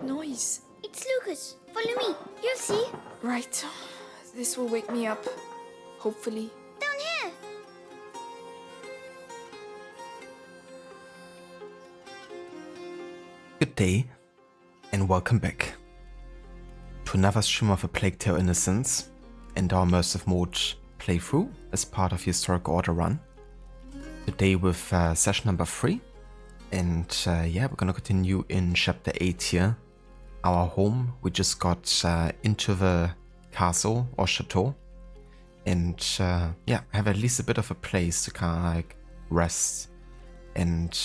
noise? It's Lucas. Follow me. You'll see. Right. This will wake me up. Hopefully. Down here. Good day, and welcome back to another stream of A Plague Tale Innocence and our Immersive mode playthrough as part of the Historic Order run. Today with session number 3, and yeah, we're gonna continue in chapter 8 here. Our home, we just got into the castle or chateau, and yeah, have at least a bit of a place to kind of like rest and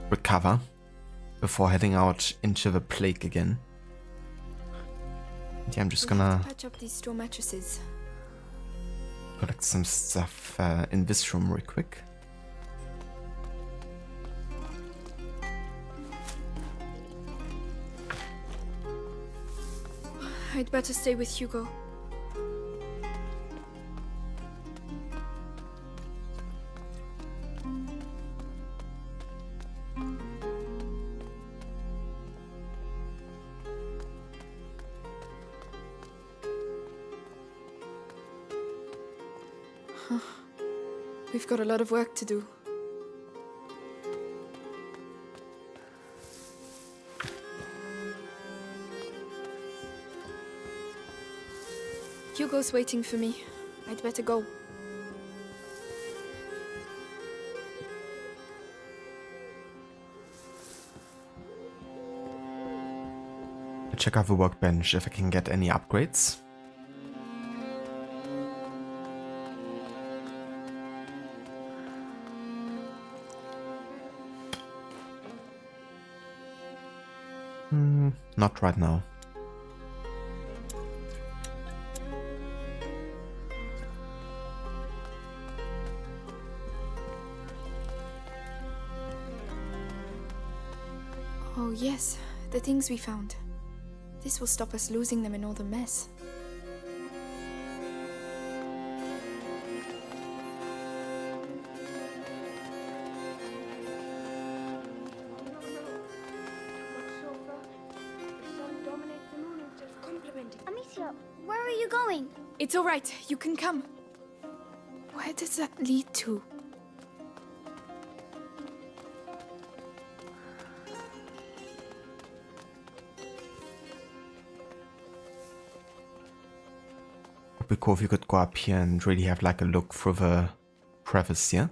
recover before heading out into the plague again. Yeah, I'm just gonna patch up these straw mattresses. collect some stuff in this room real quick. I'd better stay with Hugo. We've got a lot of work to do. Hugo's waiting for me. I'd better go. I'll check out the workbench if I can get any upgrades. Not right now. Oh yes, the things we found. This will stop us losing them in all the mess. Amicia, where are you going? It's all right, you can come. Where does that lead to? It'd be cool if you could go up here and really have like a look through the crevice here.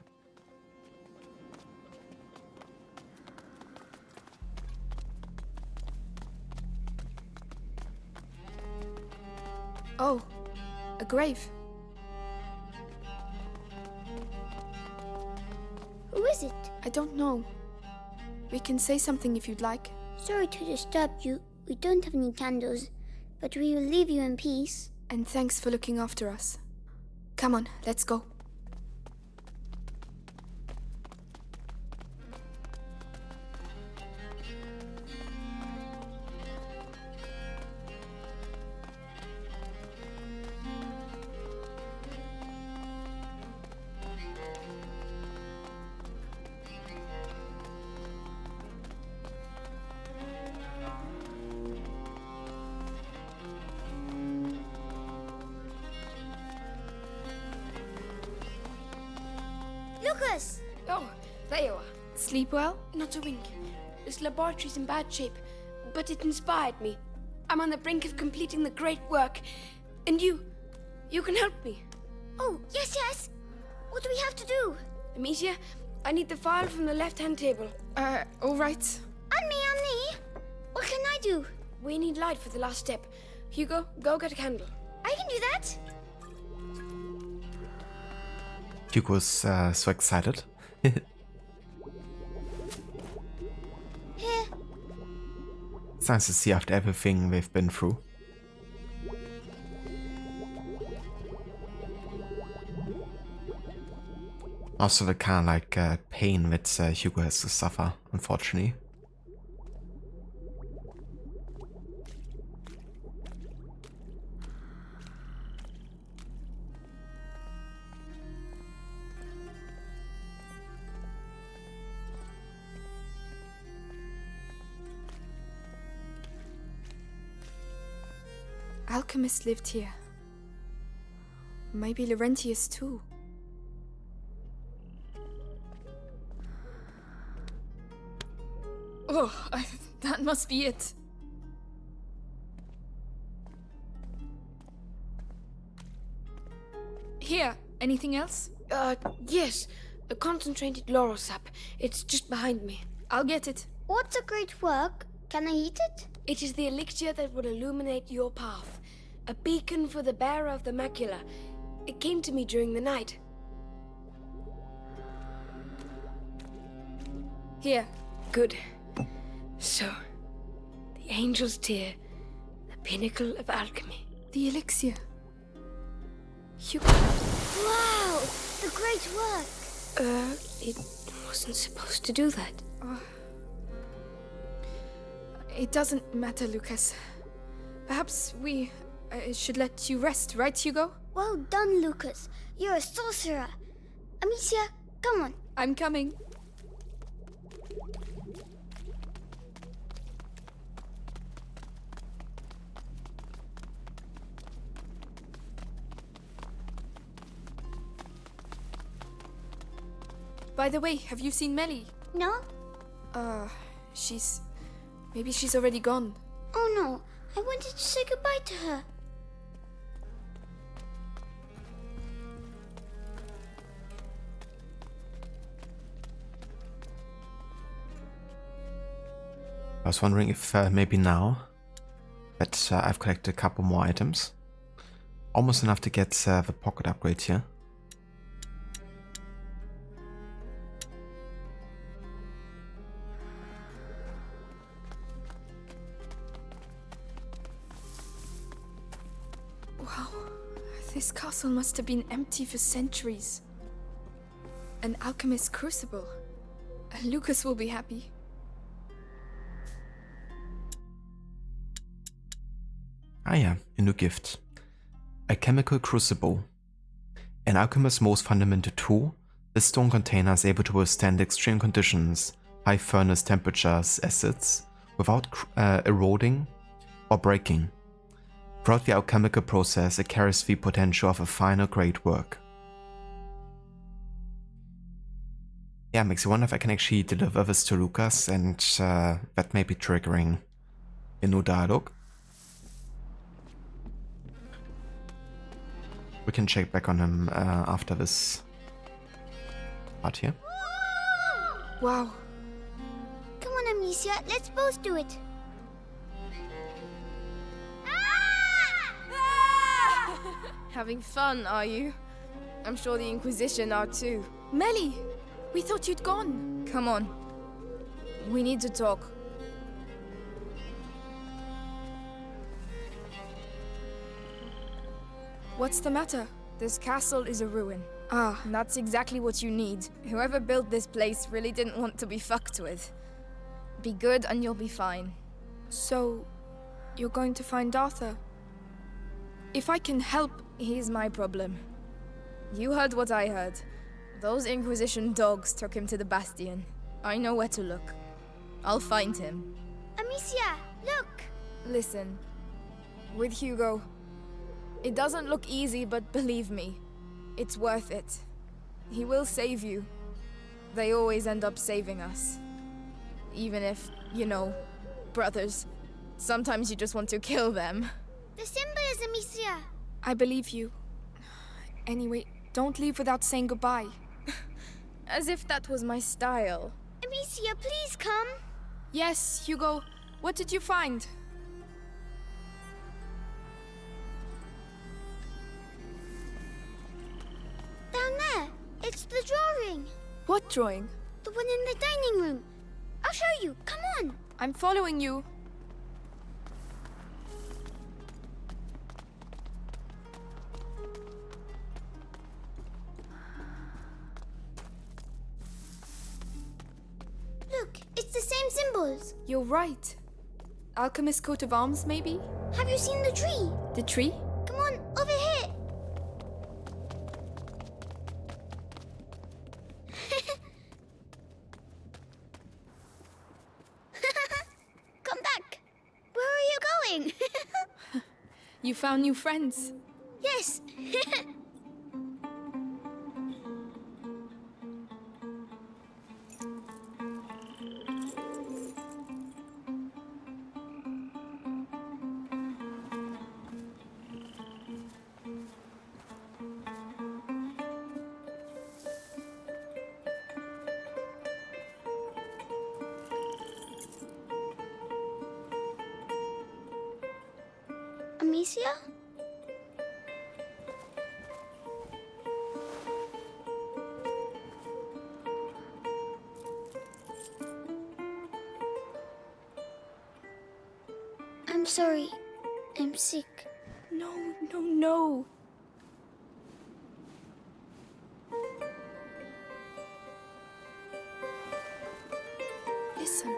Oh, a grave. Who is it? I don't know. We can say something if you'd like. Sorry to disturb you. We don't have any candles, but we will leave you in peace. And thanks for looking after us. Come on, let's go. Lucas! Oh, there you are. Sleep well? Not a wink. This laboratory's in bad shape, but it inspired me. I'm on the brink of completing the great work, and you can help me. Oh, yes. What do we have to do? Amicia, I need the file from the left-hand table. All right. And me. What can I do? We need light for the last step. Hugo, go get a candle. I can do that. Hugo's so excited. Here. It's nice to see after everything we've been through. Also the kind of like pain that Hugo has to suffer, unfortunately. alchemist lived here. Maybe Laurentius too. Oh, that must be it. Here, anything else? Yes. A concentrated laurel sap. It's just behind me. I'll get it. What's a great work? Can I eat it? It is the elixir that will illuminate your path. A beacon for the bearer of the macula. It came to me during the night. Here. Good. So, the angel's tear, the pinnacle of alchemy. The elixir. You... Wow! The great work! It wasn't supposed to do that. It doesn't matter, Lucas. Perhaps we should let you rest, right, Hugo? Well done, Lucas. You're a sorcerer. Amicia, come on. I'm coming. By the way, have you seen Melly? No? Maybe she's already gone. Oh no, I wanted to say goodbye to her. I was wondering if maybe now that I've collected a couple more items, almost enough to get the pocket upgrade here. Wow, this castle must have been empty for centuries. An alchemist's crucible. Lucas will be happy. Ah yeah, a new gift. A chemical crucible. An alchemist's most fundamental tool, this stone container is able to withstand extreme conditions, high furnace temperatures, acids, without eroding or breaking. Throughout the alchemical process, it carries the potential of a final great work. Yeah, makes you wonder if I can actually deliver this to Lucas, and that may be triggering a new dialogue. We can check back on him after this part here. Wow. Come on, Amicia, let's both do it. Having fun, are you? I'm sure the Inquisition are too. Melly, we thought you'd gone. Come on. We need to talk. What's the matter? This castle is a ruin. Ah, And that's exactly what you need. Whoever built this place really didn't want to be fucked with. Be good and you'll be fine. so you're going to find Arthur? If I can help... He's my problem. You heard what I heard. Those Inquisition dogs took him to the Bastion. I know where to look. I'll find him. Amicia, look! Listen, with Hugo, it doesn't look easy, but believe me, it's worth it. He will save you. They always end up saving us. Even if, you know, brothers, sometimes you just want to kill them. The symbol is Amicia. I believe you. Anyway, don't leave without saying goodbye. As if that was my style. Amicia, please come. Yes, Hugo. What did you find? Down there. It's the drawing. What drawing? The one in the dining room. I'll show you. Come on. I'm following you. Look, it's the same symbols. You're right. Alchemist's coat of arms, maybe? Have you seen the tree? The tree? Come on, over here. Come back. Where are you going? You found new friends. Yes! Amicia? I'm sorry. I'm sick. No, no, no. Listen,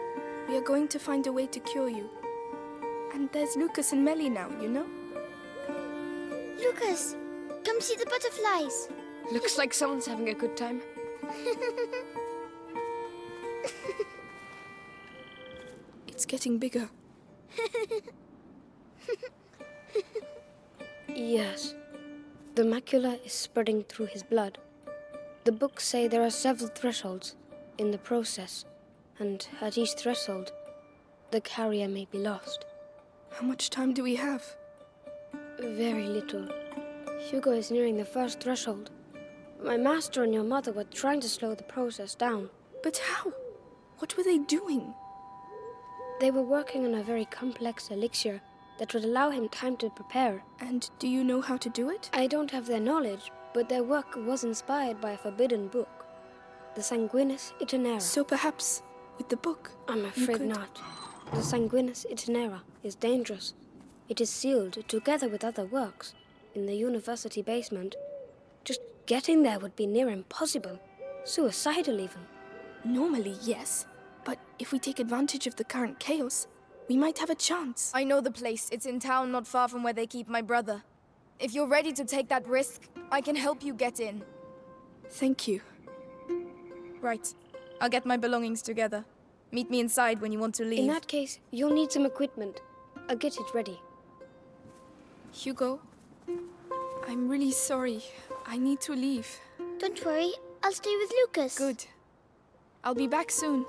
we are going to find a way to cure you. And there's Lucas and Melly now, you know? Lucas, come see the butterflies. Looks like someone's having a good time. It's getting bigger. Yes. The macula is spreading through his blood. The books say there are several thresholds in the process, and at each threshold, the carrier may be lost. How much time do we have? Very little. Hugo is nearing the first threshold. My master and your mother were trying to slow the process down. But how? What were they doing? They were working on a very complex elixir that would allow him time to prepare. And do you know how to do it? I don't have their knowledge, but their work was inspired by a forbidden book, the Sanguinis Itinera. So perhaps with the book. I'm afraid could- not. The Sanguinis Itinera is dangerous. It is sealed together with other works in the university basement. Just getting there would be near impossible. Suicidal even. Normally, yes. But if we take advantage of the current chaos, we might have a chance. I know the place. It's in town not far from where they keep my brother. If you're ready to take that risk, I can help you get in. Thank you. Right. I'll get my belongings together. Meet me inside when you want to leave. In that case, you'll need some equipment. I'll get it ready. Hugo, I'm really sorry. I need to leave. Don't worry, I'll stay with Lucas. Good. I'll be back soon.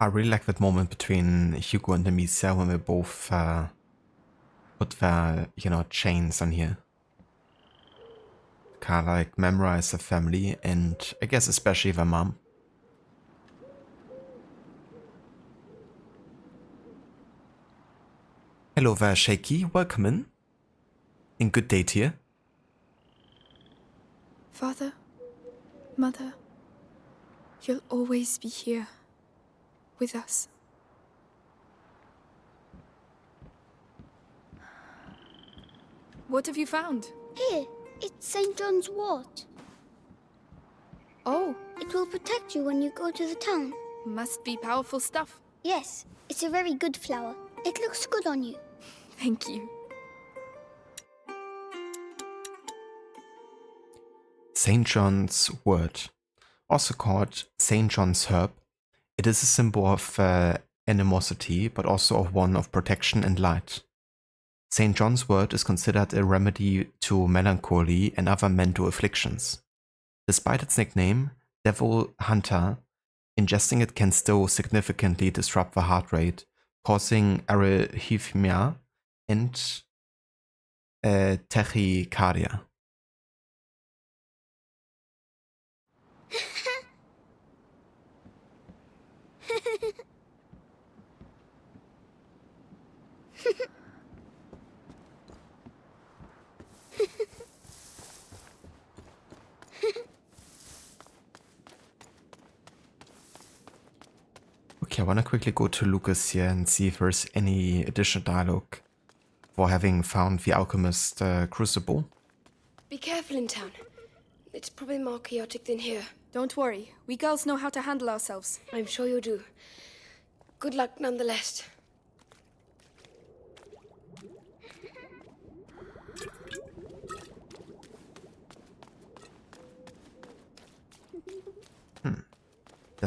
I really like that moment between Hugo and Amicia when they both put their, chains on here. Kind of like memorize the family and I guess especially their mom. Hello there, Shaky. Welcome in. And good day to you. Father, Mother, you'll always be here. With us. What have you found? Here, it's St. John's wort. Oh, It will protect you when you go to the town. must be powerful stuff. Yes, it's a very good flower. It looks good on you. Thank you. St. John's wort, also called St. John's herb. It is a symbol of animosity, but also of one of protection and light. St. John's wort is considered a remedy to melancholy and other mental afflictions. Despite its nickname, Devil Hunter, ingesting it can still significantly disrupt the heart rate, causing arrhythmia and tachycardia. Okay, I want to quickly go to Lucas here and see if there's any additional dialogue for having found the alchemist crucible. Be careful in town. It's probably more chaotic than here. Don't worry. We girls know how to handle ourselves. I'm sure you do. Good luck nonetheless.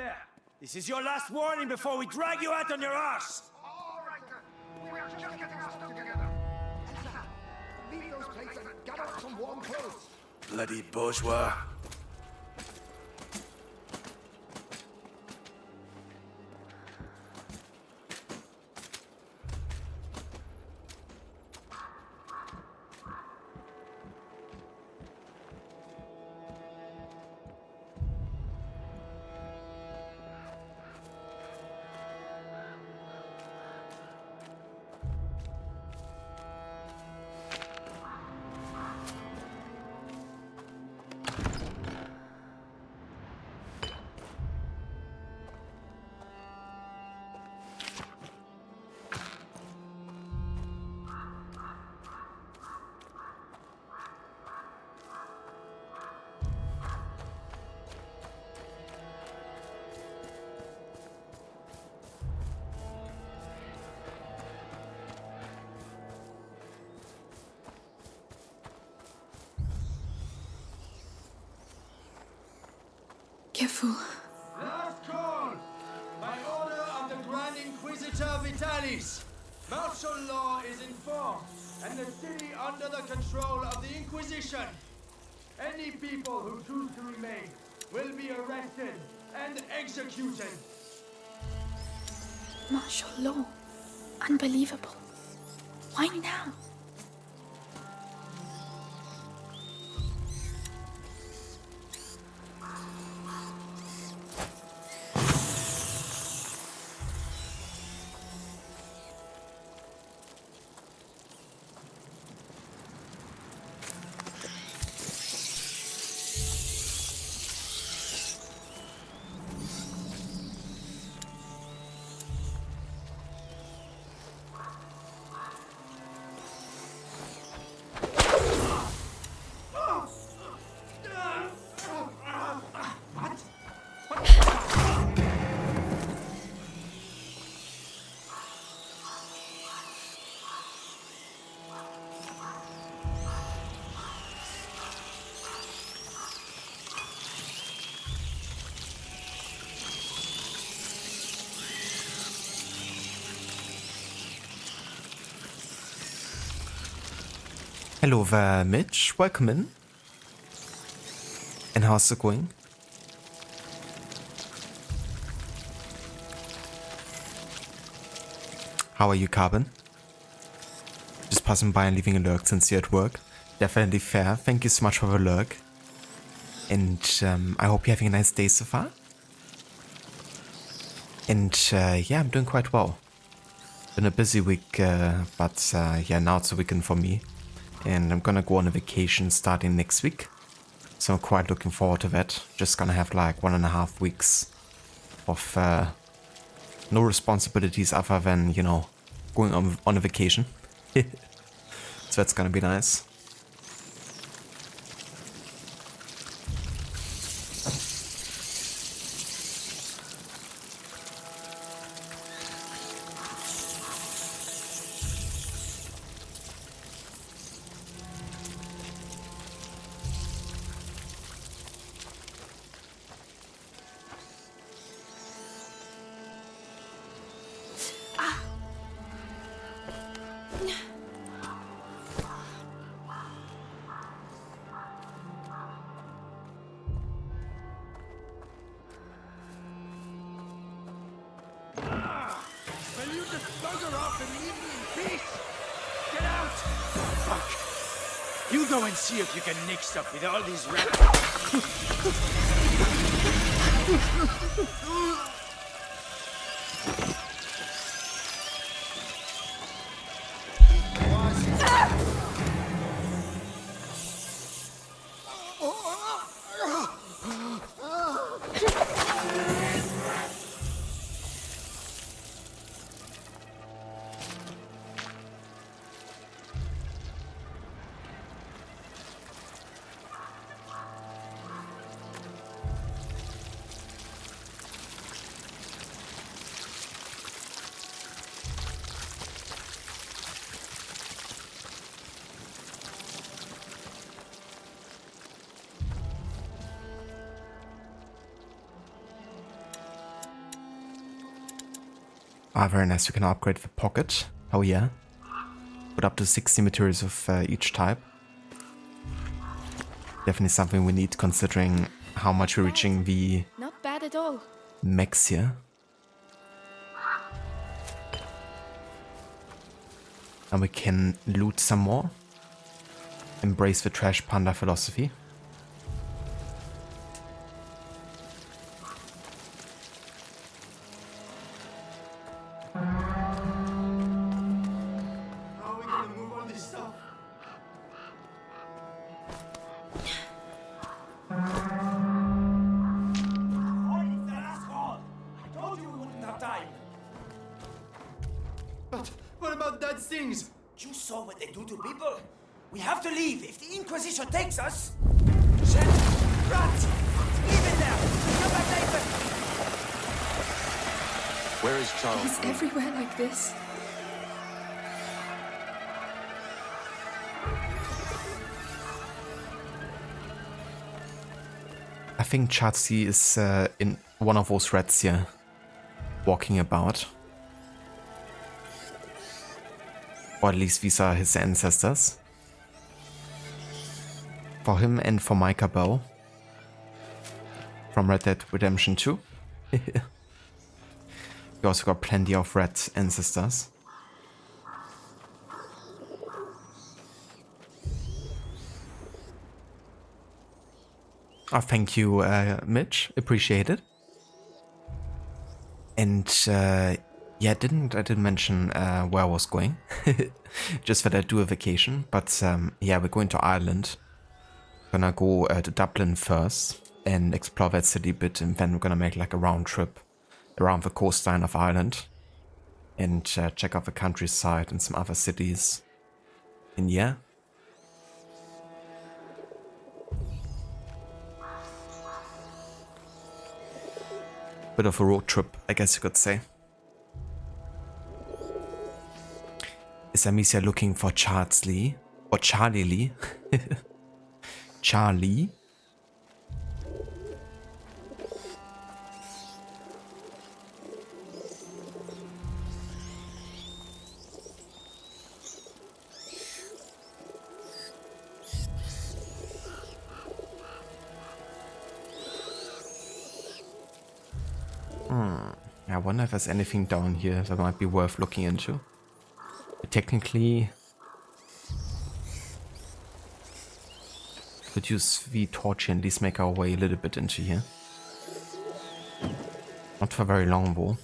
there! This is your last warning before we drag you out on your arse! All right, then. We are just getting our stuff together. Elsa, leave those plates and gather up some warm clothes. Bloody bourgeois. Careful. Last call! By order of the Grand Inquisitor VIII, martial law is enforced, and the city under the control of the Inquisition. Any people who choose to remain will be arrested and executed. Martial law. Unbelievable. Why now? Hello there, Mitch. Welcome in. And how's it going? How are you, Carbon? Just passing by and leaving a lurk since you're at work. Definitely fair. Thank you so much for the lurk. And I hope you're having a nice day so far. And yeah, I'm doing quite well. Been a busy week, but yeah, now it's a weekend for me. And I'm gonna go on a vacation starting next week. So I'm quite looking forward to that. Just gonna have like 1.5 weeks of no responsibilities other than, you know, going on a vacation. So that's gonna be nice. Will you just bugger off and leave me in peace? Get out! Fuck. You go and see if you can nick stuff with all these rats. Ah, very nice. We can upgrade the pocket. Oh yeah. Put up to 60 materials of each type. Definitely something we need considering how much we're reaching the Not bad at all. max here. And we can loot some more. Embrace the trash panda philosophy. How are we gonna move all this stuff? But what about that things? You saw what they do to people? We have to leave. If the Inquisition takes us... Shit! Rats! Leave it there! Come back later! Where is Charles? He's everywhere like this. I think Chatsi is in one of those rats here, walking about. Or at least these are his ancestors. For him and for Micah Bell. From Red Dead Redemption 2. We also got plenty of rat ancestors. Oh, thank you, Mitch. Appreciate it. And yeah, I didn't mention where I was going. Just that I do a vacation. But yeah, we're going to Ireland. Gonna go to Dublin first and explore that city a bit, and then we're gonna make like a round trip around the coastline of Ireland and check out the countryside and some other cities. And yeah. Bit of a road trip, I guess you could say. Is Amicia looking for Charles Lee? Or Charlie Lee? Charlie? I wonder if there's anything down here that might be worth looking into. But technically, could use the torch and at least make our way a little bit into here. Not for very long though.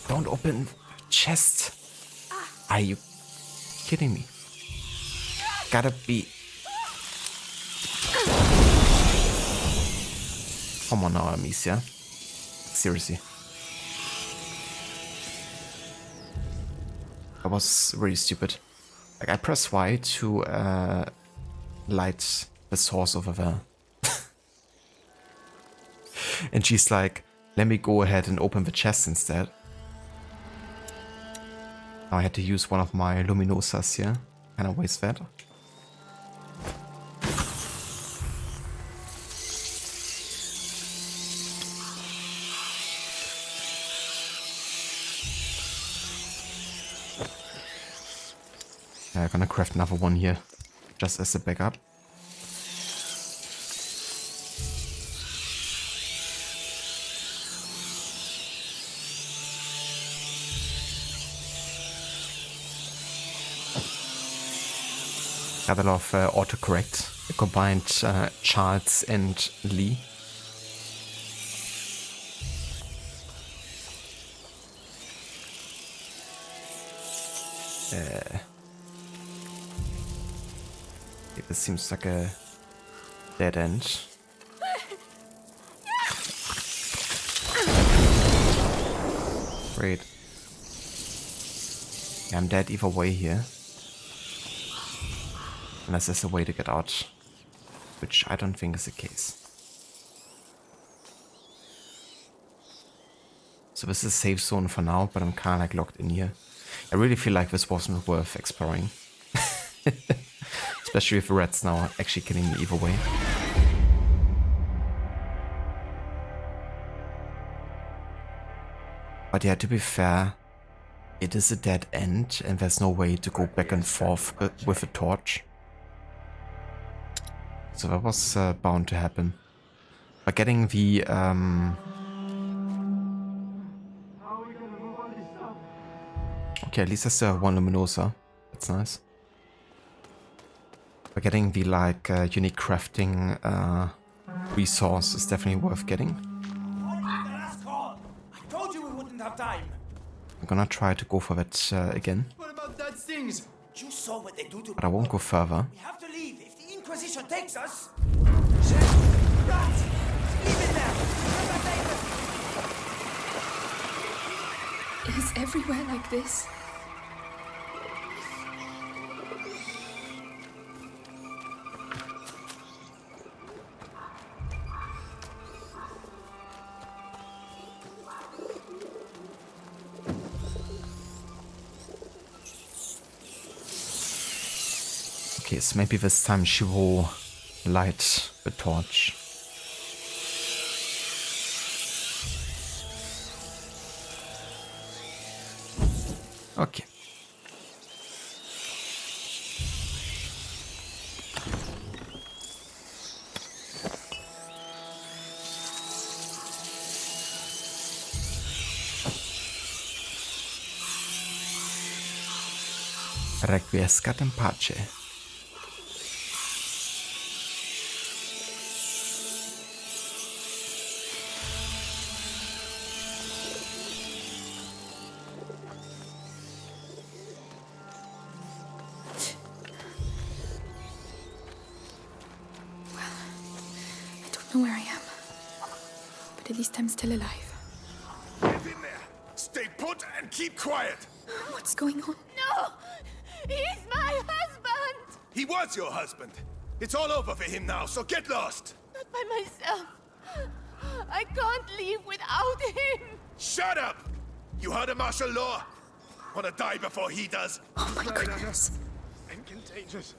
Don't open chest. Are you kidding me? Gotta be. Come on now, Amicia. Seriously. That was really stupid. Like, I press Y to light the source over there. And she's like, let me go ahead and open the chest instead. Now I had to use one of my luminosas here. Kinda waste that. I'm gonna craft another one here, just as a backup. Got a lot of autocorrect. I combined Charles and Lee. This seems like a dead end. Great. Yeah, I'm dead either way here. Unless there's a way to get out, which I don't think is the case. So this is a safe zone for now, but I'm kind of like locked in here. I really feel like this wasn't worth exploring. Especially with the rats now actually killing me either way. But yeah, to be fair, it is a dead end and there's no way to go back and forth with a torch. So that was bound to happen. But getting the okay, at least I still have one Luminosa. That's nice. But getting the like unique crafting resource is definitely worth getting. I told you we wouldn't have time. I'm gonna try to go for that again. What about that things? You saw what they do to But I won't go further. We have to leave if the Inquisition takes us. Rats! Leave it there! Never take it! It is everywhere like this. Okay, so maybe this time she will light the torch. Okay. Requiescat in pace. I don't know where I am, but at least I'm still alive. Get in there. Stay put and keep quiet. What's going on? No! He's my husband! He was your husband. It's all over for him now, so get lost. Not by myself. I can't leave without him. Shut up! You heard of martial law? Wanna die before he does? Oh my goodness. And contagious.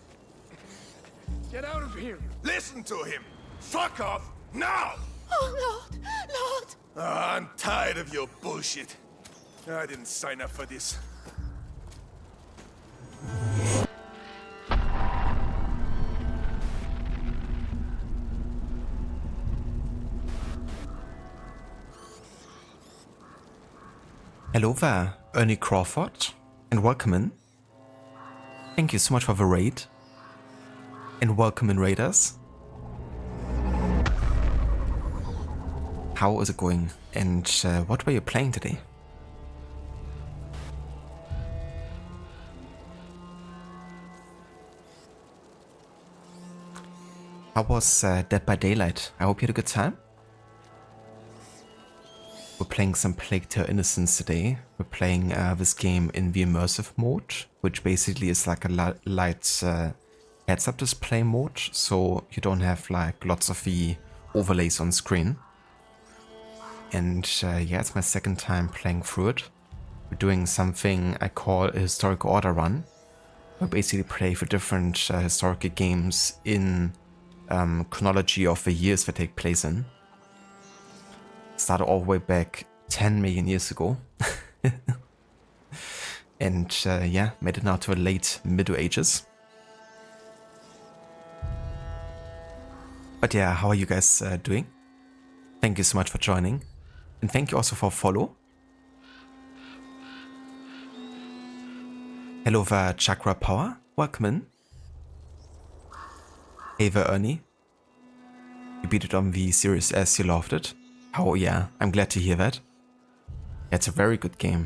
Get out of here. Listen to him. Fuck off now! Oh, Lord! Lord! I'm tired of your bullshit. I didn't sign up for this. Hello there, Ernie Crawford, and welcome in. Thank you so much for the raid. And welcome in, raiders. How is it going? And what were you playing today? How was Dead by Daylight? I hope you had a good time. We're playing some Plague Tale Innocence today. We're playing this game in the Immersive mode, which basically is like a light heads-up display mode, so you don't have like lots of the overlays on screen. And yeah, it's my second time playing through it. We're doing something I call a historical order run. We basically play for different historical games in chronology of the years they take place in. Started all the way back 10 million years ago. And yeah, made it now to the late Middle Ages. But yeah, how are you guys doing? Thank you so much for joining. And thank you also for follow. Hello there, Chakra Power. Welcome in. Hey there, Ernie. You beat it on the Series S, you loved it. Oh yeah, I'm glad to hear that. Yeah, it's a very good game.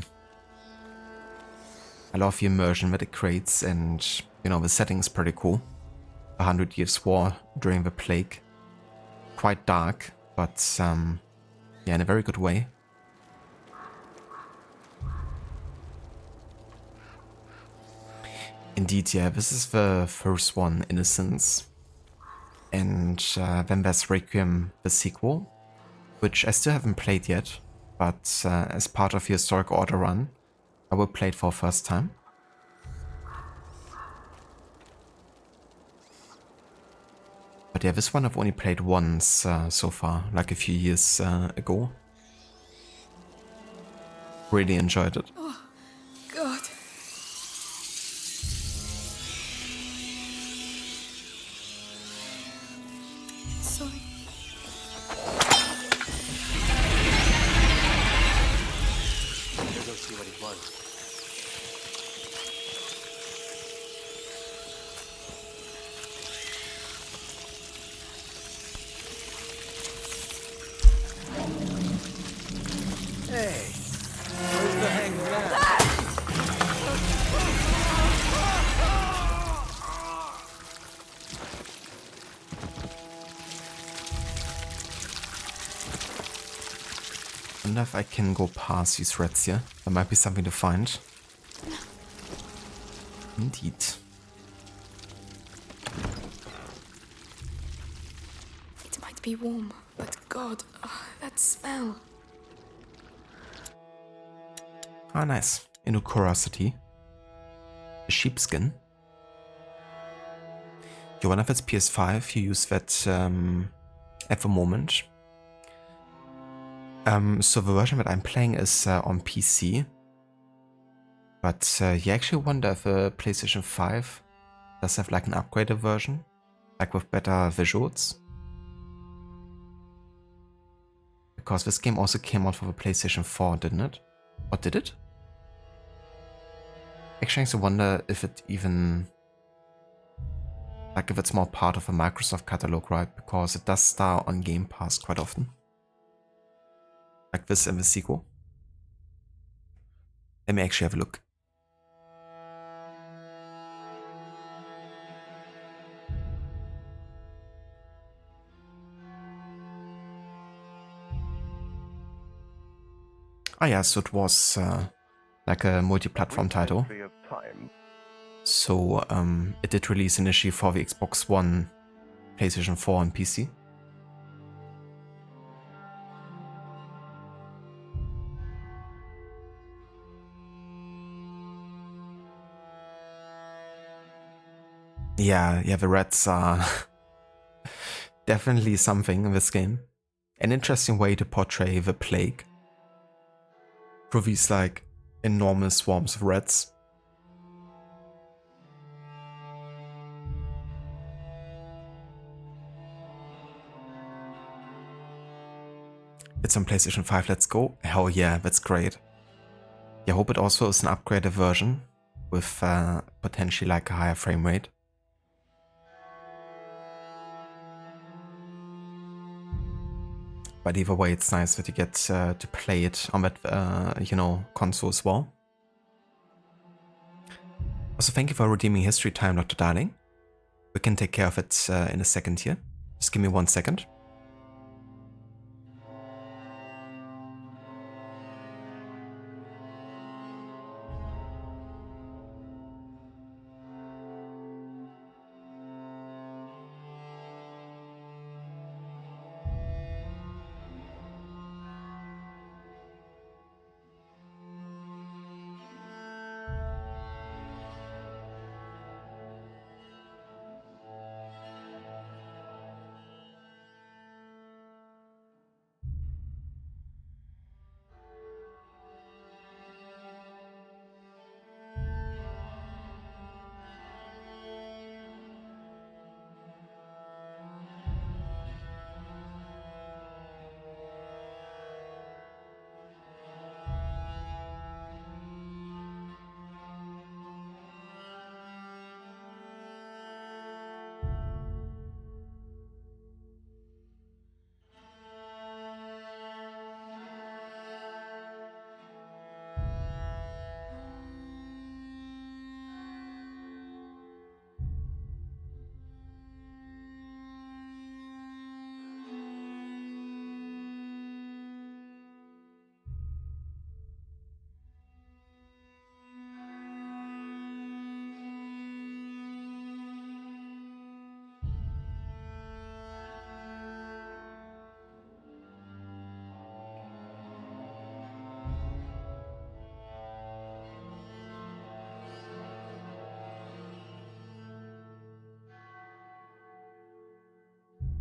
I love the immersion that it creates, and you know, the setting's pretty cool. 100 Years War during the Plague. Quite dark, but yeah, in a very good way. Indeed, yeah, this is the first one, Innocence. And then there's Requiem, the sequel, which I still haven't played yet. but as part of the Historic Order run, I will play it for the first time. But yeah, this one I've only played once so far, like a few years ago. Really enjoyed it. Oh, God. Sorry. We'll go see what it was. Hey, where's the hanged man? I wonder if I can go past these rats here. There might be something to find. Indeed. It might be warm, but God, that smell. Ah, nice. A new curiosity. A sheepskin. You wonder if it's PS5, you use that at the moment. So the version that I'm playing is on PC. But you actually wonder if the PlayStation 5 does have like an upgraded version, like with better visuals. Because this game also came out for the PlayStation 4, didn't it? Or did it? Actually, I also wonder if it even... like if it's more part of a Microsoft catalog, right? Because it does star on Game Pass quite often. Like this in the sequel. Let me actually have a look. Ah yeah, so it was like a multi-platform title. So it did release initially for the Xbox One, PlayStation 4 and PC. Yeah, the rats are definitely something in this game. An interesting way to portray the plague through these like enormous swarms of rats. It's on PlayStation 5, let's go. Hell yeah, that's great. I hope it also is an upgraded version with potentially like a higher frame rate. But either way, it's nice that you get to play it on that, console as well. Also, thank you for redeeming history time, Dr. Darling. We can take care of it in a second here. Just give me 1 second.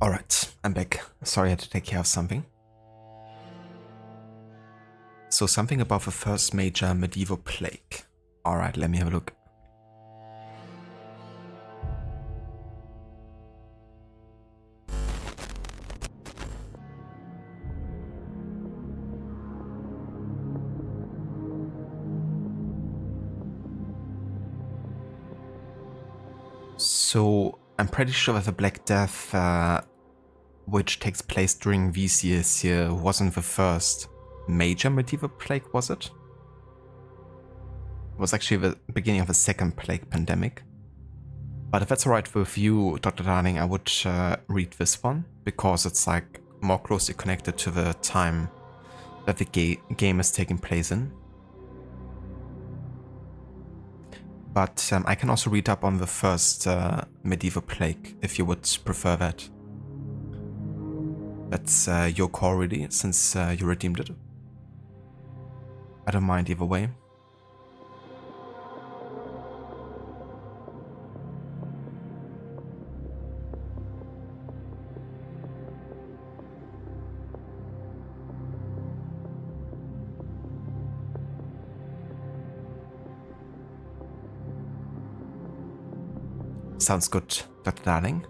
Alright, I'm back. Sorry I had to take care of something. So something about the first major medieval plague. Alright, let me have a look. So I'm pretty sure that the Black Death, which takes place during these years here, wasn't the first major medieval plague, was it? It was actually the beginning of the second plague pandemic. But if that's alright with you, Dr. Darling, I would read this one, because it's like more closely connected to the time that the game is taking place in. But I can also read up on the first medieval plague, if you would prefer that. That's your call really, since you redeemed it. I don't mind either way. Sounds good, Dr. Darling.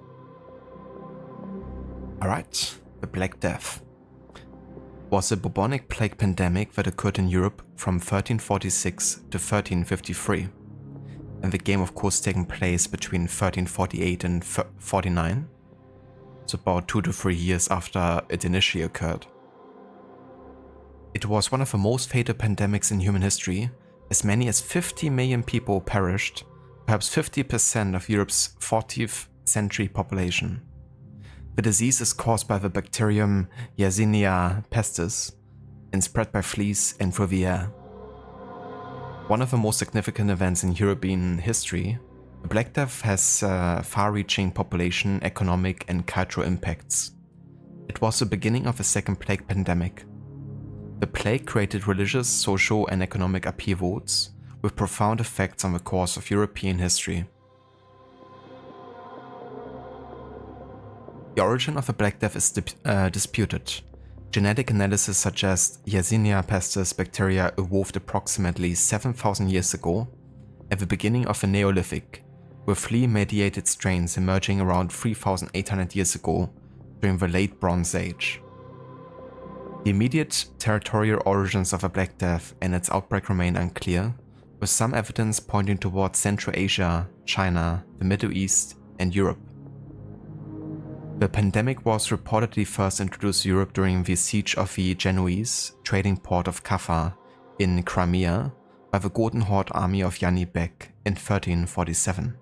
Alright, the Black Death was a bubonic plague pandemic that occurred in Europe from 1346 to 1353, and the game of course taking place between 1348 and 49, so about 2 to 3 years after it initially occurred. It was one of the most fatal pandemics in human history. As many as 50 million people perished, perhaps 50% of Europe's 14th century population. The disease is caused by the bacterium Yersinia pestis and spread by fleas and through the air. One of the most significant events in European history, the Black Death has far-reaching population, economic and cultural impacts. It was the beginning of the second plague pandemic. The plague created religious, social and economic upheavals, with profound effects on the course of European history. The origin of the Black Death is disputed. Genetic analysis suggests Yersinia pestis bacteria evolved approximately 7,000 years ago, at the beginning of the Neolithic, with flea-mediated strains emerging around 3,800 years ago during the Late Bronze Age. The immediate territorial origins of the Black Death and its outbreak remain unclear, with some evidence pointing towards Central Asia, China, the Middle East, and Europe. The pandemic was reportedly first introduced to Europe during the siege of the Genoese trading port of Kaffa in Crimea by the Golden Horde army of Yanni Bek in 1347.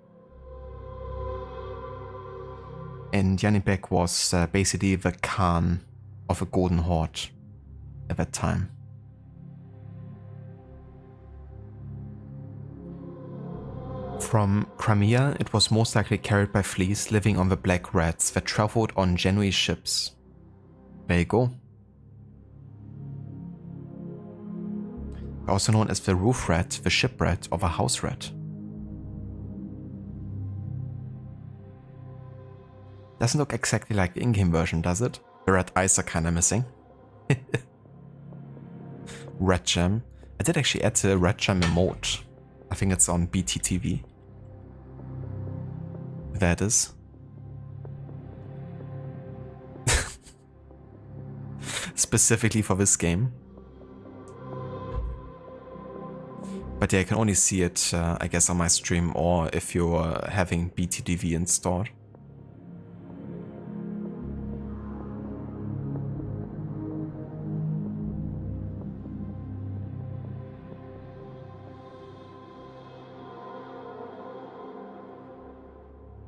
And Yanni Bek was basically the Khan of the Golden Horde at that time. From Crimea, it was most likely carried by fleas living on the black rats that traveled on Genoese ships. There you go. Also known as the roof rat, the ship rat, or the house rat. Doesn't look exactly like the in-game version, does it? The red eyes are kinda missing. Red Gem. I did actually add the Red Gem emote. I think it's on BTTV. That is. Specifically for this game. But yeah, I can only see it, I guess, on my stream or if you're having BTTV installed.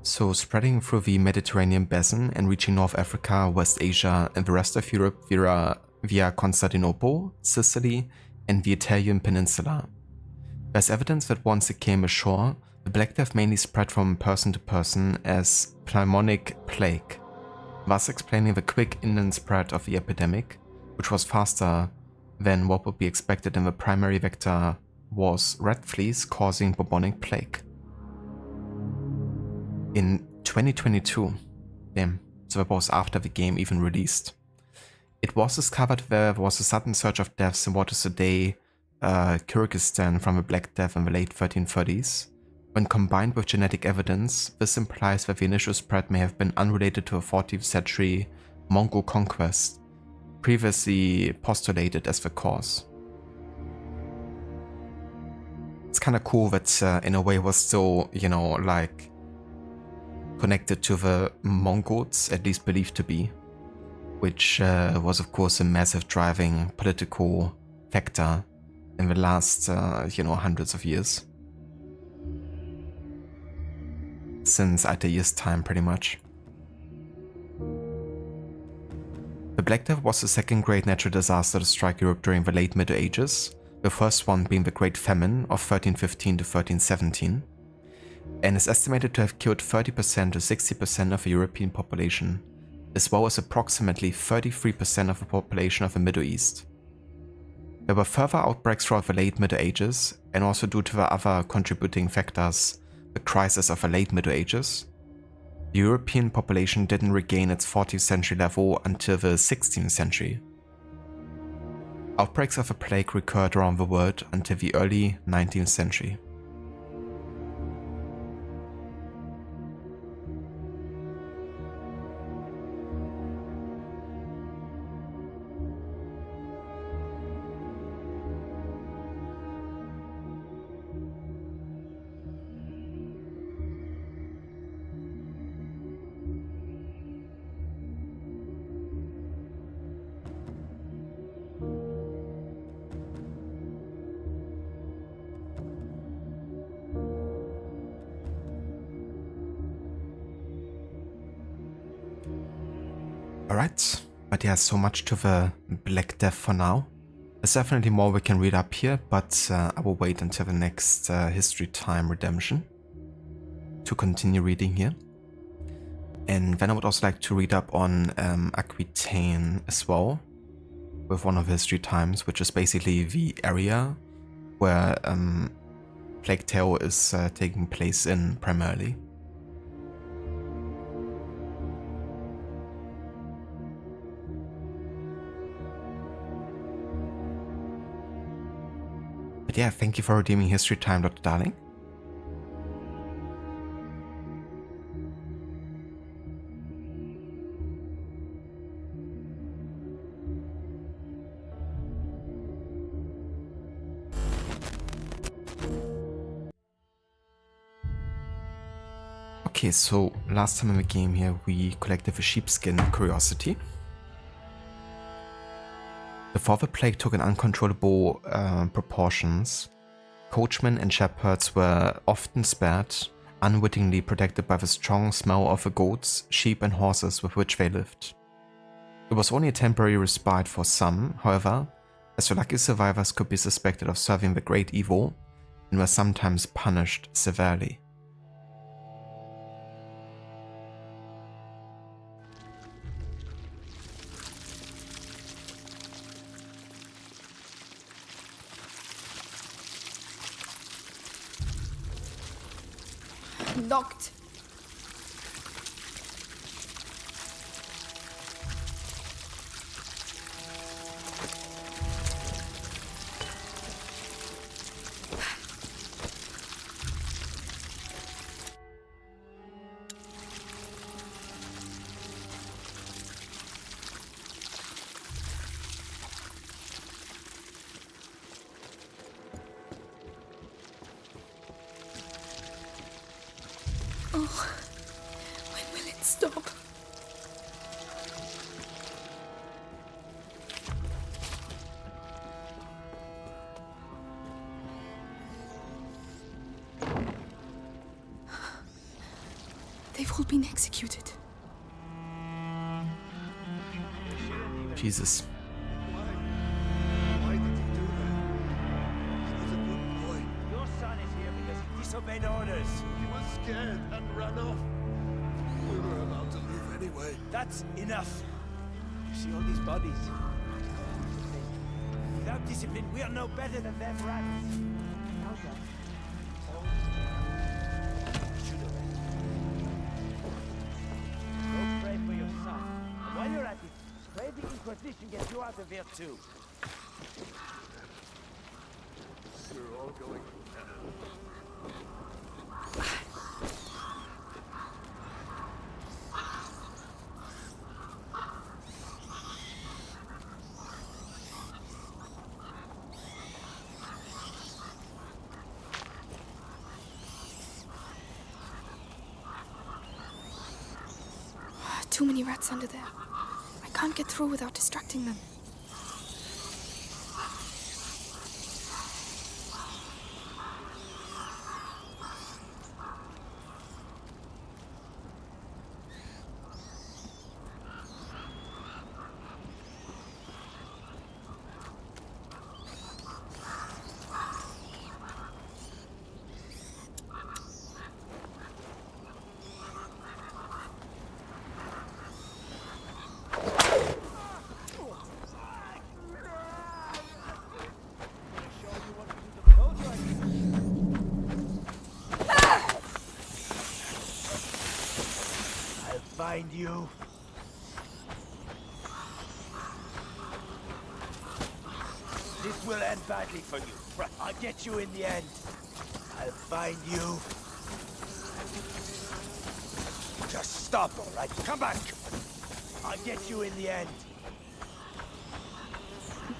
So spreading through the Mediterranean basin and reaching North Africa, West Asia and the rest of Europe via Constantinople, Sicily and the Italian peninsula. There's evidence that once it came ashore, the Black Death mainly spread from person to person as pneumonic plague, thus explaining the quick inland spread of the epidemic, which was faster than what would be expected in the primary vector was rat fleas causing bubonic plague. In 2022, damn, so that was after the game even released. It was discovered there was a sudden surge of deaths in what is today Kyrgyzstan from the Black Death in the late 1330s. When combined with genetic evidence, this implies that the initial spread may have been unrelated to a 14th century Mongol conquest, previously postulated as the cause. It's kind of cool that in a way was still, you know, like connected to the Mongols, at least believed to be, which was of course a massive driving political factor in the last, you know, hundreds of years. Since Altair's time, pretty much. The Black Death was the second great natural disaster to strike Europe during the late Middle Ages, the first one being the Great Famine of 1315 to 1317, and is estimated to have killed 30% to 60% of the European population, as well as approximately 33% of the population of the Middle East. There were further outbreaks throughout the late Middle Ages, and also due to the other contributing factors, the crisis of the late Middle Ages, the European population didn't regain its 14th century level until the 16th century. Outbreaks of the plague recurred around the world until the early 19th century. Alright, but yeah, so much to the Black Death for now. There's definitely more we can read up here, but I will wait until the next History Time Redemption to continue reading here. And then I would also like to read up on XIII as well, with one of the History Times, which is basically the area where Plague Tale is taking place in primarily. But yeah, thank you for redeeming History Time, Dr. Darling. Okay, so last time in the game here we collected the sheepskin curiosity. Before the plague took an uncontrollable proportions, coachmen and shepherds were often spared, unwittingly protected by the strong smell of the goats, sheep and horses with which they lived. It was only a temporary respite for some, however, as the lucky survivors could be suspected of serving the great evil and were sometimes punished severely. Locked. Stop. They've all been executed. Jesus. Why did he do that? He was a good boy. Your son is here because he disobeyed orders. He was scared and ran off. We were allowed to leave anyway. That's enough. You see all these bodies? Without discipline, we are no better than them rats. How's that? Shoot away. Go pray for your Inquisition get you out of here too. We're all going to Penance. Too many rats under there. I can't get through without distracting them. Find you. This will end badly for you. I'll get you in the end. I'll find you. Just stop, all right? Come back. I'll get you in the end.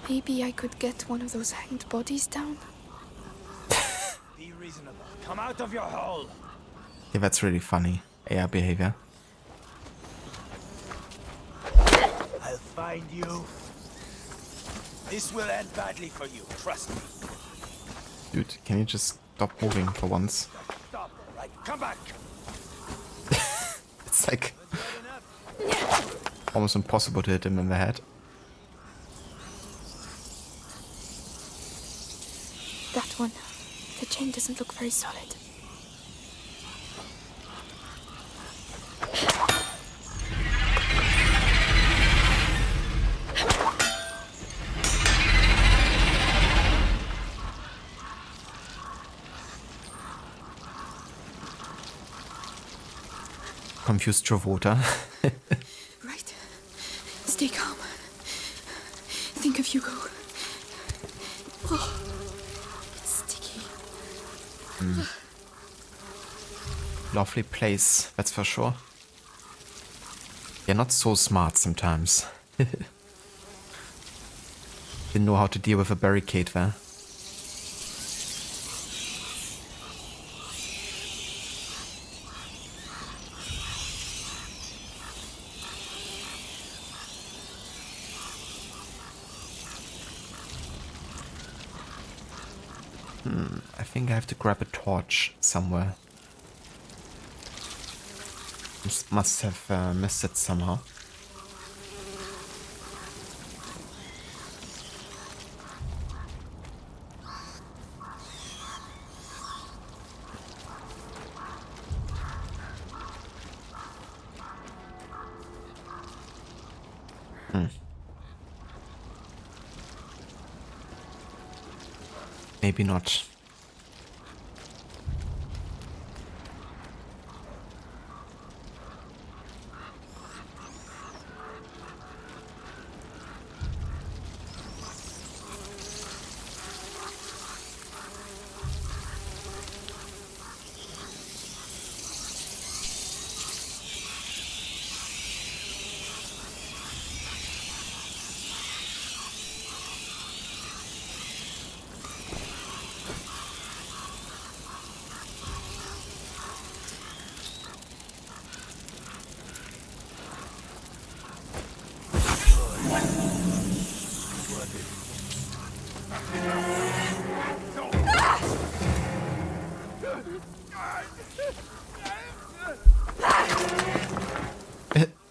Maybe I could get one of those hanged bodies down? Be reasonable. Come out of your hole. Yeah, that's really funny. AI behavior. I'll find you. This will end badly for you, trust me. Dude, can you just stop moving for once? Stop, all right? Come back. It's like almost impossible to hit him in the head. That one. The chain doesn't look very solid. Confused Trovota. Right. Stay calm. Think of Hugo. Oh. Sticky. Lovely place, that's for sure. They're not so smart sometimes. Didn't know how to deal with a barricade there. I think I have to grab a torch somewhere. Must have missed it somehow. Maybe not.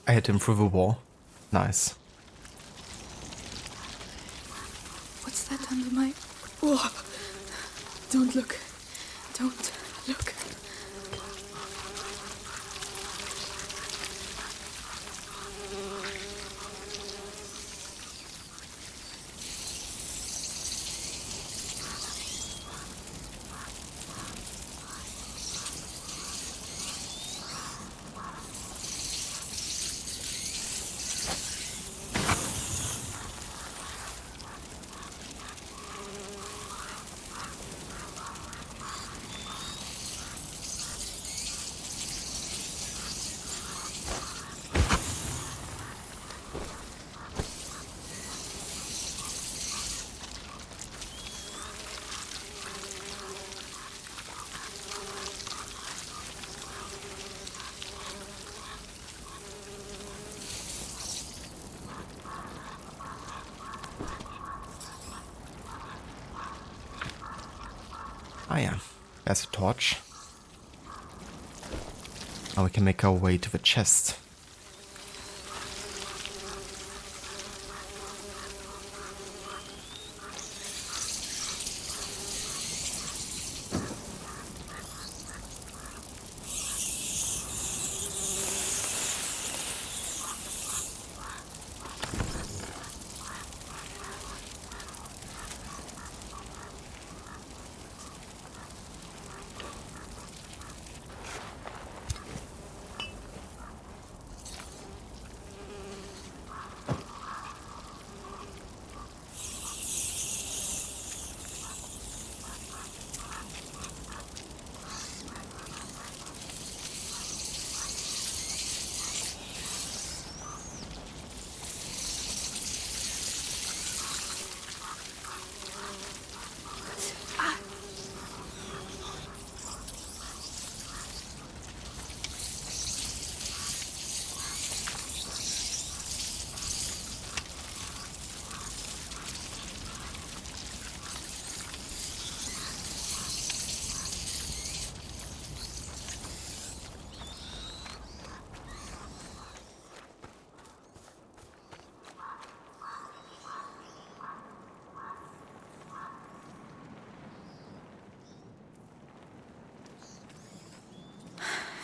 I hit him through the wall. Nice. What's that under my... Whoa. Don't look. Don't look. Ah yeah, there's a torch. Now we can make our way to the chest.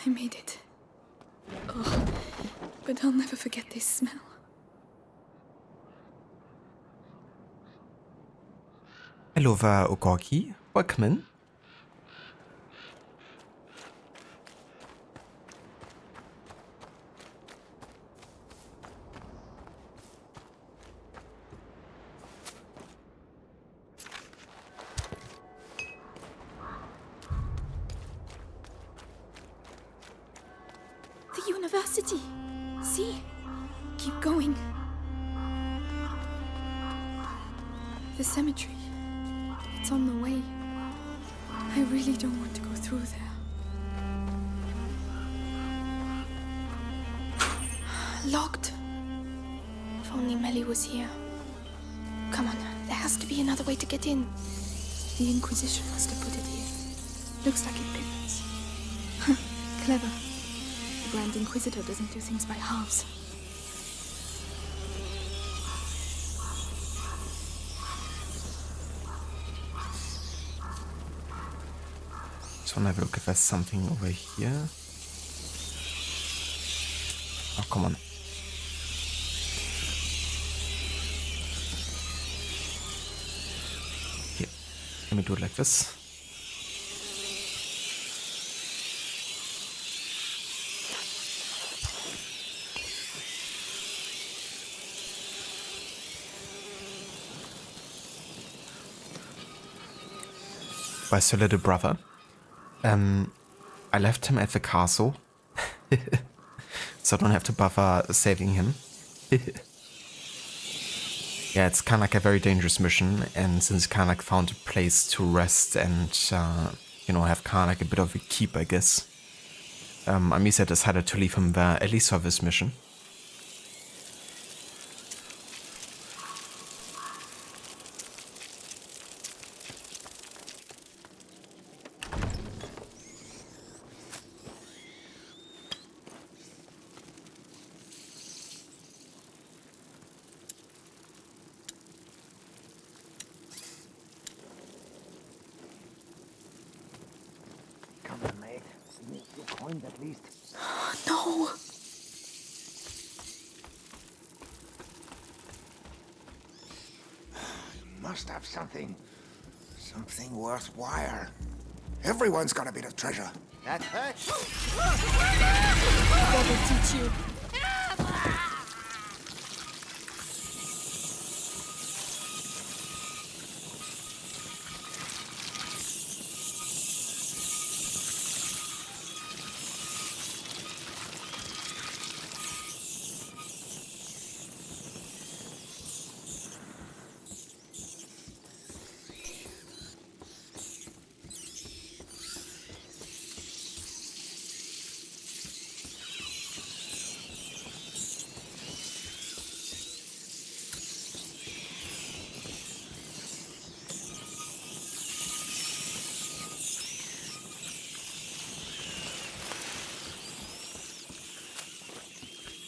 I made it. Oh, but I'll never forget this smell. Hello there, Ogogi. Welcome in. The university. See? Keep going. The cemetery. It's on the way. I really don't want to go through there. Locked. If only Melly was here. Come on, there has to be another way to get in. The Inquisition must have put it here. Looks like it pivots. Huh, clever. The Grand Inquisitor doesn't do things by halves. Just wanna have a look if there's something over here. Oh, come on. Here, let me do it like this. Where's your little brother? I left him at the castle. So I don't have to bother saving him. Yeah, it's kind of like a very dangerous mission, and since kind of like found a place to rest and, you know, have kind of like a bit of a keep, I guess, Amisa decided to leave him there, at least for this mission. Come on, mate. Sneak your coins at least. No! You must have something. Something worthwhile. Everyone's got a bit of treasure. That hurts. God will teach you.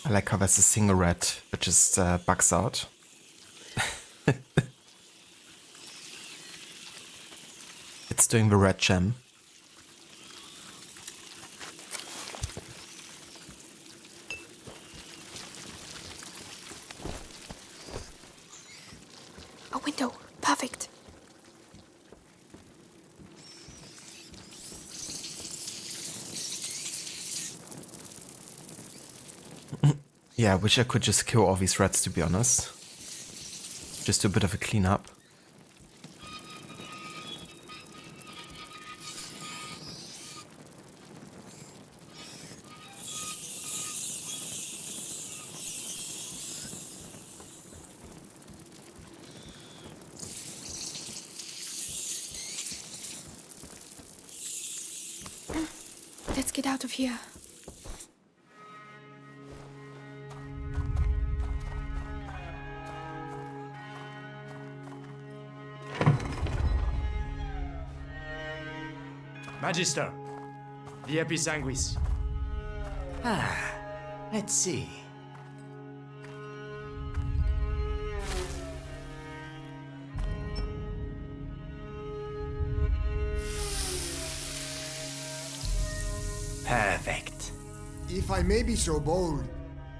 I like how there's a single rat that just bugs out. It's doing the red gem. A window. Perfect. Yeah, I wish I could just kill all these rats, to be honest. Just do a bit of a cleanup. Let's get out of here. Magister, the Episanguis. Let's see. Perfect. If I may be so bold,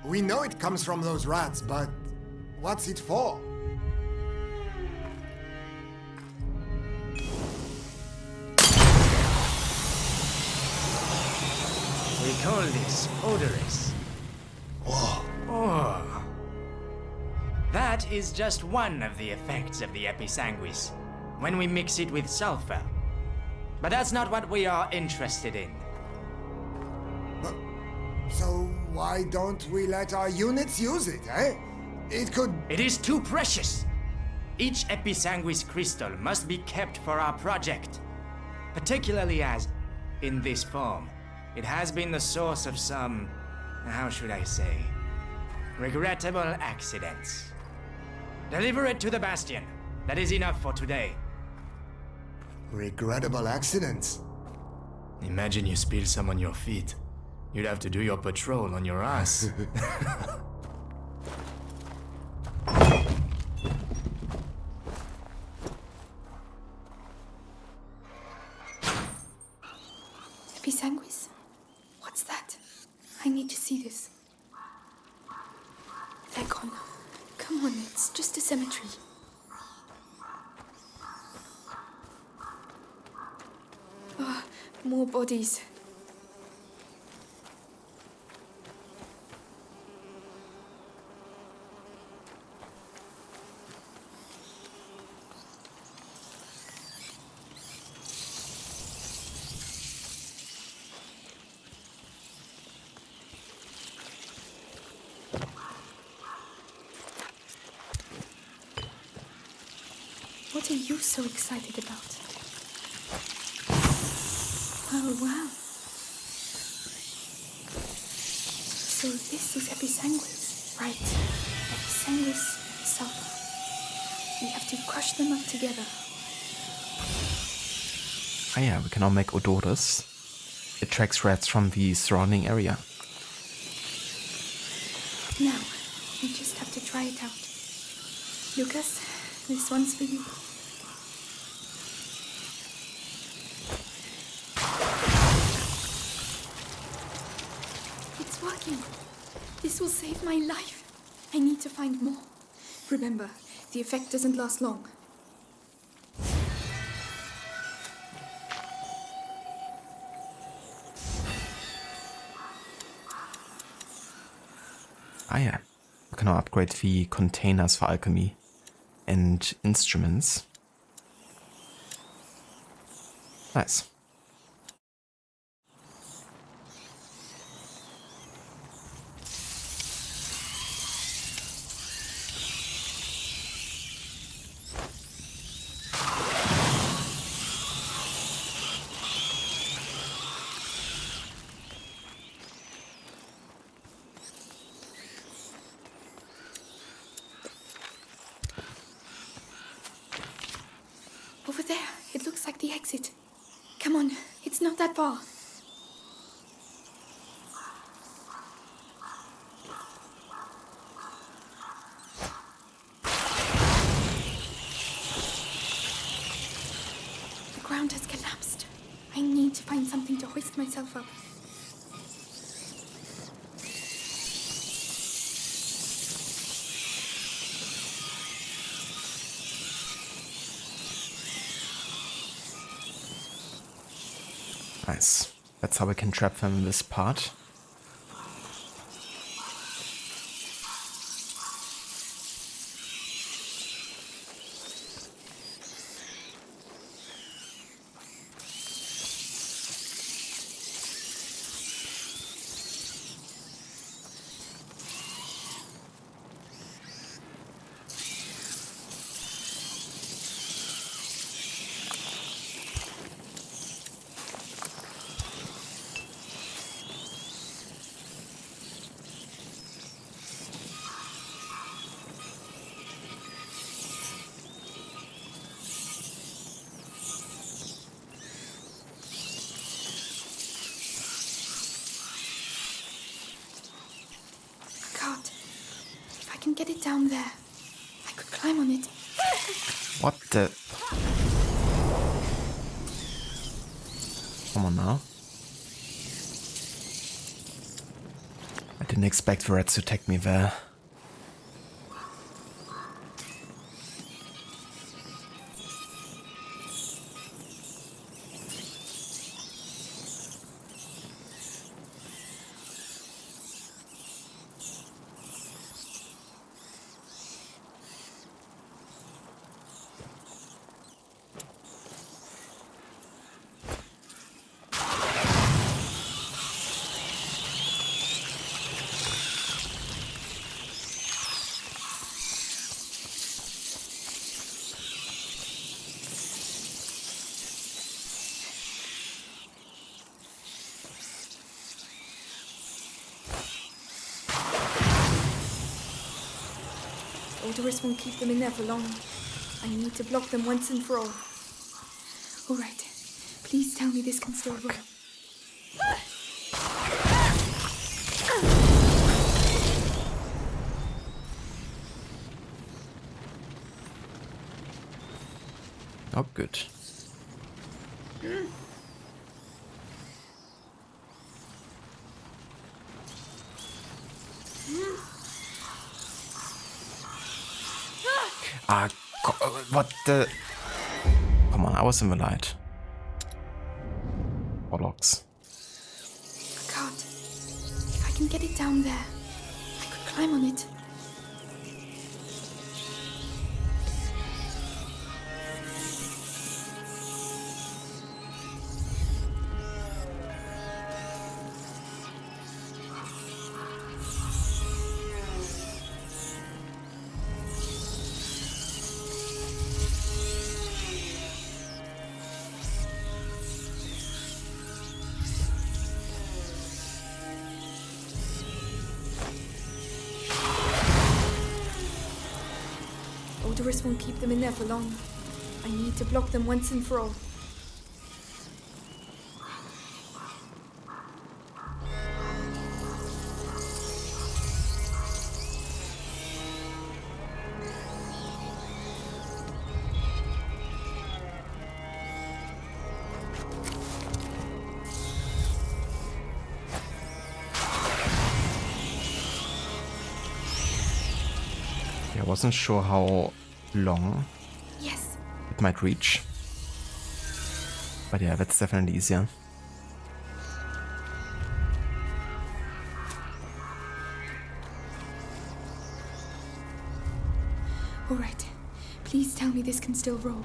we know it comes from those rats, but what's it for? We call this odorous. Whoa. Oh. That is just one of the effects of the Episanguis, when we mix it with sulfur. But that's not what we are interested in. So why don't we let our units use it, eh? It could... It is too precious. Each Episanguis crystal must be kept for our project. Particularly as, in this form, it has been the source of some, how should I say, regrettable accidents. Deliver it to the Bastion. That is enough for today. Regrettable accidents? Imagine you spill some on your feet. You'd have to do your patrol on your ass. Episanguis? What's that? I need to see this. They're gone. Come on, it's just a cemetery. Ah, more bodies. What are you so excited about? Oh, wow. So this is Episanguis, right? Episanguis sulfur. We have to crush them up together. Ah yeah, we can now make odorous. It attracts rats from the surrounding area. Now, we just have to try it out. Lucas, this one's for you. It's working. This will save my life. I need to find more. Remember, the effect doesn't last long. Ah yeah, we can now upgrade the containers for alchemy and instruments. Nice. Over there, it looks like the exit. Come on, it's not that far. lift myself up. Nice. That's how we can trap them in this part. If I can get it down there, I could climb on it. What the? Come on now. I didn't expect the rats to take me there. Odorous won't keep them in there for long. I need to block them once and for all. All right. Please tell me this can still work. Oh, good. Ah, what the? Come on, I was in the light. Bollocks. I can't. If I can get it down there, I could climb on it. Odorous won't keep them in there for long. I need to block them once and for all. I wasn't sure how long Yes. it might reach. But yeah, that's definitely easier. All right. Please tell me this can still roll.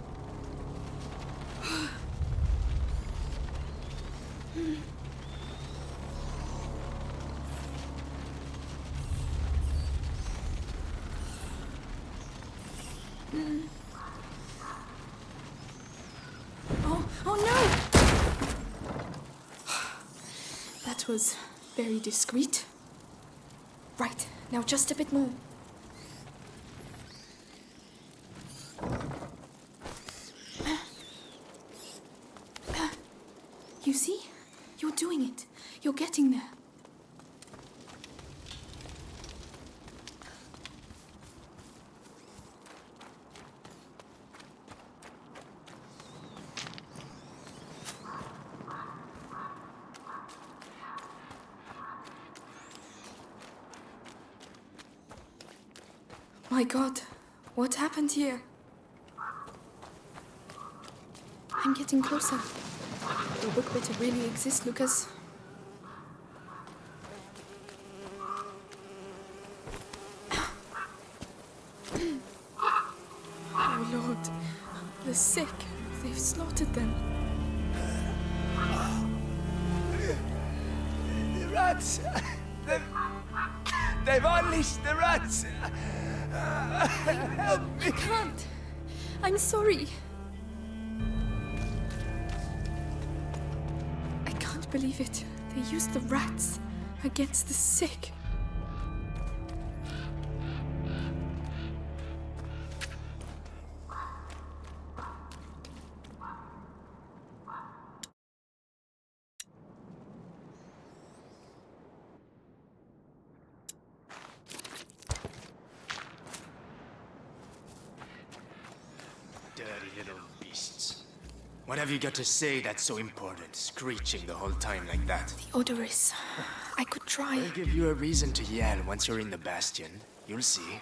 Oh no! That was very discreet. Right, now just a bit more. You see? You're doing it. You're getting there. my god, what happened here? I'm getting closer. Your book better really exist, Lucas. Oh Lord, the sick. They've slaughtered them. The rats! They've unleashed the rats! Help me! I can't. I'm sorry. I can't believe it. They used the rats against the sick. Dirty little beasts. What have you got to say that's so important, screeching the whole time like that? The odorous. I could try. I'll give you a reason to yell once you're in the bastion. You'll see.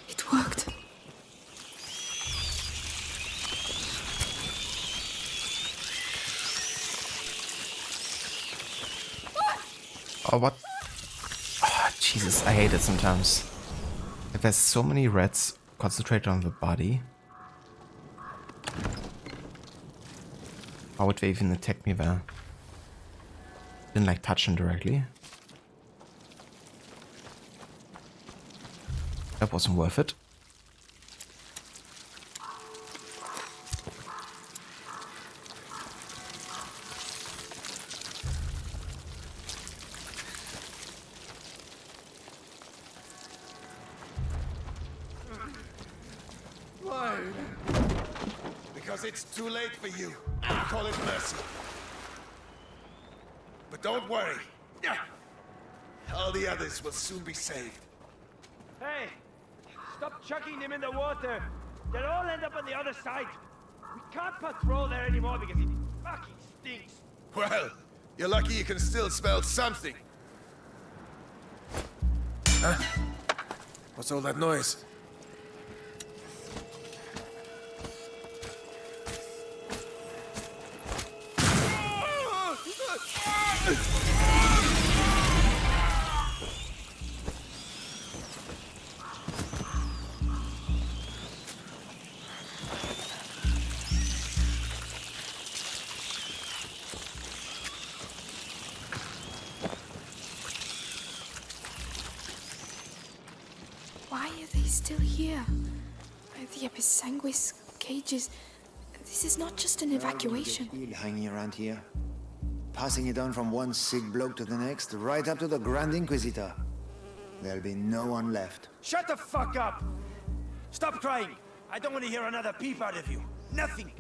It worked. Oh, what? Oh, Jesus, I hate it sometimes. If there's so many rats concentrated on the body, how would they even attack me there? Didn't like touch them directly. That wasn't worth it. Why? Because it's too late for you. Call it mercy. But don't worry. All the others will soon be saved. Hey! Stop chucking them in the water! They'll all end up on the other side! We can't patrol there anymore because it fucking stinks! Well, you're lucky you can still smell something. Huh? What's all that noise? Why are they still here? The Episanguis cages. This is not just an evacuation. Still hanging around here. Passing it on from one sick bloke to the next, right up to the Grand Inquisitor. There'll be no one left. Shut the fuck up! Stop crying! I don't want to hear another peep out of you. Nothing!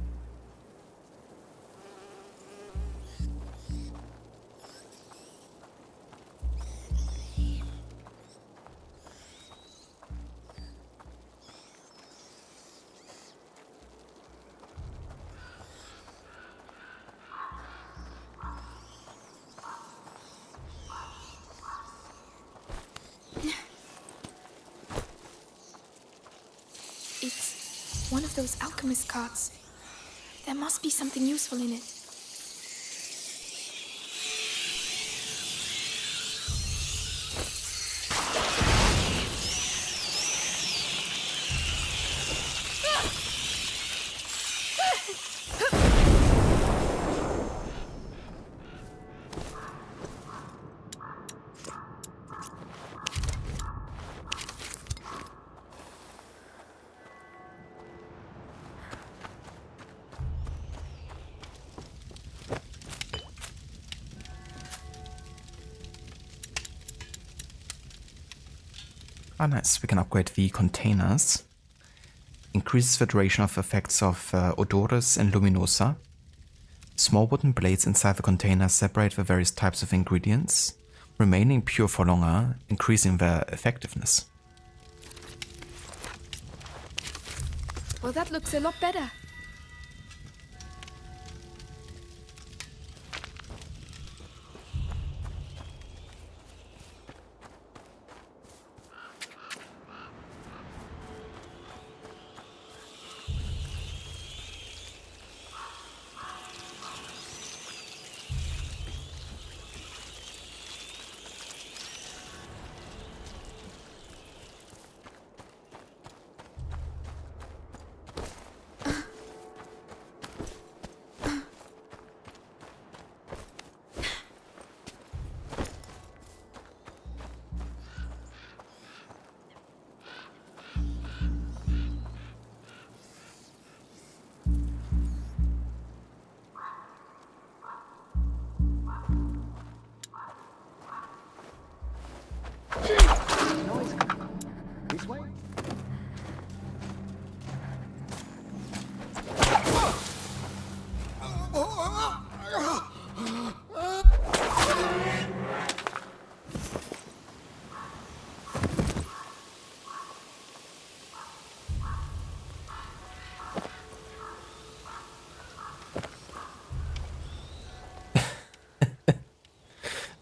It's one of those alchemist carts. There must be something useful in it. Ah, nice. We can upgrade the containers. Increases the duration of effects of Odores and Luminosa. Small wooden blades inside the container separate the various types of ingredients, remaining pure for longer, increasing their effectiveness. Well, that looks a lot better.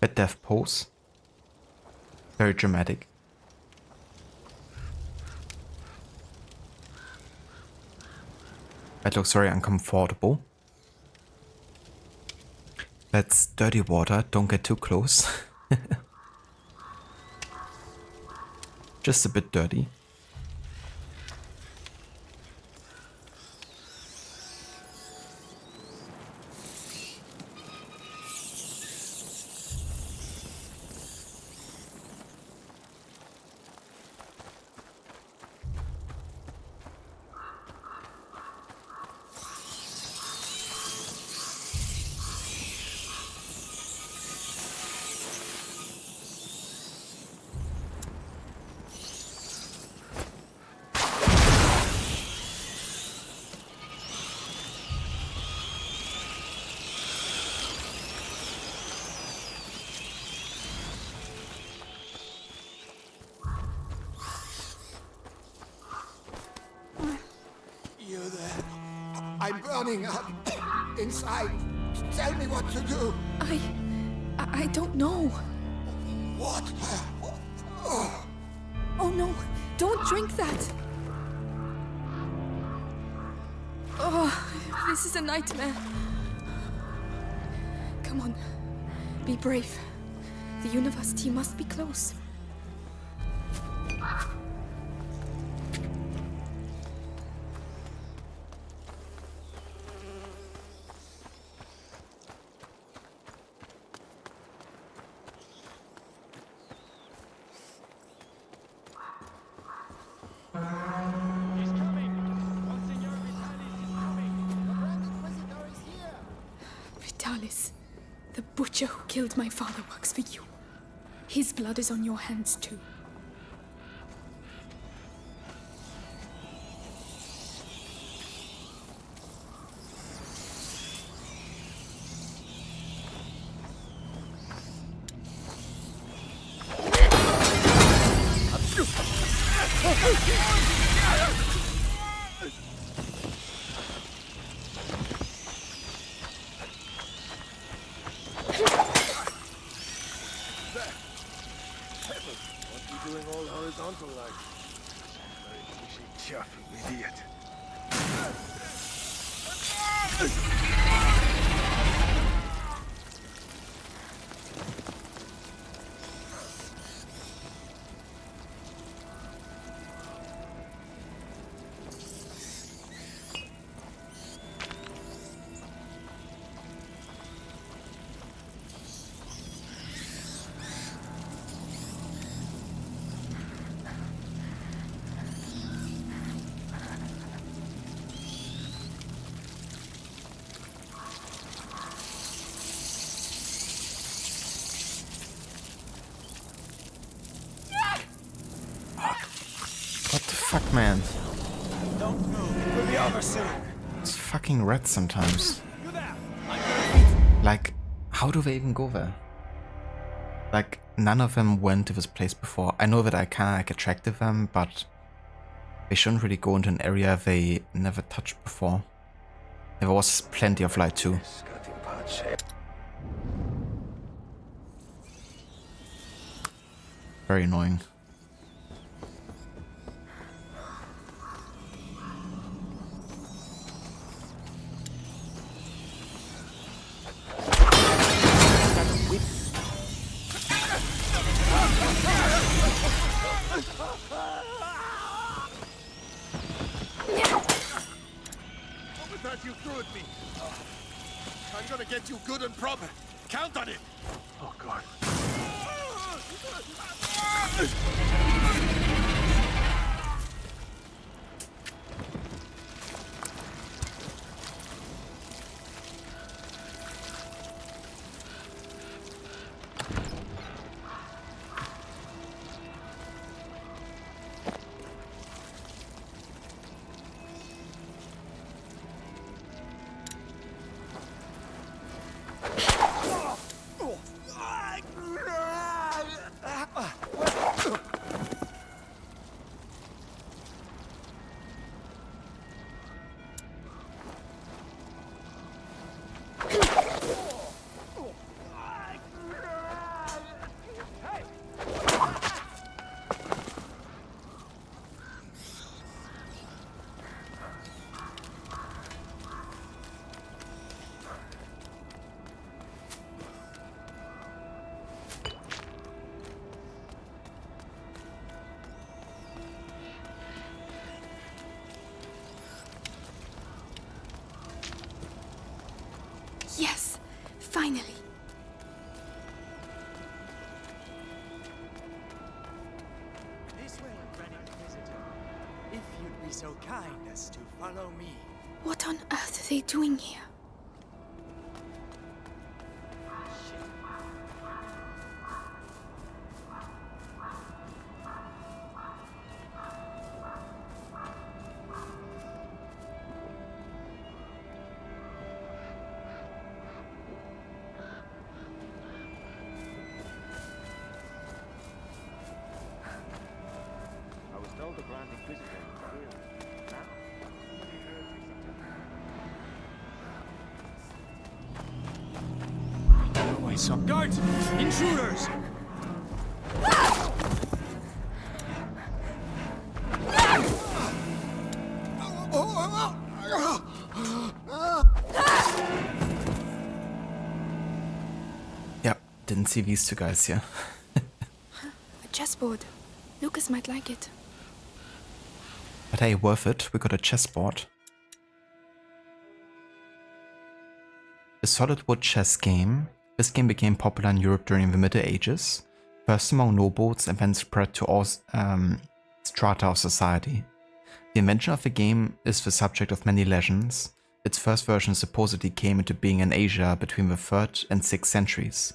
Bad death pose. Very dramatic. That looks very uncomfortable. That's dirty water, don't get too close. Just a bit dirty. I'm burning up inside. Tell me what to do. I don't know. What? Oh no, don't drink that. Oh, this is a nightmare. Come on, be brave. The university must be close. Vitalis, the butcher who killed my father works for you. His blood is on your hands too. What the fuck, man? Don't move. We'll be over soon. It's fucking rats sometimes. Like, how do they even go there? Like, none of them went to this place before. I know that I kinda like attracted them, but they shouldn't really go into an area they never touched before. There was plenty of light too. Very annoying. You threw at me. I'm gonna get you good and proper. Count on it. Oh God. Finally. This way, Grand Inquisitor. If you'd be so kind as to follow me. What on earth are they doing here? I was told the Grand Inquisitor was here. Now? Oh, I saw guards! Intruders! Yeah, didn't see these two guys here. A chessboard. Lucas might like it. But hey, worth it, we got a chessboard. A solid wood chess game. This game became popular in Europe during the Middle Ages, first among nobles and then spread to all strata of society. The invention of the game is the subject of many legends. Its first version supposedly came into being in Asia between the 3rd and 6th centuries,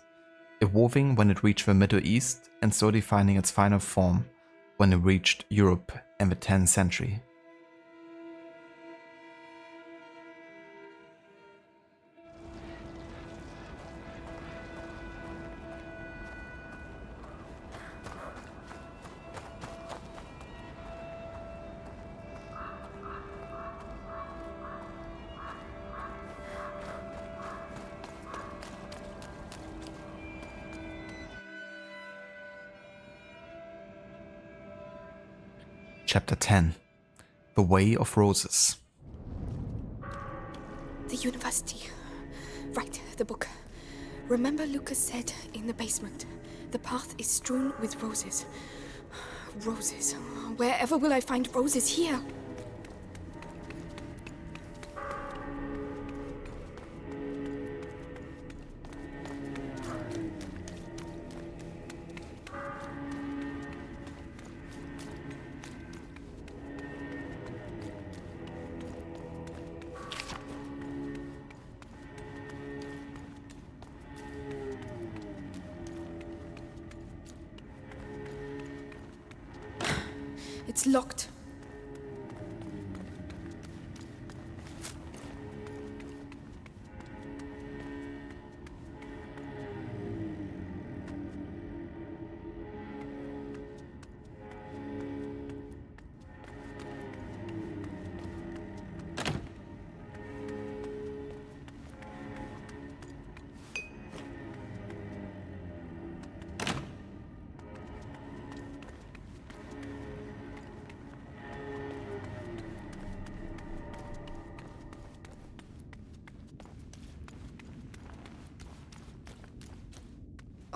evolving when it reached the Middle East and slowly finding its final form when it reached Europe in the 10th century. Chapter 10. The Way of Roses. The university. Right, the book. Remember Lucas said in the basement, the path is strewn with roses. Roses. Wherever will I find roses here? It's locked.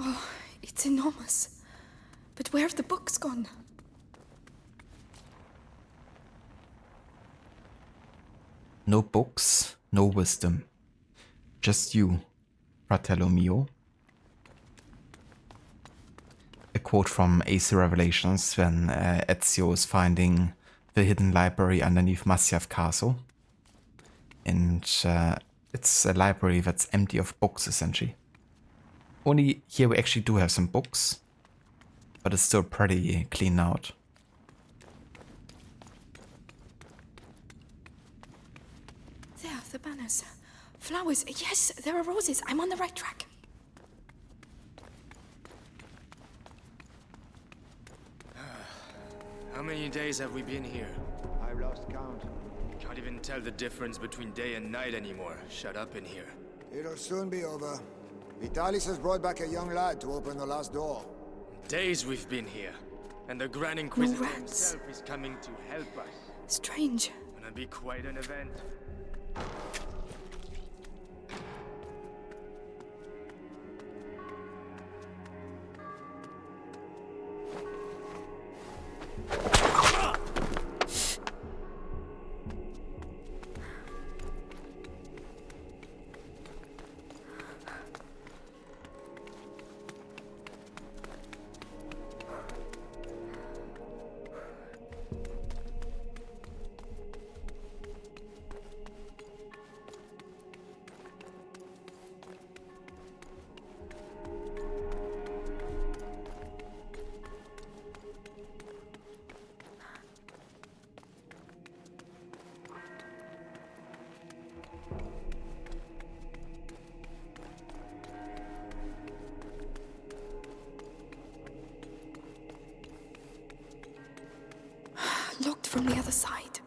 Oh, it's enormous. But where have the books gone? No books, no wisdom. Just you, fratello mio. A quote from AC Revelations when Ezio is finding the hidden library underneath Masyaf Castle. And it's a library that's empty of books, essentially. Only here we actually do have some books, but it's still pretty clean out. There, the banners. Flowers. Yes, there are roses. I'm on the right track. How many days have we been here? I've lost count. Can't even tell the difference between day and night anymore. Shut up in here. It'll soon be over. Vitalis has brought back a young lad to open the last door. Days we've been here. And the Grand Inquisitor rats. himself is coming to help us. Strange. Gonna be quite an event. from the other side.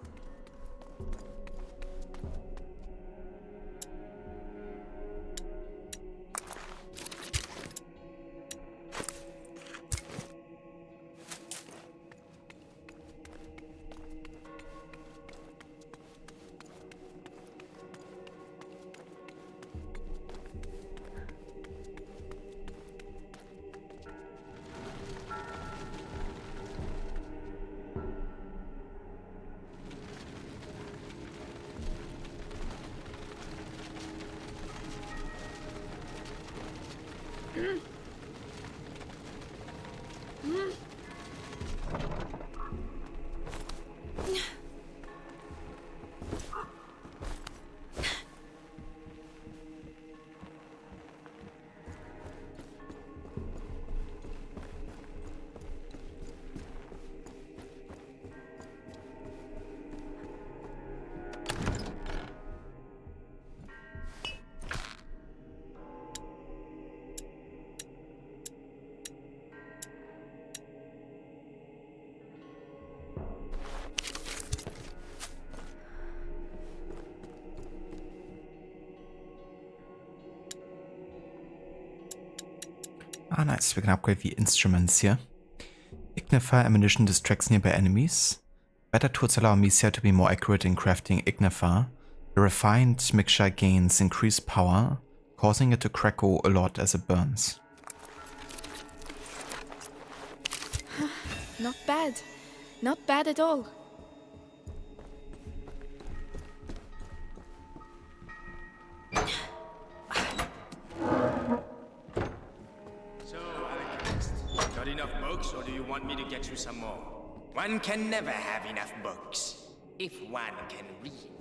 Ah, nice. We can upgrade the instruments here. Ignifier ammunition distracts nearby enemies. Better tools allow Amicia to be more accurate in crafting Ignifier. The refined mixture gains increased power, causing it to crackle a lot as it burns. Not bad. Not bad at all. So, Alchemist, got enough books, or do you want me to get you some more? One can never have enough books, if one can read.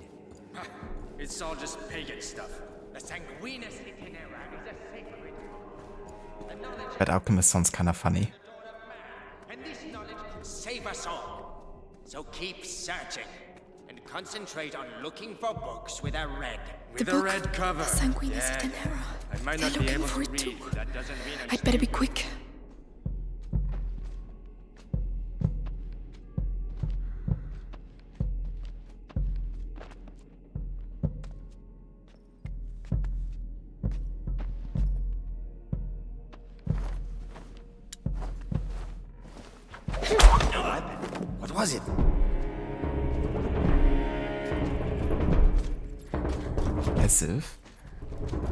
It's all just pagan stuff. The Sanguinus Itinera is a sacred book. The knowledge That alchemist sounds kinda funny. and this knowledge can save us all. So keep searching, and concentrate on looking for books with a red cover. The Sanguinus Yeah. Itinera. I might They're not be looking able for to it too. read, but that doesn't mean I'm I'd better be quick. What was it? As if.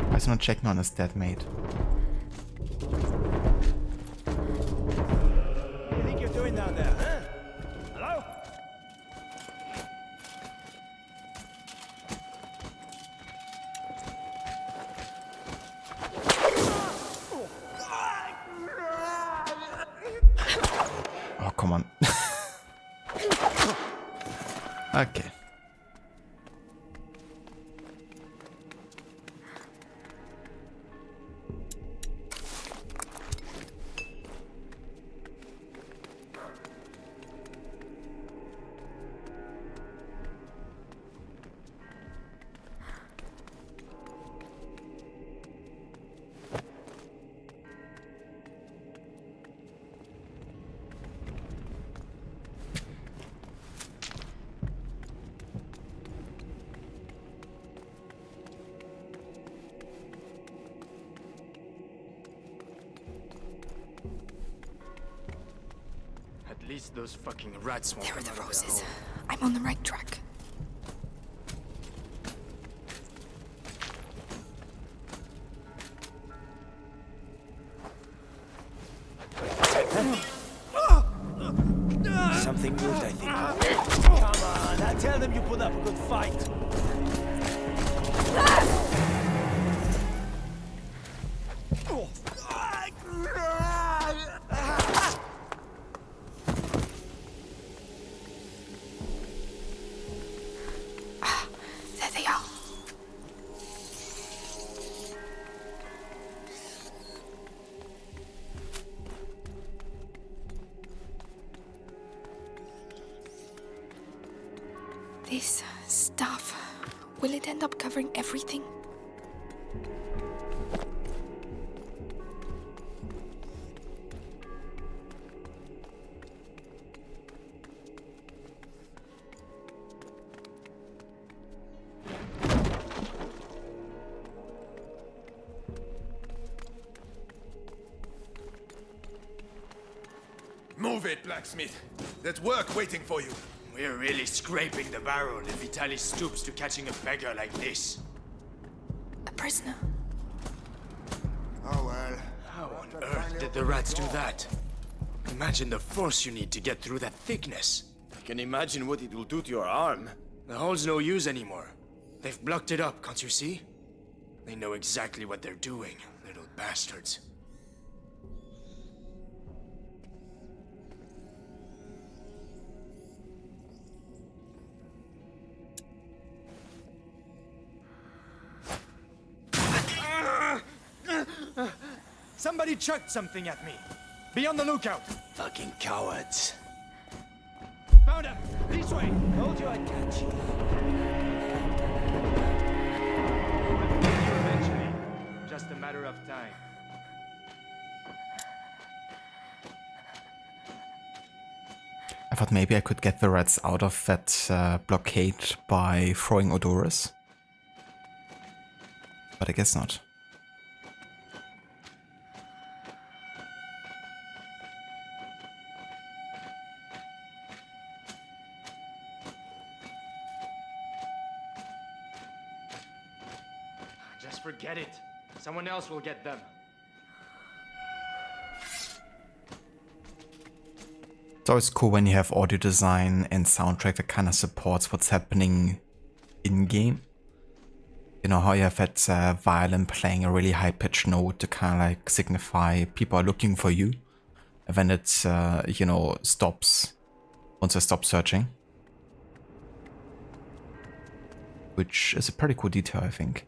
Why is he not checking on his dead mate? What do you think you're doing down there, huh? Hello? Oh, come on. Okay. At least those fucking rats won't There are come the out of their roses. hole. I'm on the right track. Something moved, I think. Come on, I tell them you put up a good fight. There they are. This stuff, will it end up covering everything? Move it, blacksmith. There's work waiting for you. We're really scraping the barrel if Vitalis stoops to catching a beggar like this. A prisoner. Oh well. How on earth did the rats do that? Imagine the force you need to get through that thickness. I can imagine what it will do to your arm. The hole's no use anymore. They've blocked it up, can't you see? They know exactly what they're doing, little bastards. Somebody chucked something at me. Be on the lookout. Fucking cowards. Found him! This way! Told you I'd catch you. I'll get you eventually. Just a matter of time. I thought maybe I could get the rats out of that blockade by throwing Odorous. But I guess not. Just forget it. Someone else will get them. It's always cool when you have audio design and soundtrack that kind of supports what's happening in-game. You know how you have that violin playing a really high-pitched note to kind of like signify people are looking for you. And then it, you know, stops once I stop searching. Which is a pretty cool detail, I think.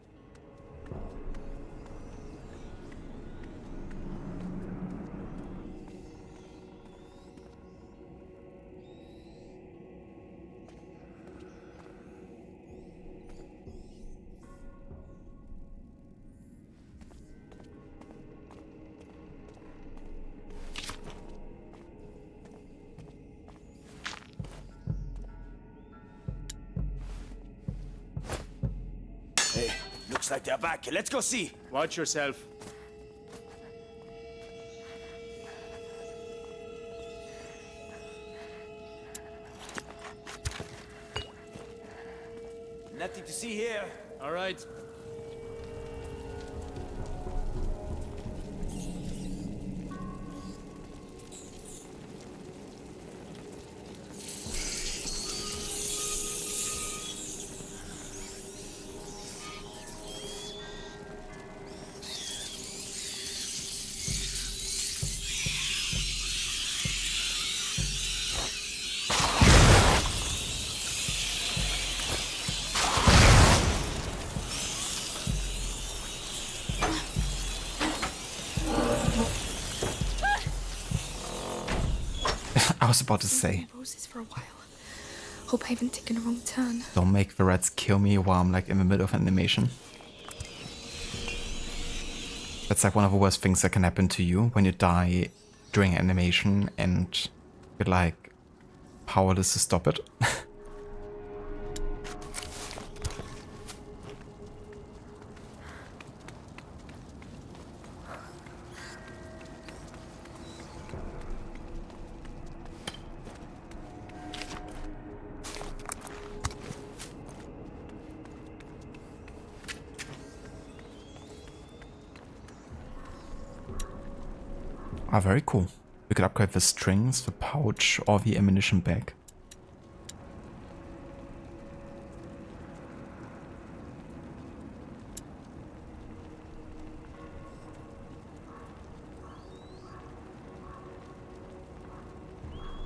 Hey, looks like they're back. Let's go see. Watch yourself. Nothing to see here. All right. I was about to say, Roses for a while. Hope I haven't taken a wrong turn. don't make the rats kill me while I'm like in the middle of animation. That's like one of the worst things that can happen to you when you die during animation and you're like powerless to stop it. Ah, very cool. We could upgrade the strings, the pouch, or the ammunition bag.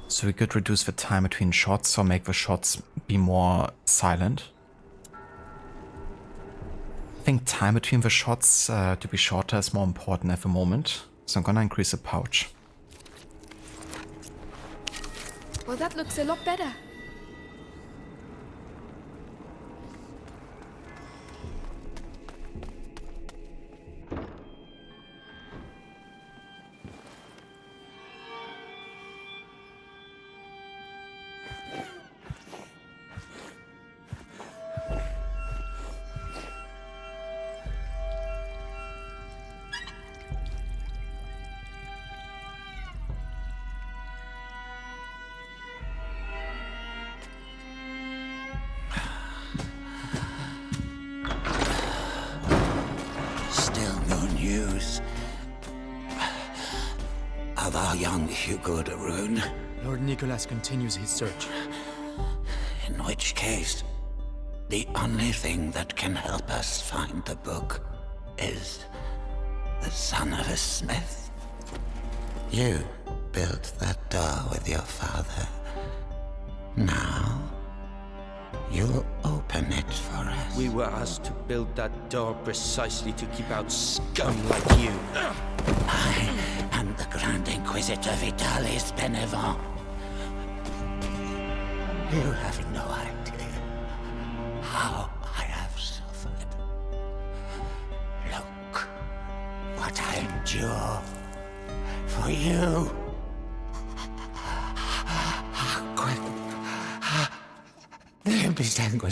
So we could reduce the time between shots or make the shots be more silent. I think time between the shots to be shorter is more important at the moment. So I'm gonna increase the pouch. Well, that looks a lot better. our young Hugo de Rune. Lord Nicholas continues his search. In which case, the only thing that can help us find the book is the son of a smith. You built that door with your father. Now, you'll open it for us. We were asked to build that door precisely to keep out scum like you. I am the Grand Inquisitor Vitalis Benevent. You have no idea how I have suffered. Look what I endure for you. Be sanguine.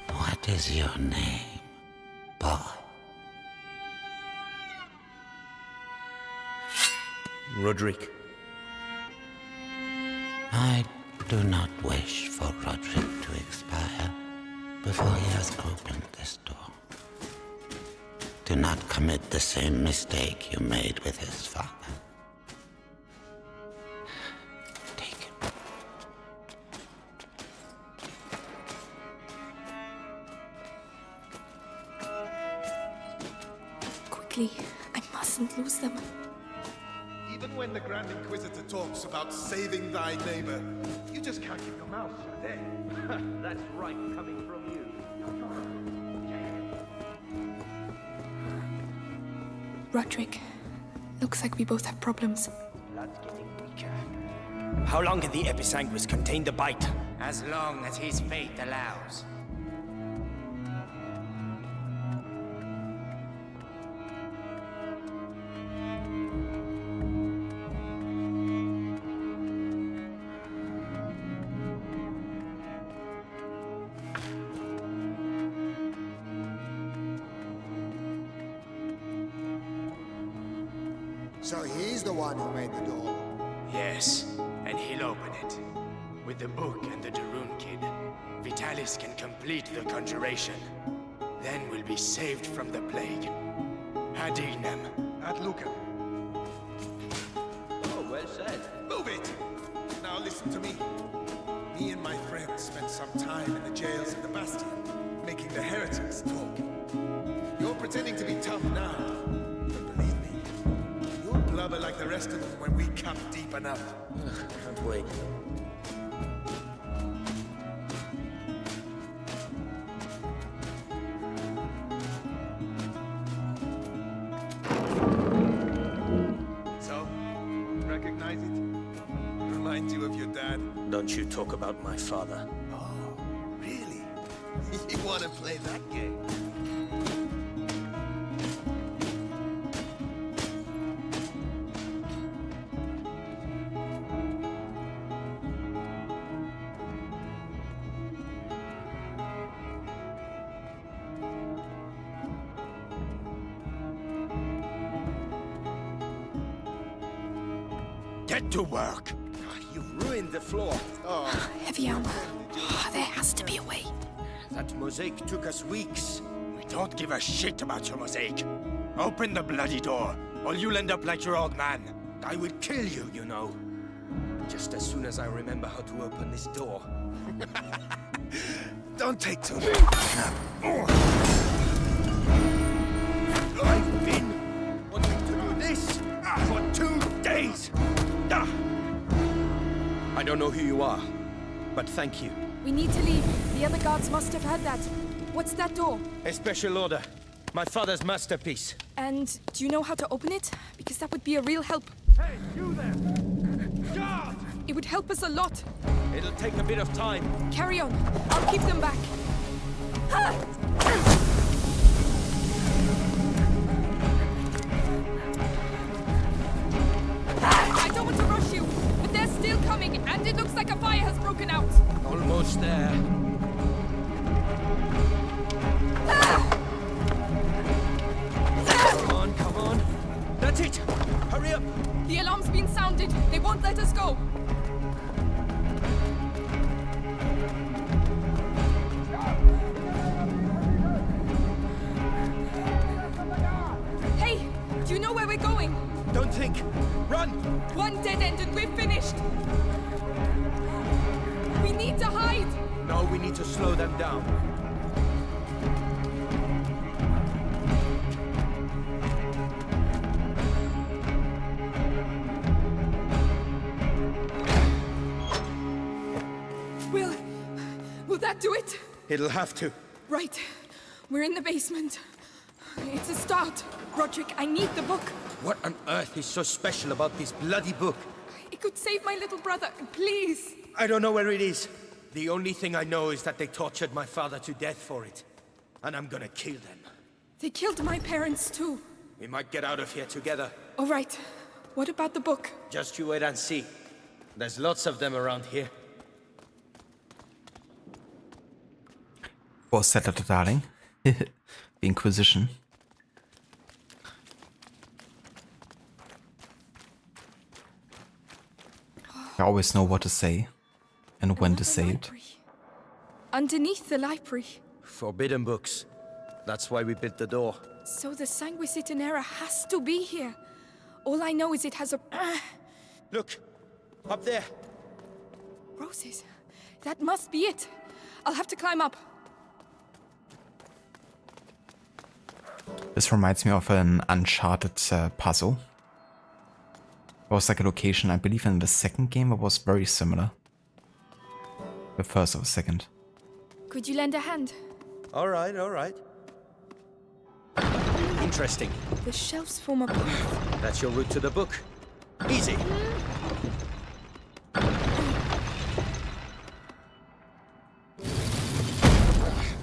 What is your name, boy? Roderick. I do not wish for Roderick to expire before he has opened this door. Do not commit the same mistake you made with his father. Take it. Quickly, I mustn't lose them. Even when the Grand Inquisitor talks about saving thy neighbor, you just can't keep your mouth shut, eh? That's right, coming from you. Roderick, looks like we both have problems. Blood's getting weaker. How long can the Episanguis contain the bite? As long as his fate allows. So he's the one who made the door. Yes, and he'll open it. With the book and the de Rune kid, Vitalis can complete the conjuration. Then we'll be saved from the plague. Ad ignem. Ad lucem. Oh, well said. Move it! Now listen to me. Me and my friends spent some time in the jails of the Bastion, making the heretics talk. You're pretending to be tough now, but believe me, you'll blubber like the rest of them when we come deep enough. Can't wait. So, recognize it? Reminds you of your dad? Don't you talk about my father. Oh, really? You want to play that game? Get to work! You've ruined the floor. Heavy armor. There has to be a way. That mosaic took us weeks. We don't give a shit about your mosaic. Open the bloody door, or you'll end up like your old man. I will kill you, you know. Just as soon as I remember how to open this door. Don't take too long. I've been wanting to do this for 2 days. I don't know who you are, but thank you. We need to leave. The other guards must have heard that. What's that door? A special order. My father's masterpiece. And do you know how to open it? Because that would be a real help. Hey, you there! Guard! It would help us a lot. It'll take a bit of time. Carry on. I'll keep them back. I don't want to rush you, but they're still coming, and it looks like a fire has broken out. Almost there. Come on, come on. That's it. Hurry up. The alarm's been sounded. They won't let us go. Run! One dead end and we're finished! We need to hide! No, we need to slow them down. Will that do it? It'll have to. Right. We're in the basement. It's a start. Roderick, I need the book. What on earth is so special about this bloody book? It could save my little brother. Please. I don't know where it is. The only thing I know is that they tortured my father to death for it. And I'm gonna kill them. They killed my parents too. We might get out of here together. All right. What about the book? Just you wait and see. There's lots of them around here. Was settled, darling. The Inquisition. I always know what to say and when to say it. Underneath the library. Forbidden books. That's why we built the door. So the Sanguisitanera has to be here. All I know is it has a... Look! Up there! Roses. That must be it. I'll have to climb up. This reminds me of an Uncharted puzzle. It was like a location, I believe in the second game it was very similar. The first or the second. Could you lend a hand? Alright, alright. Interesting. The shelves form a path. That's your route to the book. Easy.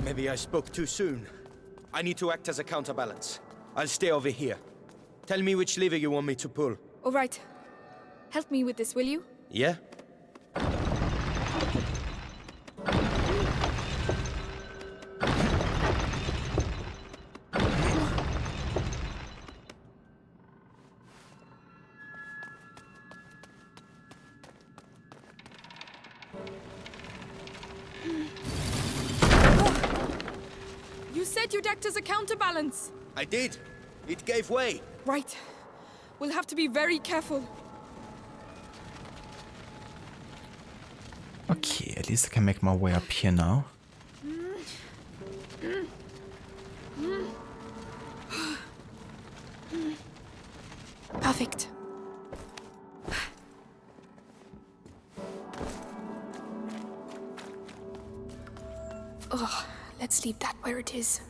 Maybe I spoke too soon. I need to act as a counterbalance. I'll stay over here. Tell me which lever you want me to pull. All right. Help me with this, will you? Yeah? You said you'd act as a counterbalance. I did. It gave way. Right. We'll have to be very careful. Okay, at least I can make my way up here now. Perfect. Oh, let's leave that where it is.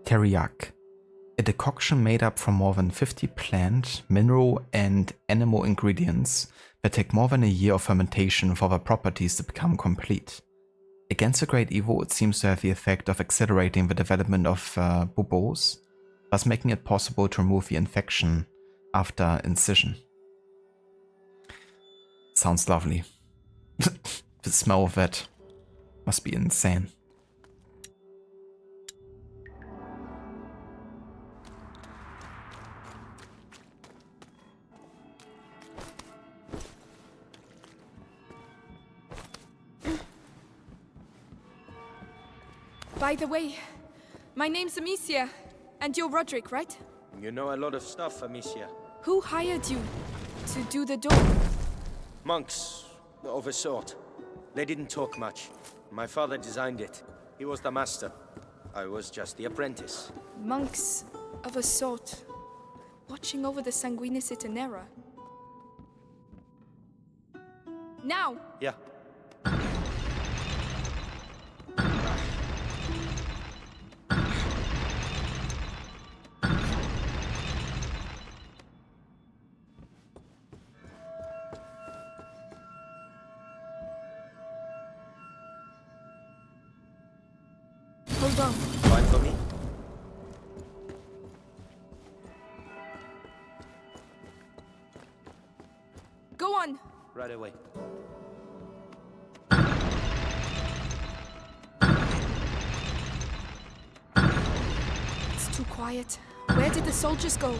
Teriyak. A decoction made up from more than 50 plant, mineral, and animal ingredients that take more than a year of fermentation for their properties to become complete. Against the great evil, it seems to have the effect of accelerating the development of buboes, thus making it possible to remove the infection after incision. Sounds lovely. The smell of that must be insane. By the way, my name's Amicia, and you're Roderick, right? You know a lot of stuff, Amicia. Who hired you to do the door? Monks of a sort. They didn't talk much. My father designed it. He was the master. I was just the apprentice. Monks of a sort, watching over the Sanguinicitanera. Now! Yeah. Hold on. Fine for me? Go on. Right away. It's too quiet. Where did the soldiers go?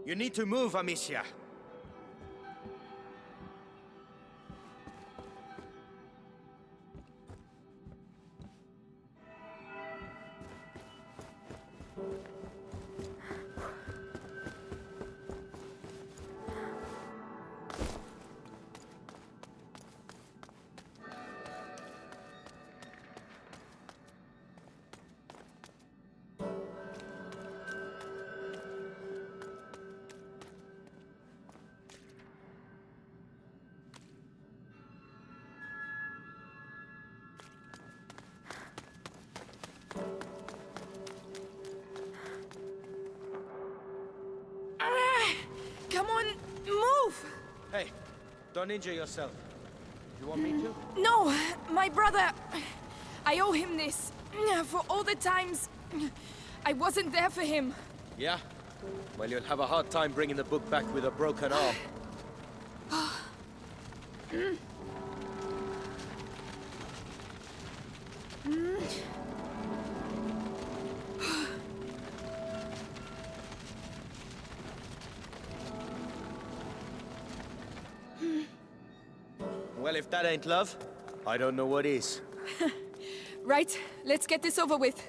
You need to move, Amicia. Come on, move! Hey, don't injure yourself. You want me to? No, my brother. I owe him this. For all the times I wasn't there for him. Yeah? Well, you'll have a hard time bringing the book back with a broken arm. Well, if that ain't love, I don't know what is. Right, let's get this over with.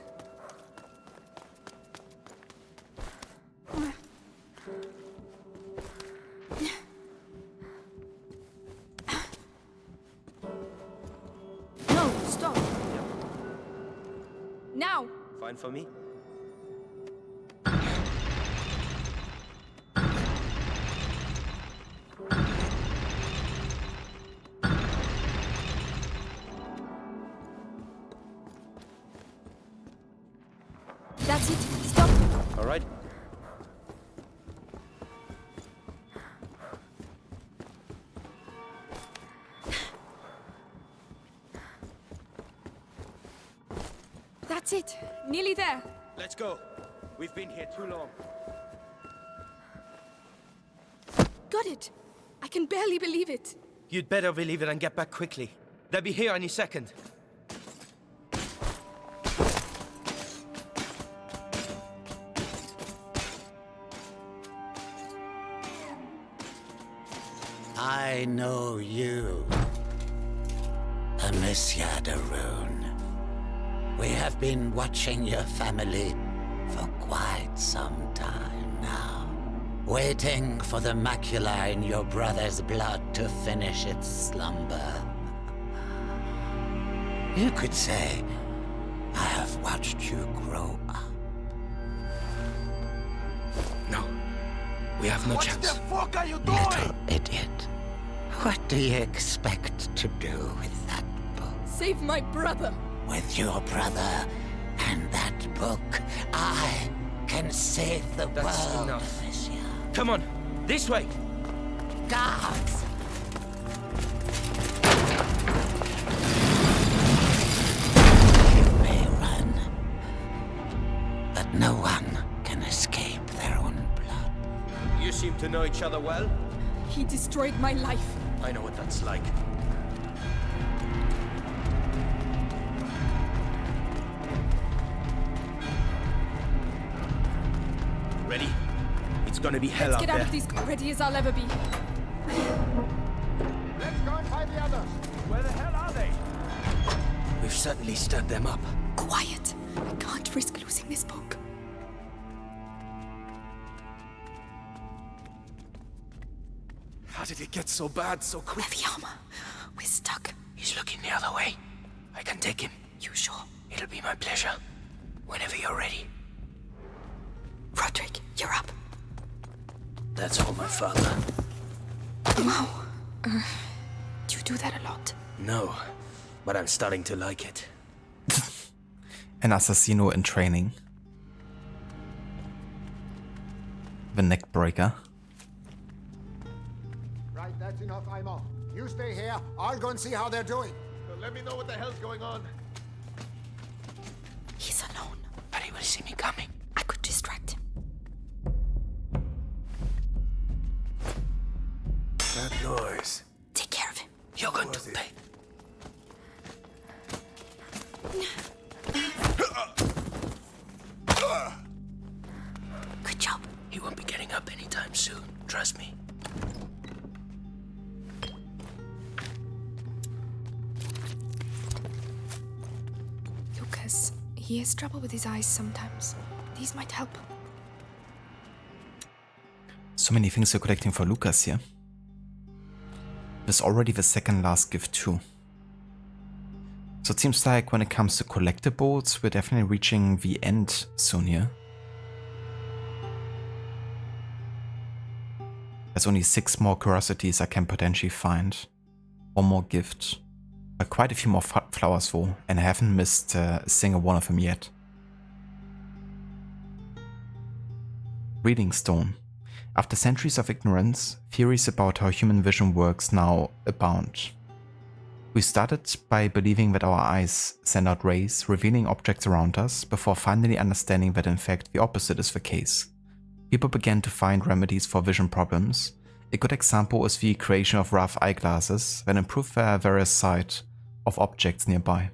No, stop. Now. Fine for me? That's it. Stop. All right. That's it. Nearly there. Let's go. We've been here too long. Got it. I can barely believe it. You'd better believe it and get back quickly. They'll be here any second. I know you, Amicia de Rune. We have been watching your family for quite some time now, waiting for the macula in your brother's blood to finish its slumber. You could say I have watched you grow up. No, we have no chance. What the fuck are you doing? Little idiot. What do you expect to do with that book? Save my brother. With your brother and that book, I can save the That's world, enough. Amicia. Come on, this way. Guards! You may run, but no one can escape their own blood. You seem to know each other well. He destroyed my life. I know what that's like. Ready? It's gonna be hell Let's out get there. out of these ready as I'll ever be. Let's go and find the others. Where the hell are they? We've certainly stirred them up. Quiet. I can't risk losing this book. How did it get so bad so quick? Heavy armor. We're stuck. He's looking the other way. I can take him. You sure? It'll be my pleasure. Whenever you're ready. Roderick, you're up. That's for my father. Wow. Do you do that a lot? No, but I'm starting to like it. An assassino in training. The neck breaker. Right, that's enough, Aimo. You stay here. I'll go and see how they're doing. Let me know what the hell's going on. He's alone. But he will see me coming. I could distract him. That noise. Take care of him. You're going to pay. Good job. He won't be getting up anytime soon. Trust me. Lucas, he has trouble with his eyes sometimes. These might help. So many things you're collecting for Lucas here. There's already the second last gift too. So it seems like when it comes to collectibles, we're definitely reaching the end soon here. There's only 6 more curiosities I can potentially find. 1 more gift. Quite a few more flowers though, and I haven't missed a single one of them yet. Reading Stone. After centuries of ignorance, theories about how human vision works now abound. We started by believing that our eyes send out rays, revealing objects around us, before finally understanding that in fact the opposite is the case. People began to find remedies for vision problems. A good example is the creation of rough eyeglasses that improve their various sight of objects nearby.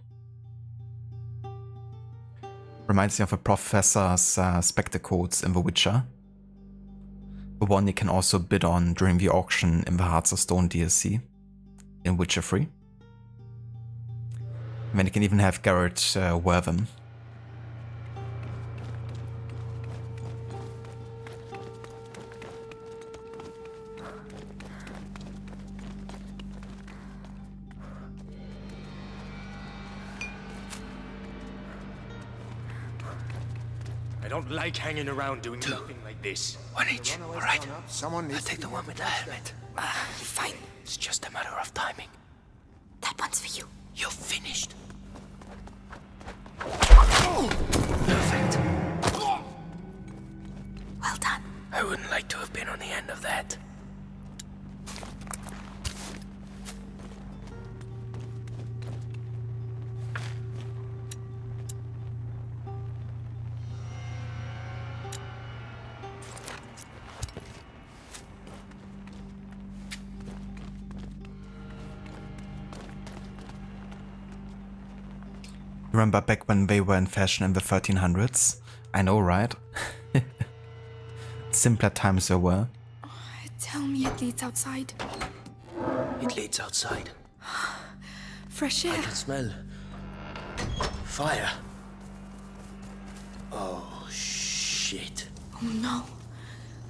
Reminds me of a professor's spectacles in The Witcher. The one you can also bid on during the auction in the Hearts of Stone DLC in Witcher 3. And then you can even have Garrett wear them. I don't like hanging around doing nothing like this. 1 each, alright? Someone needs I'll take the one with the helmet. Fine. It's just a matter of timing. That one's for you. You're finished. Perfect. Well done. I wouldn't like to have been on the end of that. Remember back when they were in fashion in the 1300s? I know, right? Simpler times there were. Tell me it leads outside. It leads outside. Fresh air. I can smell fire. Oh, shit. Oh no.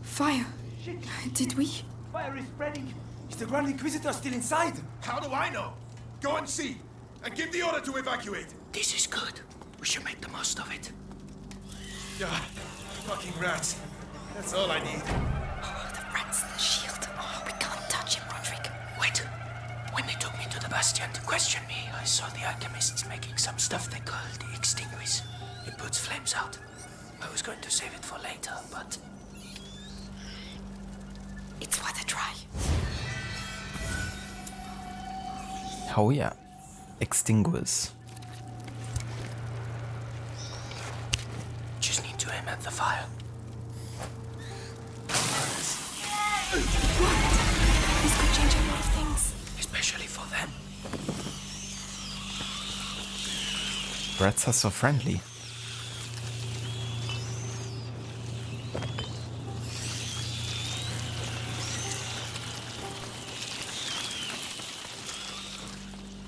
Fire. Shit. Did we? Fire is spreading. Is the Grand Inquisitor still inside? How do I know? Go and see, and give the order to evacuate. This is good. We should make the most of it. Ah, fucking rats. That's all I need. Oh, the rats, the shield. Oh, we can't touch him, Roderick. Wait. When they took me to the Bastion to question me, I saw the alchemists making some stuff they called the Extinguish. It puts flames out. I was going to save it for later, but... It's worth a try. Oh yeah. Extinguish. Just need to aim at the fire. What? This could change a lot of things. Especially for them. Rats are so friendly.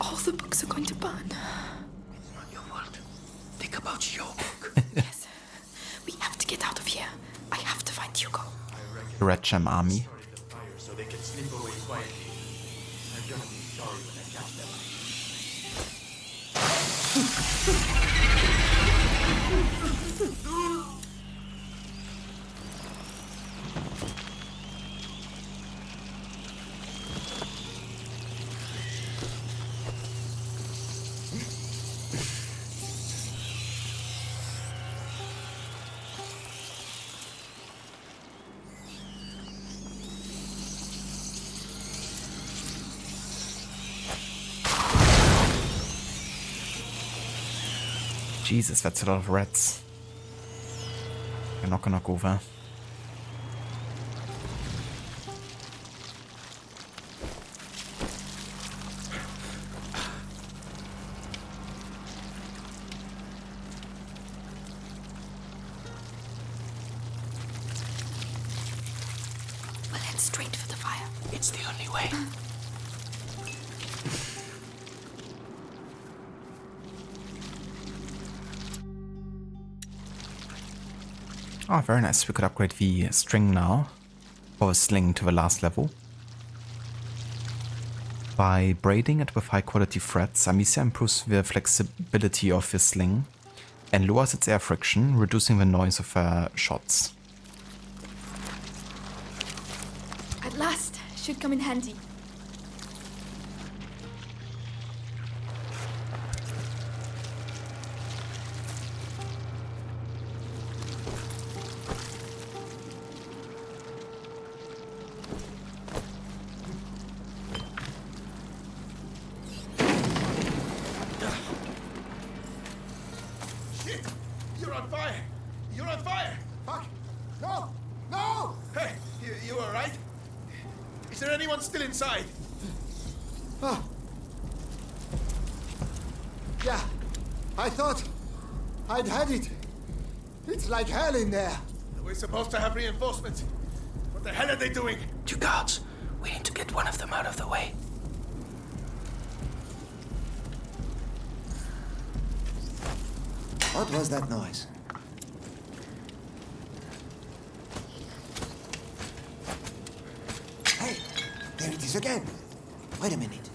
All the books are going to burn. It's not your fault. Think about your book. Yes. We have to get out of here. I have to find Hugo. The Red Gem Army. So they can slip away quietly. I'm gonna be sorry when I catch them. Jesus, that's a lot of rats. You're not gonna knock over. We'll head straight for the fire. It's the only way. Oh, very nice. We could upgrade the string now, or sling to the last level. By braiding it with high quality threads, Amicia improves the flexibility of the sling and lowers its air friction, reducing the noise of shots. At last, should come in handy. Inside. Ah. Yeah, I thought I'd had it. It's like hell in there. We're supposed to have reinforcements. What the hell are they doing? 2 guards. We need to get one of them out of the way. What was that noise? Hey, there it is again. Wait a minute.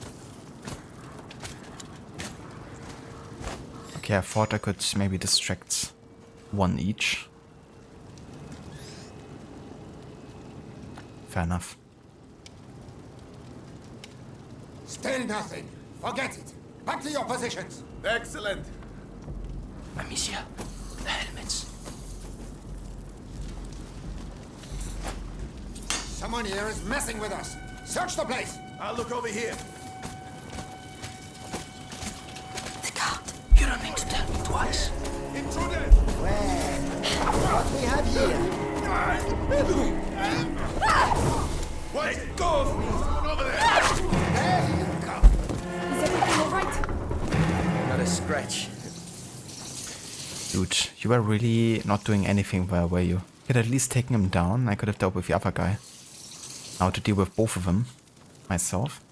Okay, I thought I could maybe distract one each. Fair enough. Still nothing. Forget it. Back to your positions. Excellent. Amicia, the helmets. Someone here is messing with us. Search the place. I'll look over here. The guard. You don't need to tell me twice. Intruders! Well, what we have here? What? Let go of me! Over there! There you go. Is everything all right? Not a scratch. Dude, you were really not doing anything well, were you? You could at least taken him down. I could have dealt with the other guy. Now to deal with both of them myself.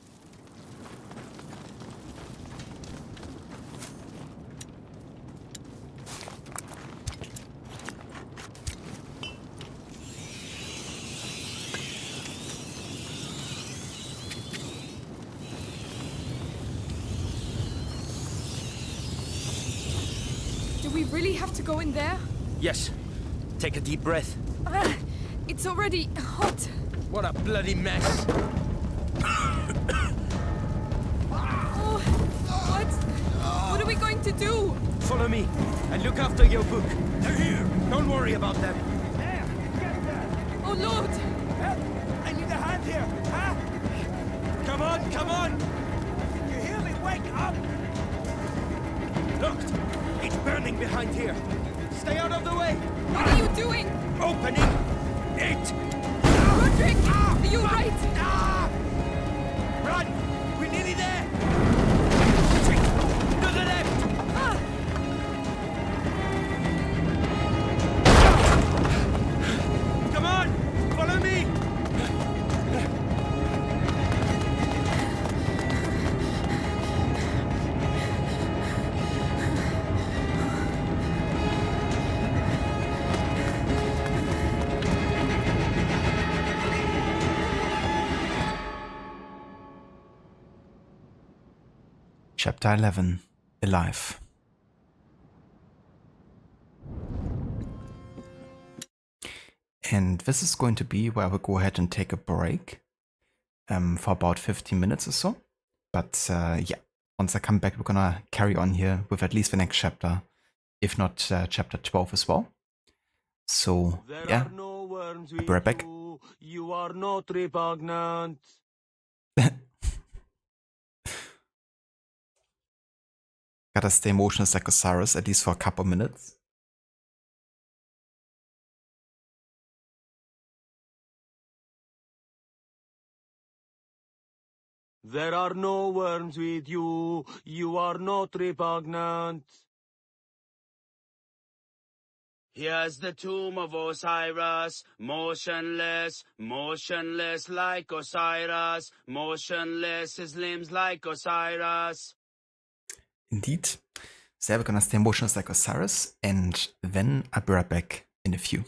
Do we really have to go in there? Yes. Take a deep breath. It's already hot. What a bloody mess. Oh, what are we going to do? Follow me and look after your book. They're here. Don't worry about them. There! Get there! Oh, Lord! I need a hand here! Huh? Come on, come on! You hear me? Wake up! Look! It's burning behind here. Stay out of the way! What are you doing? Opening it! Roderick! Are you right? Run! We're nearly there! Retreat! To the left! Come on! Follow me! Chapter 11. Alive. And this is going to be where I will go ahead and take a break for about 15 minutes or so. But yeah, once I come back, we're gonna carry on here with at least the next chapter, if not chapter 12 as well. So yeah, I'll be right back. You are not repugnant. Gotta stay motionless like Osiris, at least for a couple minutes. There are no worms with you. You are not repugnant. Here's the tomb of Osiris, motionless, motionless like Osiris, motionless his limbs like Osiris. Indeed. So yeah, we're gonna stay motionless like Osiris, and then I'll be right back in a few.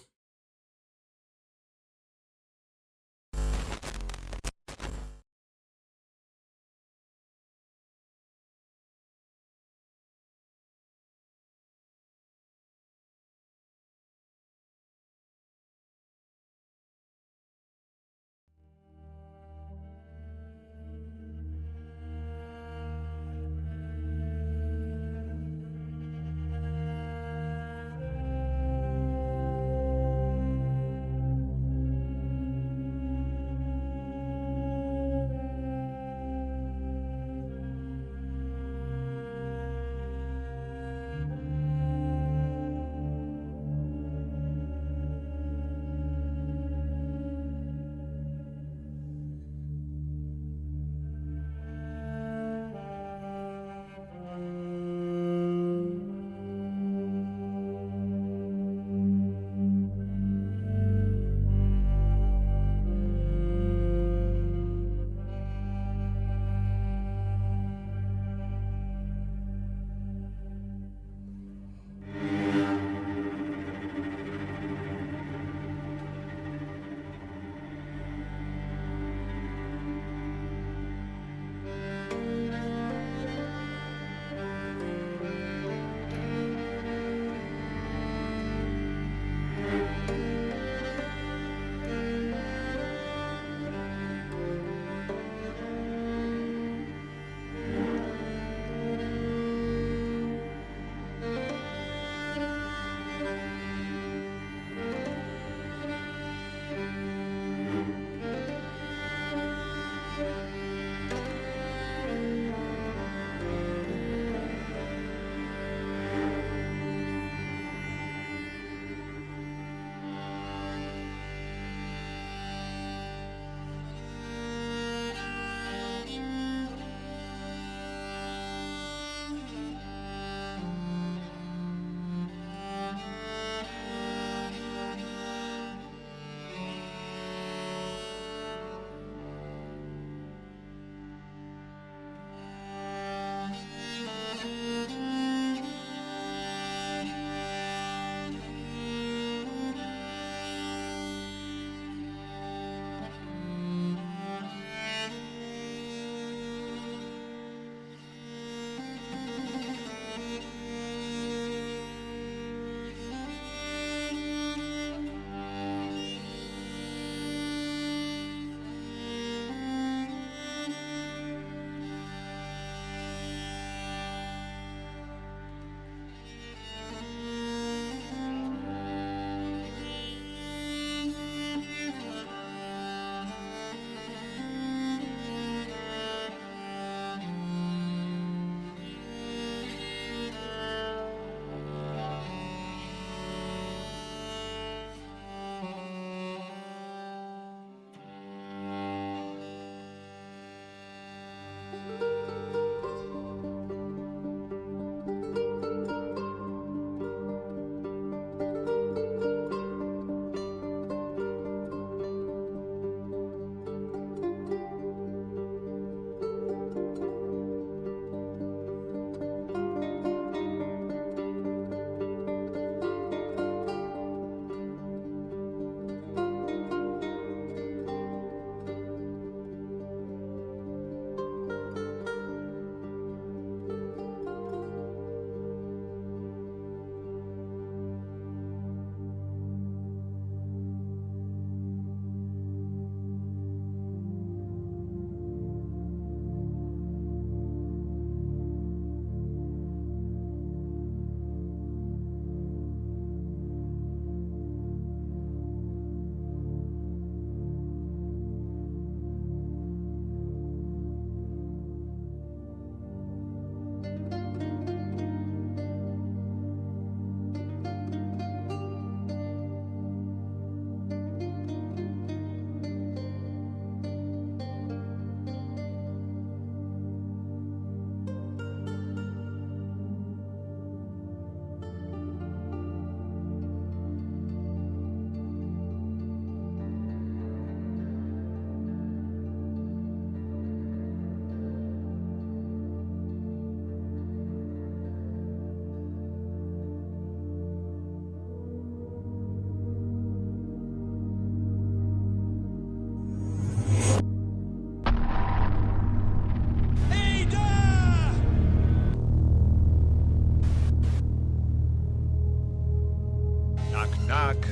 Knock, knock.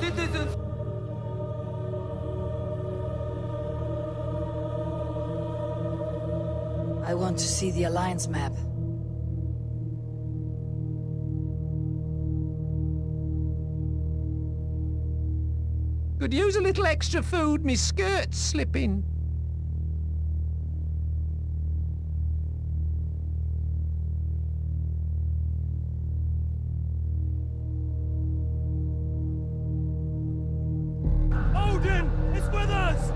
Citizens! I want to see the Alliance map. Could use a little extra food, me skirt's slipping. Odin is with us!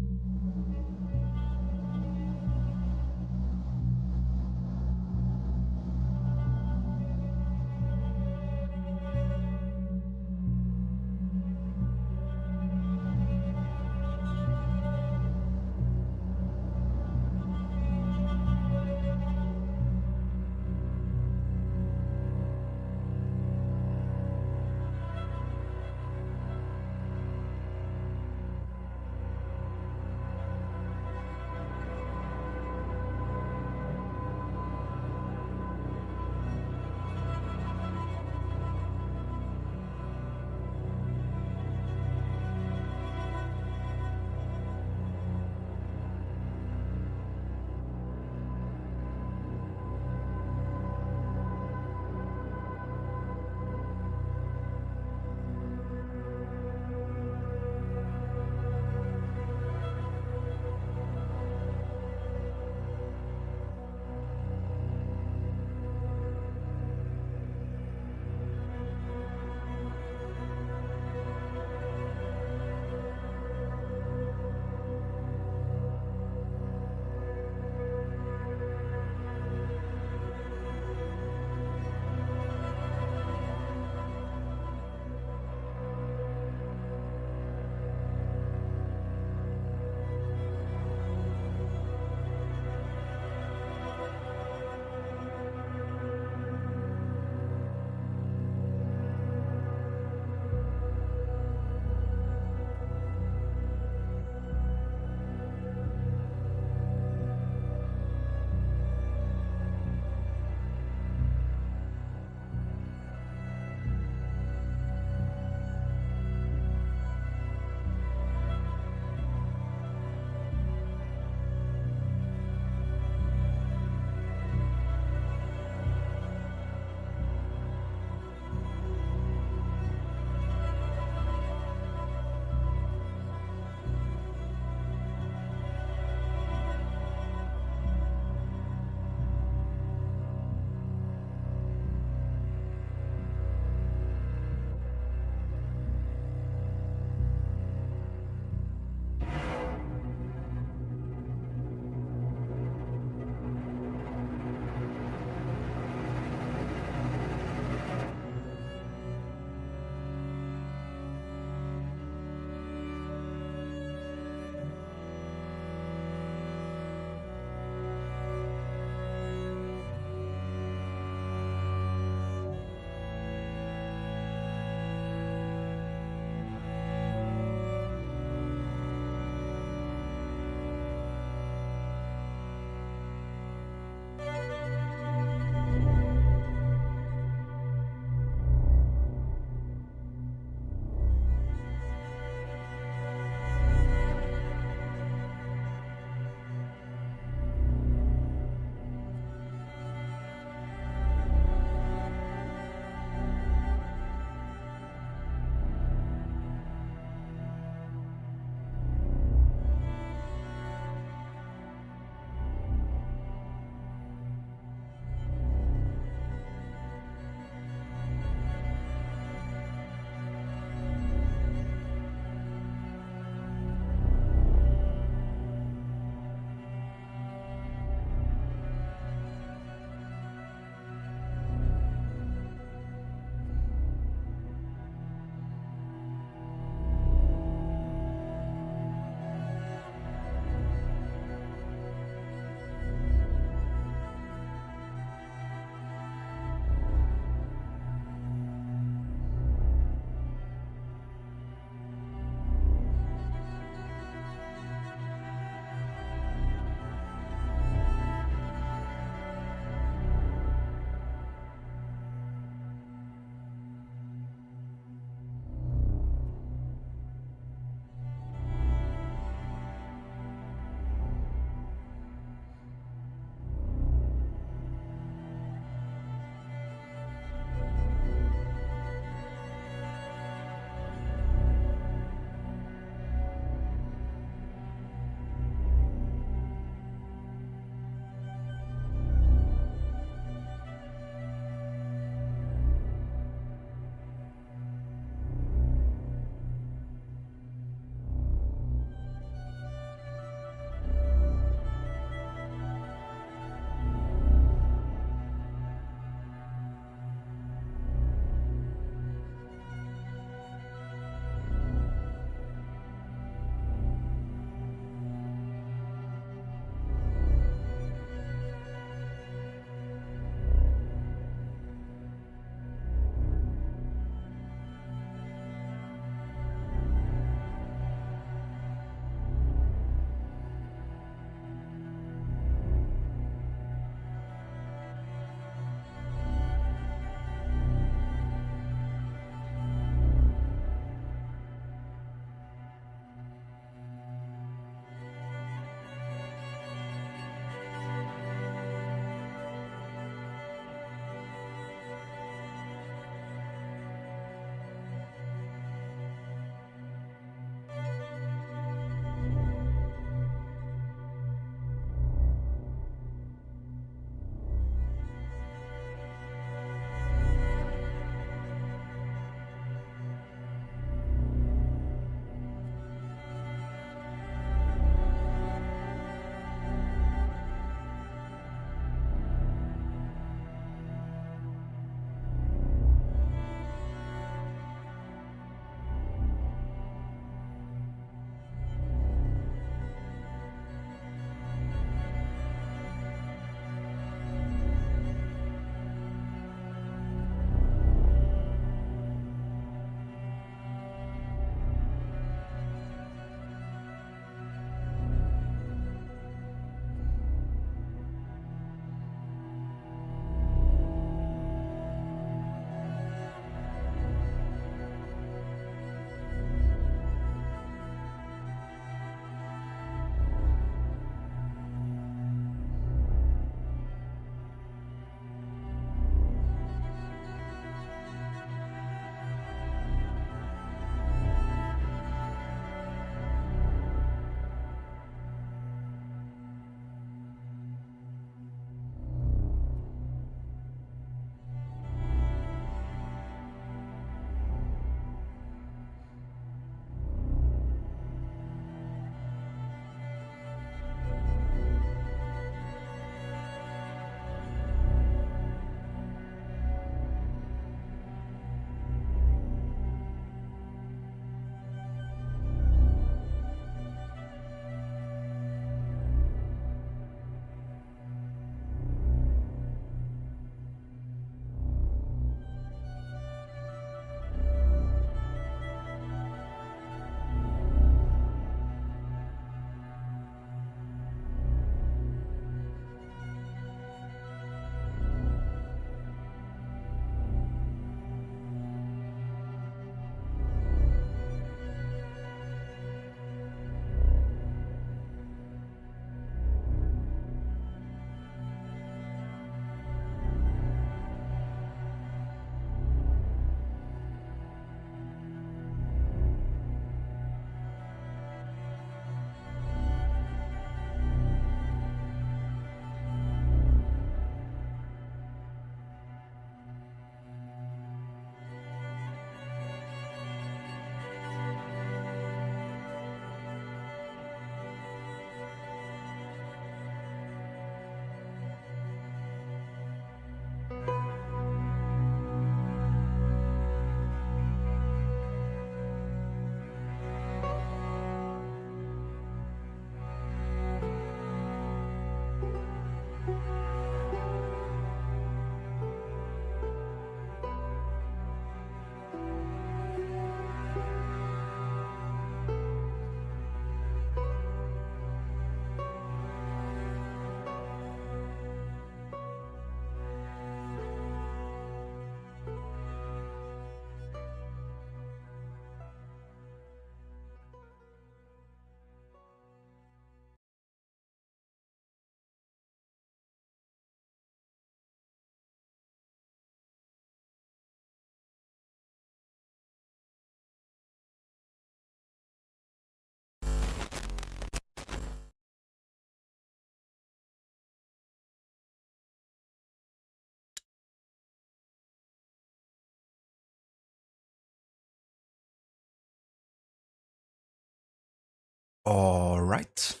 Alright.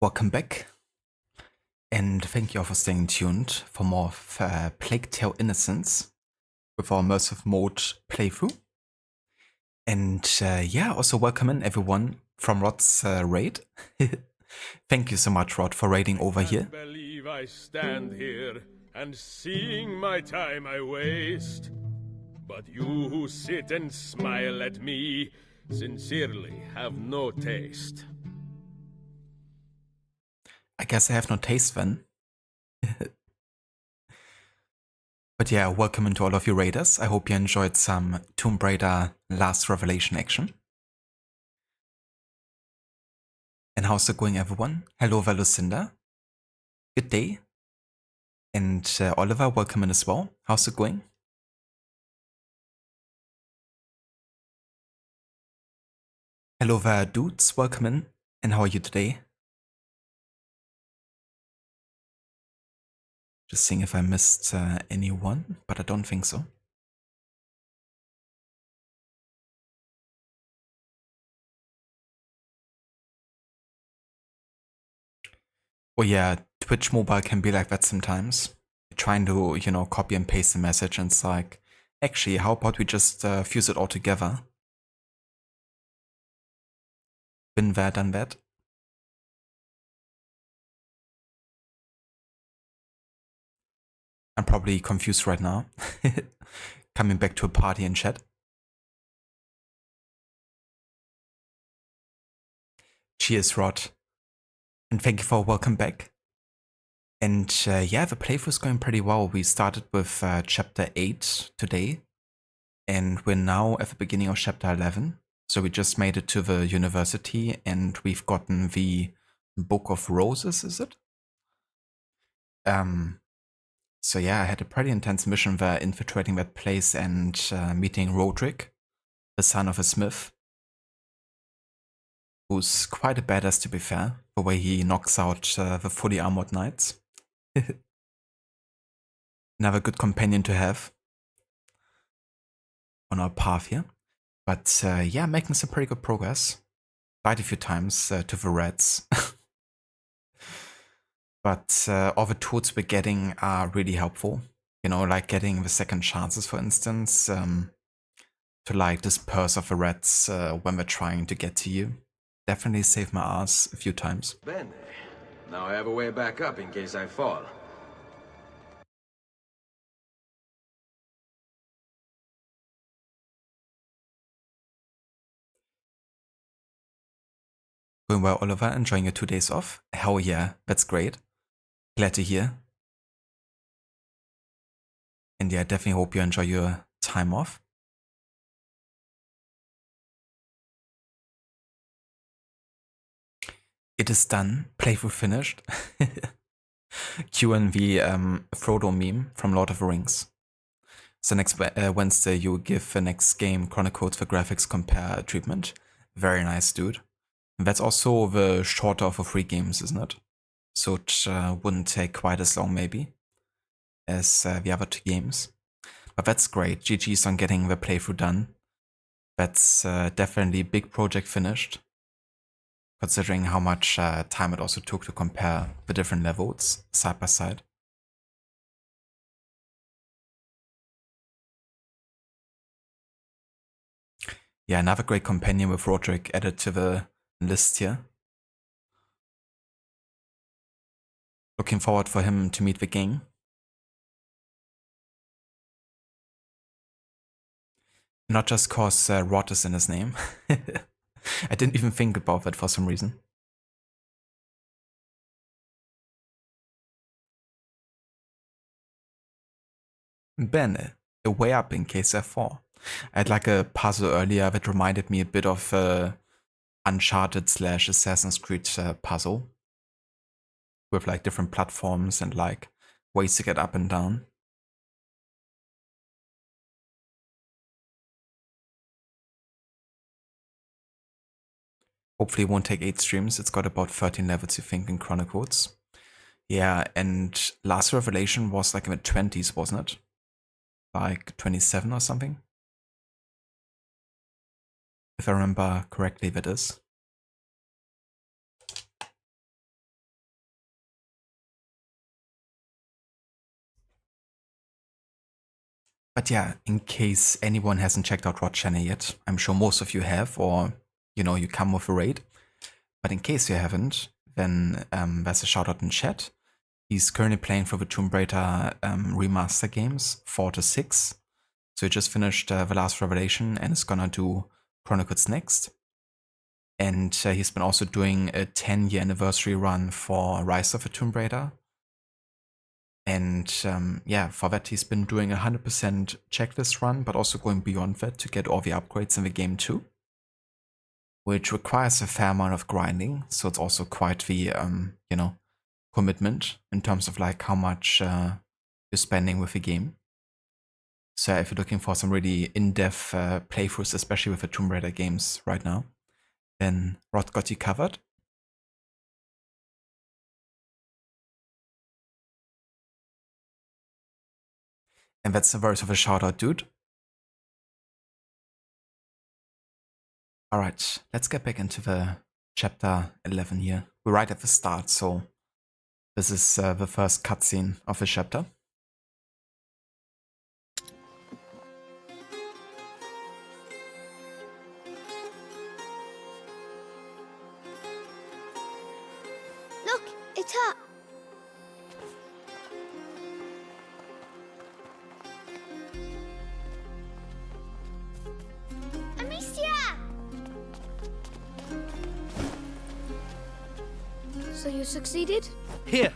Welcome back. And thank you all for staying tuned for more of Plague Tale Innocence with our Immersive mode playthrough. And yeah, also welcome in everyone from Rod's raid. Thank you so much, Rod, for raiding over here. I believe I stand here and seeing my time I waste. But you who sit and smile at me sincerely have no taste. I guess I have no taste then. But yeah, welcome into all of you raiders. I hope you enjoyed some Tomb Raider Last Revelation action. And how's it going, everyone? Hello, Valucinda. Good day. And Oliver, welcome in as well. How's it going? Hello there, dudes. Welcome in. And how are you today? Just seeing if I missed anyone, but I don't think so. Oh yeah, Twitch mobile can be like that sometimes. You're trying to, you know, copy and paste the message and it's like, actually, how about we just fuse it all together? Been there, done that. I'm probably confused right now. Coming back to a party in chat. Cheers, Rod. And thank you for welcome back. And yeah, the playthrough's going pretty well. We started with chapter 8 today. And we're now at the beginning of chapter 11. So we just made it to the university and we've gotten the Book of Roses, is it? So yeah, I had a pretty intense mission there, infiltrating that place and meeting Roderick, the son of a smith, who's quite a badass to be fair, the way he knocks out the fully armored knights. Another good companion to have on our path here. But yeah, making some pretty good progress. Died a few times to the rats. But all the tools we're getting are really helpful. You know, like getting the second chances, for instance, to like disperse of the rats when they're trying to get to you. Definitely saved my ass a few times. Bene. Now I have a way back up in case I fall. Going well, Oliver? Enjoying your 2 days off? Hell yeah, that's great. Glad to hear. And yeah, I definitely hope you enjoy your time off. It is done. Playthrough finished. Q and the Frodo meme from Lord of the Rings. So next Wednesday you will give the next game Chronicles the graphics compare treatment. Very nice, dude. And that's also the shorter of the 3 games, isn't it? So it wouldn't take quite as long maybe as the other 2 games. But that's great. GG's on getting the playthrough done. That's definitely a big project finished, considering how much time it also took to compare the different levels side by side. Yeah, another great companion with Roderick added to the list here. Looking forward for him to meet the gang. Not just cause Rod is in his name. I didn't even think about that for some reason. Bene, a way up in case I fall. I had like a puzzle earlier that reminded me a bit of Uncharted / Assassin's Creed puzzle. With like different platforms and like ways to get up and down. Hopefully it won't take 8 streams. It's got about 13 levels, you think, in Chronicles. Yeah, and Last Revelation was like in the 20s, wasn't it? Like 27 or something? If I remember correctly, that is. But yeah, in case anyone hasn't checked out Rod's channel yet, I'm sure most of you have, or you come with a raid. But in case you haven't, then there's a shout out in chat. He's currently playing for the Tomb Raider remaster games 4 to 6. So he just finished The Last Revelation and is gonna do Chronicles next. And he's been also doing a 10-year anniversary run for Rise of the Tomb Raider. And yeah, for that he's been doing a 100% checklist run, but also going beyond that to get all the upgrades in the game too. Which requires a fair amount of grinding, so it's also quite the, commitment in terms of like how much you're spending with the game. So if you're looking for some really in-depth playthroughs, especially with the Tomb Raider games right now, then Rod got you covered. And that's a verse of a shout out, dude. Alright, let's get back into the chapter 11 here. We're right at the start, so this is the first cutscene of the chapter. Look, it's her. Amicia! So you succeeded? Here!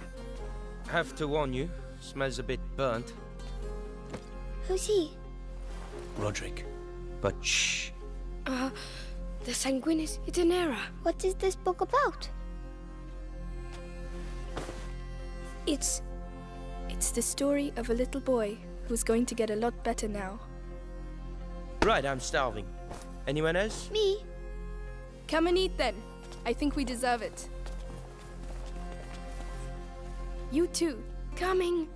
Have to warn you, smells a bit burnt. Who's he? Roderick. But shh. The Sanguinis Itinera. What is this book about? It's the story of a little boy who's going to get a lot better now. Right, I'm starving. Anyone else? Me. Come and eat then. I think we deserve it. You too. Coming.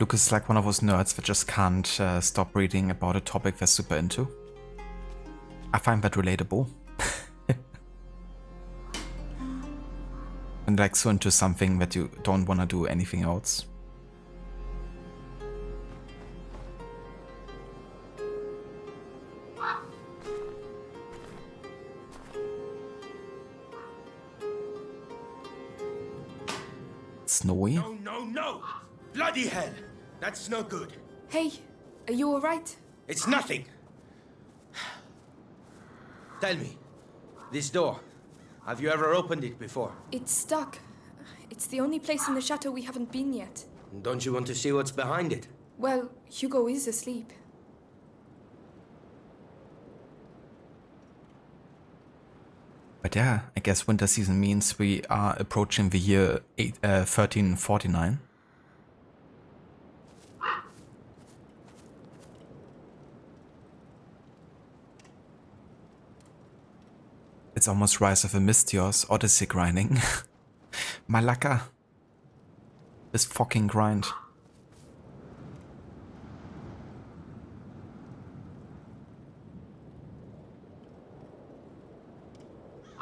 Lucas is like one of those nerds that just can't stop reading about a topic they're super into. I find that relatable. And like so into something that you don't want to do anything else. Snowy? No! Bloody hell! That's no good. Hey, are you alright? It's nothing! Tell me, this door, have you ever opened it before? It's stuck. It's the only place in the chateau we haven't been yet. Don't you want to see what's behind it? Well, Hugo is asleep. But yeah, I guess winter season means we are approaching the year 1349. It's almost Rise of the Mystios, Odyssey grinding. Malaka. This fucking grind.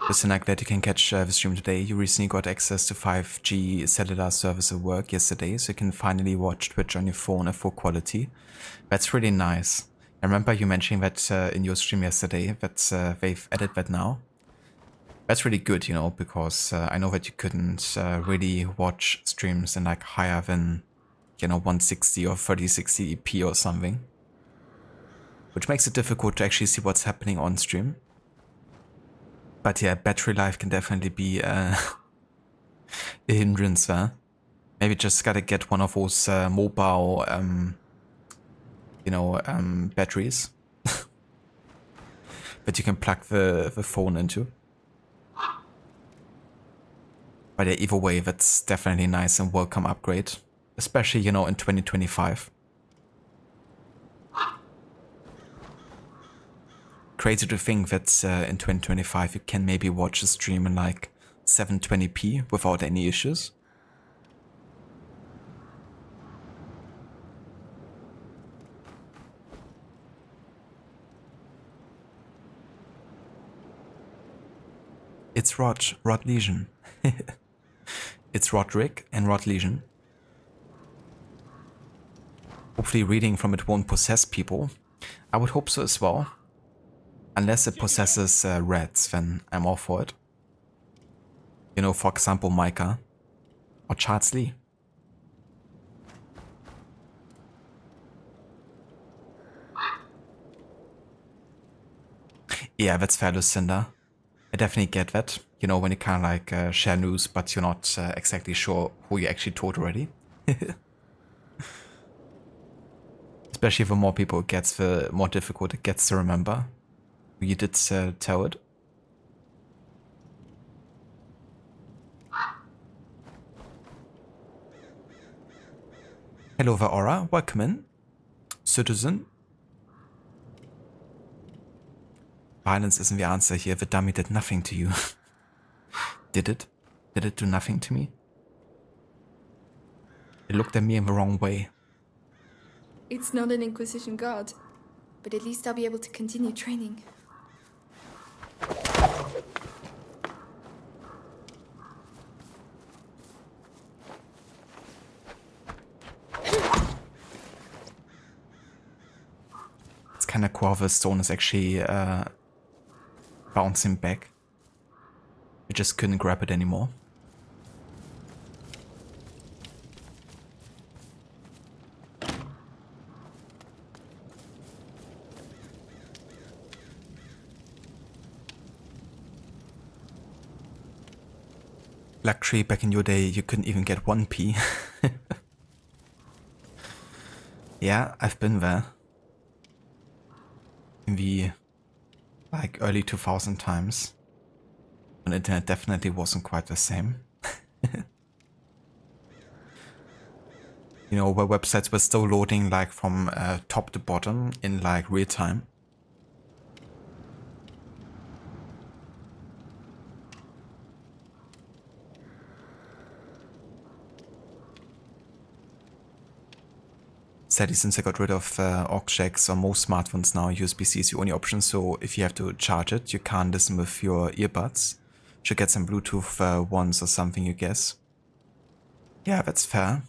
Listen, I'm glad you can catch the stream today. You recently got access to 5G cellular service at work yesterday, so you can finally watch Twitch on your phone at full quality. That's really nice. I remember you mentioning that in your stream yesterday, that they've added that now. That's really good, you know, because I know that you couldn't really watch streams in like higher than, 160 or 3060p or something. Which makes it difficult to actually see what's happening on stream. But yeah, battery life can definitely be a hindrance, huh? Maybe just gotta get one of those mobile, batteries that you can plug the phone into. But yeah, either way, that's definitely nice and welcome upgrade, especially, in 2025. Crazy to think that in 2025 you can maybe watch a stream in like 720p without any issues. It's Rod Legion. It's Roderick and Rod Legion. Hopefully reading from it won't possess people. I would hope so as well. Unless it possesses rats, then I'm all for it. You know, for example, Micah. Or Charles Lee. Yeah, that's fair, Lucinda. I definitely get that. You know, when you kind of like share news, but you're not exactly sure who you actually told already. Especially the more people it gets, the more difficult it gets to remember who you did tell it. Hello, Aura. Welcome in. Citizen. Violence isn't the answer here. The dummy did nothing to you. Did it? Did it do nothing to me? It looked at me in the wrong way. It's not an Inquisition guard, but at least I'll be able to continue training. It's kind of cool the stone is actually bouncing back. You just couldn't grab it anymore. Luckily, back in your day, you couldn't even get 1p. Yeah, I've been there. In the like early 2000 times. When internet definitely wasn't quite the same. You know, where websites were still loading like from top to bottom in like real time. Sadly, since I got rid of aux jacks on most smartphones now, USB-C is the only option, so if you have to charge it, you can't listen with your earbuds. Should get some Bluetooth ones or something, you guess. Yeah, that's fair.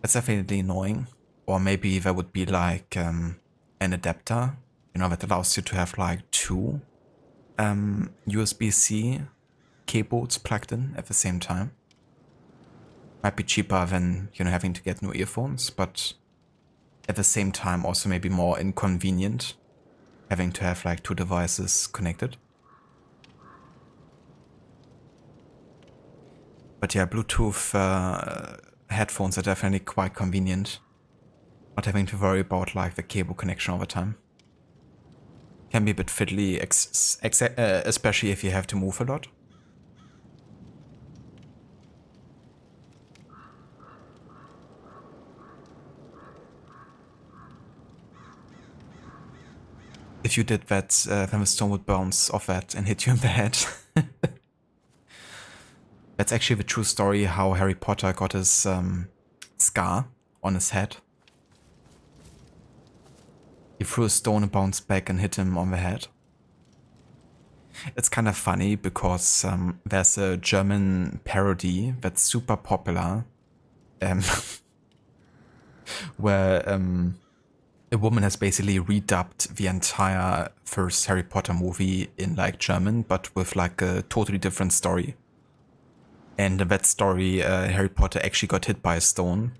That's definitely annoying. Or maybe there would be like an adapter, you know, that allows you to have like two USB-C cables plugged in at the same time. Might be cheaper than, you know, having to get new earphones, but at the same time also maybe more inconvenient having to have like two devices connected. But yeah, Bluetooth headphones are definitely quite convenient. Not having to worry about like the cable connection all the time. Can be a bit fiddly, especially if you have to move a lot. If you did that, then the stone would bounce off that and hit you in the head. That's actually the true story how Harry Potter got his scar on his head. He threw a stone and bounced back and hit him on the head. It's kind of funny because there's a German parody that's super popular where a woman has basically redubbed the entire first Harry Potter movie in like German, but with like a totally different story. And in that story, Harry Potter actually got hit by a stone.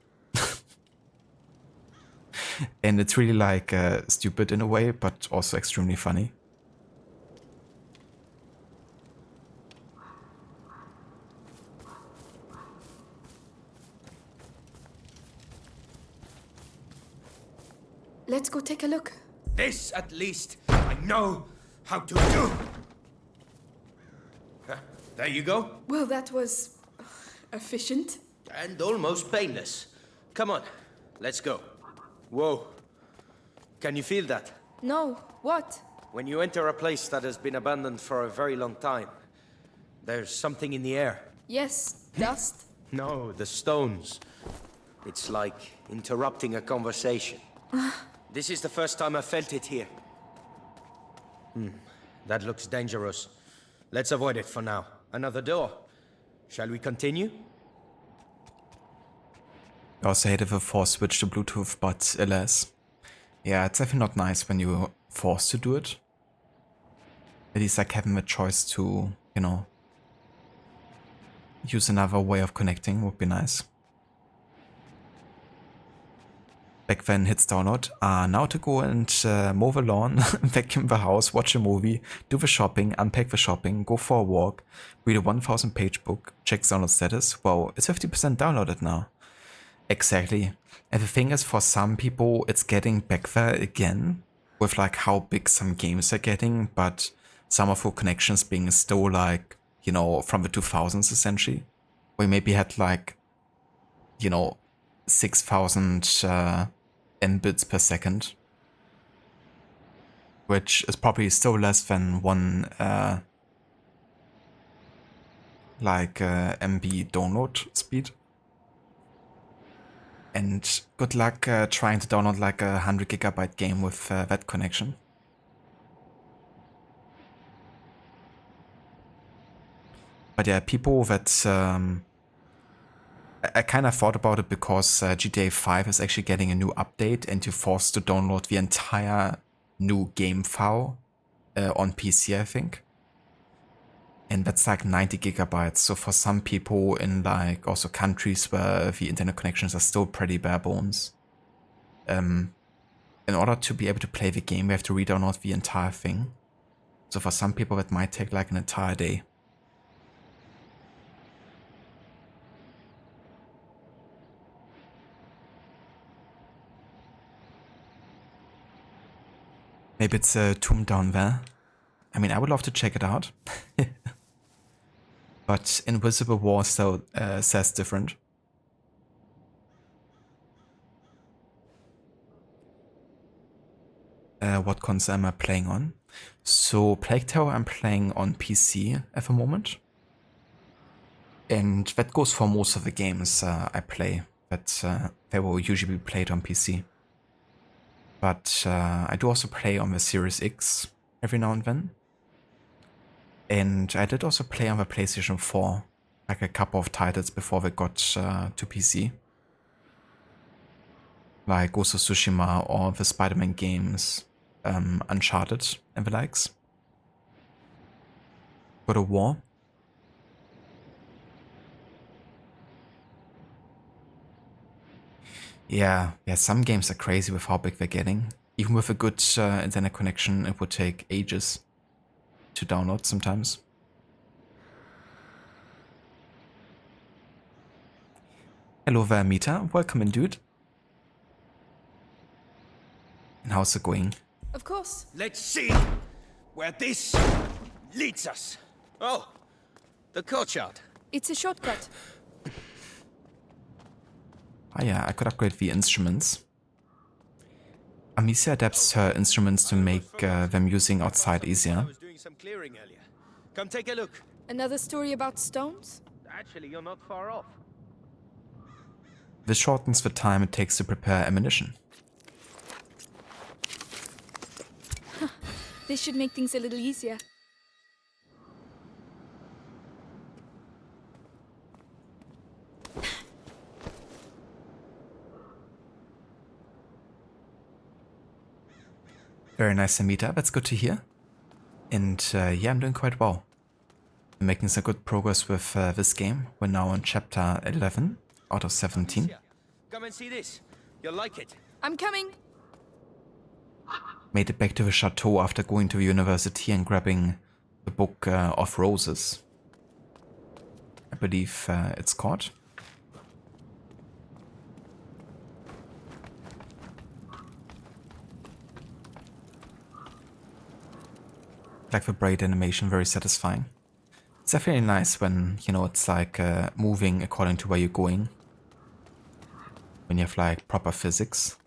And it's really like stupid in a way, but also extremely funny. Let's go take a look. This, at least, I know how to do. There you go. Well, that was efficient. And almost painless. Come on, let's go. Whoa. Can you feel that? No, what? When you enter a place that has been abandoned for a very long time, there's something in the air. Yes, dust. No, the stones. It's like interrupting a conversation. This is the first time I felt it here. That looks dangerous. Let's avoid it for now. Another door. Shall we continue? I also hate if a force switch to Bluetooth, but alas. Yeah, it's definitely not nice when you're forced to do it. At least like having the choice to, you know, use another way of connecting would be nice. Back then hits download. Now to go and mow the lawn, vacuum the house, watch a movie, do the shopping, unpack the shopping, go for a walk, read a 1000 page book, check download status. Wow, it's 50% downloaded now. Exactly. And the thing is, for some people, it's getting back there again with like how big some games are getting, but some of the connections being still like, you know, from the 2000s essentially. We maybe had like, you know, 6,000 mbits per second, which is probably still less than one MB download speed. And good luck trying to download like a 100 gigabyte game with that connection. But yeah, people that I kind of thought about it because GTA 5 is actually getting a new update and you're forced to download the entire new game file on PC, I think. And that's like 90 gigabytes. So for some people in like also countries where the internet connections are still pretty bare bones, in order to be able to play the game, we have to re-download the entire thing. So for some people that might take like an entire day. Maybe it's a tomb down there. I mean, I would love to check it out. But Invisible War still says different. What console am I playing on? So Plague Tale I'm playing on PC at the moment. And that goes for most of the games I play. That they will usually be played on PC. But I do also play on the Series X every now and then. And I did also play on the PlayStation 4, like a couple of titles before they got to PC. Like Ghost of Tsushima or the Spider-Man games, Uncharted and the likes. God of War. Yeah, some games are crazy with how big they're getting. Even with a good internet connection, it would take ages to download sometimes. Hello there, Mita. Welcome in, dude. And how's it going? Of course. Let's see where this leads us. Oh, the courtyard. It's a shortcut. Ah yeah, I could upgrade the instruments. Amicia adapts her instruments to make them using outside easier. Some clearing earlier. Come take a look. Another story about stones? Actually, you're not far off. This shortens the time it takes to prepare ammunition. This should make things a little easier. Very nice, Amita. That's good to hear. And yeah, I'm doing quite well. I'm making some good progress with this game. We're now on chapter 11 out of 17. Come and see this. You'll like it. I'm coming. Made it back to the chateau after going to the university and grabbing the book of roses. I believe it's called. Like the braid animation, very satisfying. It's definitely nice when, you know, it's like moving according to where you're going. When you have like proper physics.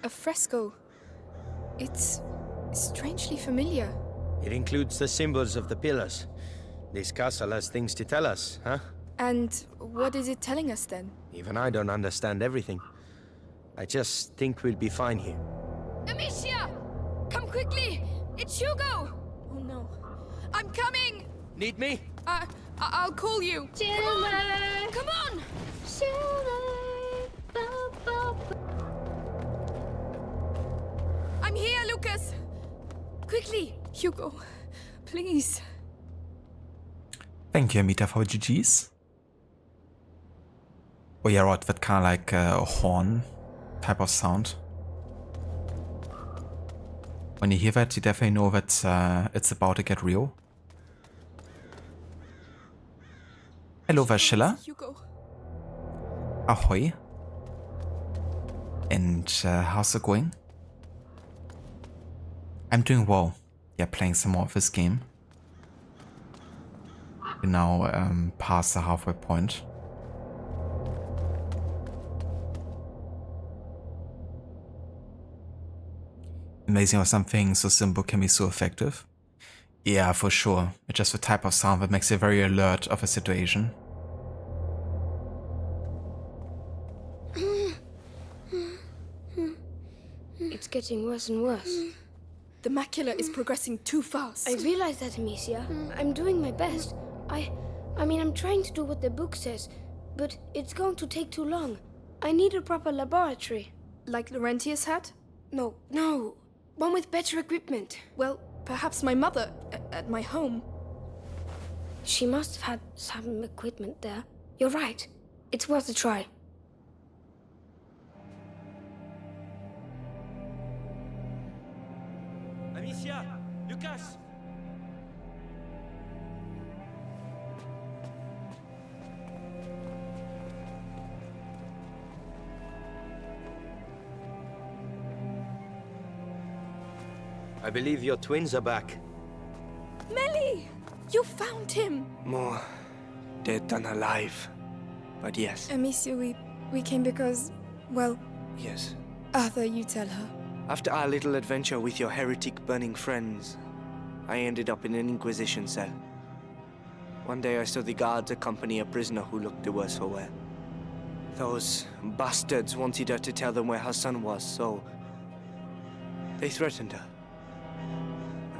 A fresco. It's strangely familiar. It includes the symbols of the pillars. This castle has things to tell us, huh? And what is it telling us then? Even I don't understand everything. I just think we'll be fine here. Amicia! Come quickly! It's Hugo! Oh no. I'm coming! Need me? I'll call you. Come on! Come on! I'm here, Lucas! Quickly! Hugo, please. Thank you, Amita, for GG's. Oh yeah, right, that kind of like a horn type of sound. When you hear that, you definitely know that it's about to get real. Hello, Vashilla. Hugo. Ahoy. And how's it going? I'm doing well. Yeah, playing some more of this game. We're now past the halfway point. Amazing how something so simple can be so effective. Yeah, for sure. It's just the type of sound that makes you very alert of a situation. It's getting worse and worse. The macula is progressing too fast. I realize that, Amicia. I'm doing my best. I mean, I'm trying to do what the book says, but it's going to take too long. I need a proper laboratory. Like Laurentius had? No. One with better equipment. Well, perhaps my mother, at my home. She must have had some equipment there. You're right. It's worth a try. Amicia! Lucas! I believe your twins are back. Melly! You found him! More dead than alive. But yes. Amicia, we came because, well... Yes. Arthur, you tell her. After our little adventure with your heretic-burning friends, I ended up in an Inquisition cell. One day I saw the guards accompany a prisoner who looked the worse for wear. Those bastards wanted her to tell them where her son was, so... they threatened her.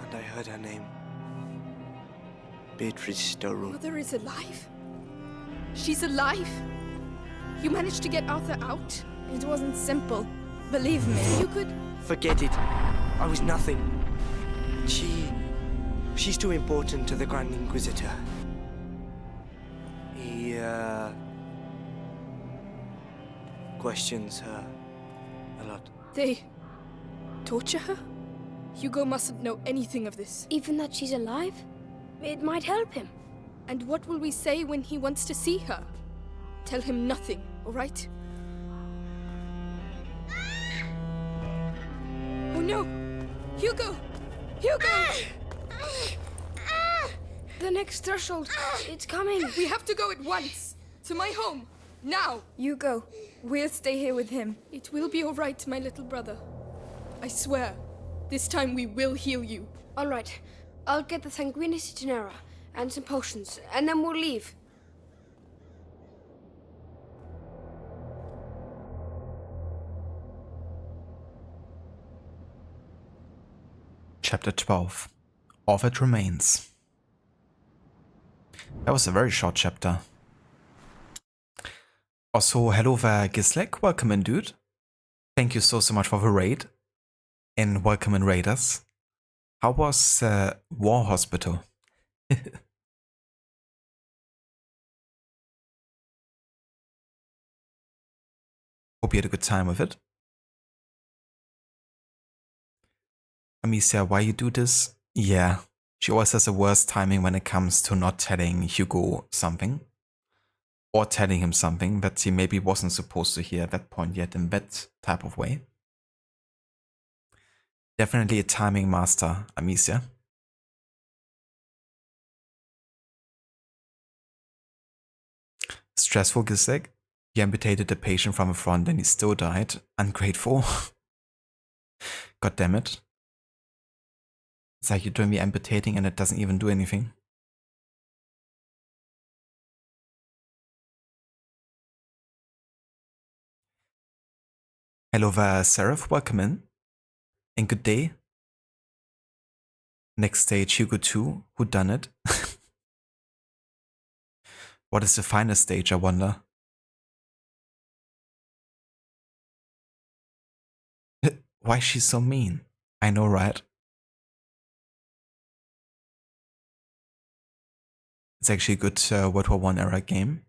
And I heard her name. Beatrice Storu. Mother is alive? She's alive? You managed to get Arthur out? It wasn't simple. Believe me. You could... Forget it. I was nothing. She's too important to the Grand Inquisitor. He, questions her a lot. They... torture her? Hugo mustn't know anything of this. Even that she's alive? It might help him. And what will we say when he wants to see her? Tell him nothing, all right? Oh no! Hugo! Hugo! The next threshold. It's coming. We have to go at once. To my home. Now! You go. We'll stay here with him. It will be all right, my little brother. I swear. This time we will heal you. All right. I'll get the Sanguinis Itinera and some potions, and then we'll leave. Chapter 12. Of It Remains. That was a very short chapter. Also, hello there, Gislek. Welcome in, dude. Thank you so much for the raid. And welcome in, raiders. How was War Hospital? Hope you had a good time with it. Amicia, why you do this? Yeah, she always has the worst timing when it comes to not telling Hugo something. Or telling him something that he maybe wasn't supposed to hear at that point yet in that type of way. Definitely a timing master, Amicia. Stressful, Gisek. You amputated the patient from the front and he still died. Ungrateful. God damn it. It's like you're doing the amputating and it doesn't even do anything. Hello there, Seraph. Welcome in. And good day. Next stage, Hugo 2, who done it? What is the final stage, I wonder? Why is she so mean? I know, right? It's actually a good World War I era game.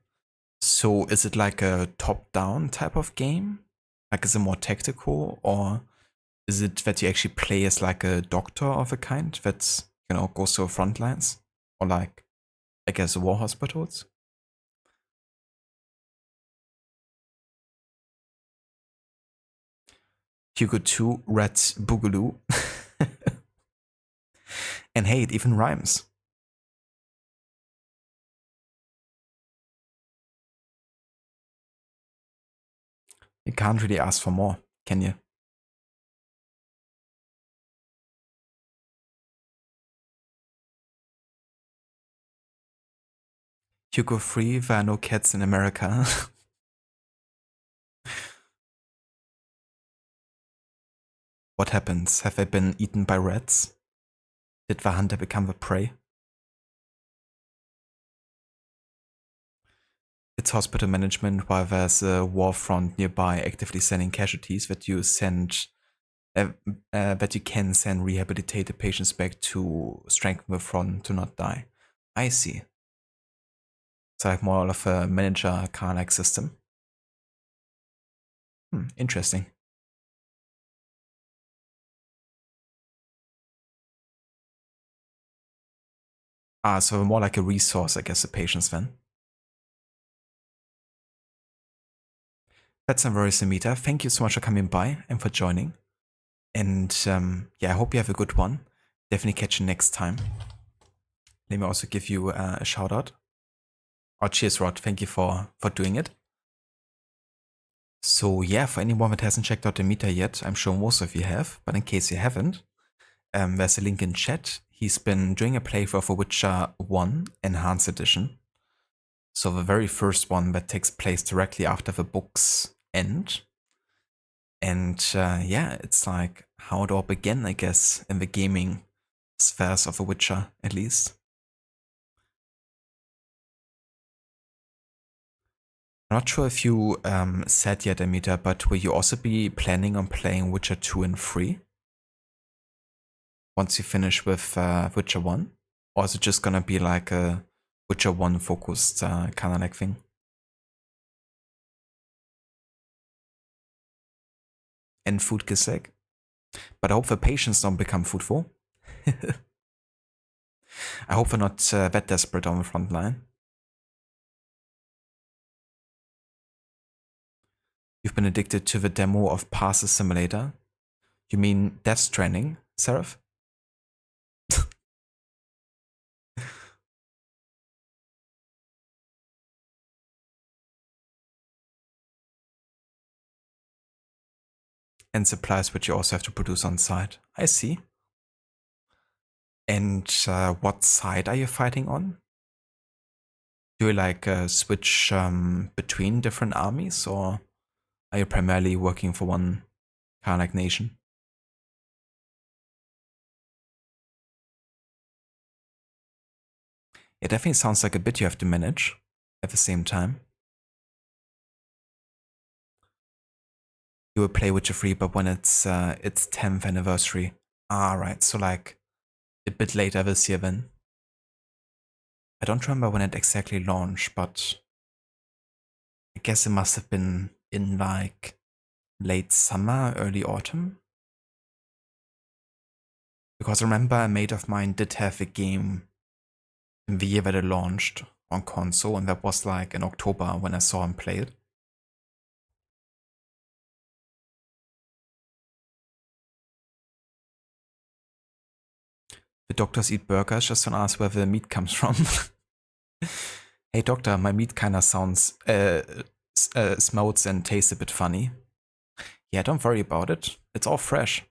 So is it like a top-down type of game? Like is it more tactical, or is it that you actually play as like a doctor of a kind that, you know, goes to front lines? Or like, I guess, war hospitals? Hugo 2, Red Boogaloo. And hey, it even rhymes. You can't really ask for more, can you? Hugo 3, there are no cats in America. What happens? Have they been eaten by rats? Did the hunter become the prey? It's hospital management while there's a war front nearby actively sending casualties that you send that you can send rehabilitated patients back to strengthen the front to not die. I see. It's like more of a manager kind of system. Interesting. So more like a resource, I guess, the patients then. That's very Samita. Thank you so much for coming by and for joining. And yeah, I hope you have a good one. Definitely catch you next time. Let me also give you a shout out. Oh, cheers, Rod. Thank you for doing it. So yeah, for anyone that hasn't checked out the meter yet, I'm sure most of you have, but in case you haven't, there's a link in chat. He's been doing a playthrough for Witcher 1 Enhanced Edition. So the very first one that takes place directly after the books end. And yeah, it's like how it all began, I guess, in the gaming spheres of The Witcher, at least. I'm not sure if you said yet, Amita, but will you also be planning on playing Witcher 2 and 3? Once you finish with Witcher 1? Or is it just gonna be like a Witcher 1 focused kind of like thing? And food Gisek? But I hope the patients don't become foodful. I hope they're not that desperate on the front line. You've been addicted to the demo of Parser Simulator? You mean Death Stranding, Seraph? And supplies which you also have to produce on site. I see. And what side are you fighting on? Do you like switch between different armies, or are you primarily working for one kind of like nation? It definitely sounds like a bit you have to manage at the same time. You will play Witcher 3, but when it's 10th anniversary. Ah, right. So like a bit later this year then. I don't remember when it exactly launched, but I guess it must have been in like late summer, early autumn. Because I remember a mate of mine did have a game in the year that it launched on console, and that was like in October when I saw him play it. The doctors eat burgers, just don't ask where the meat comes from. Hey doctor, my meat kinda sounds, smells and tastes a bit funny. Yeah, don't worry about it. It's all fresh.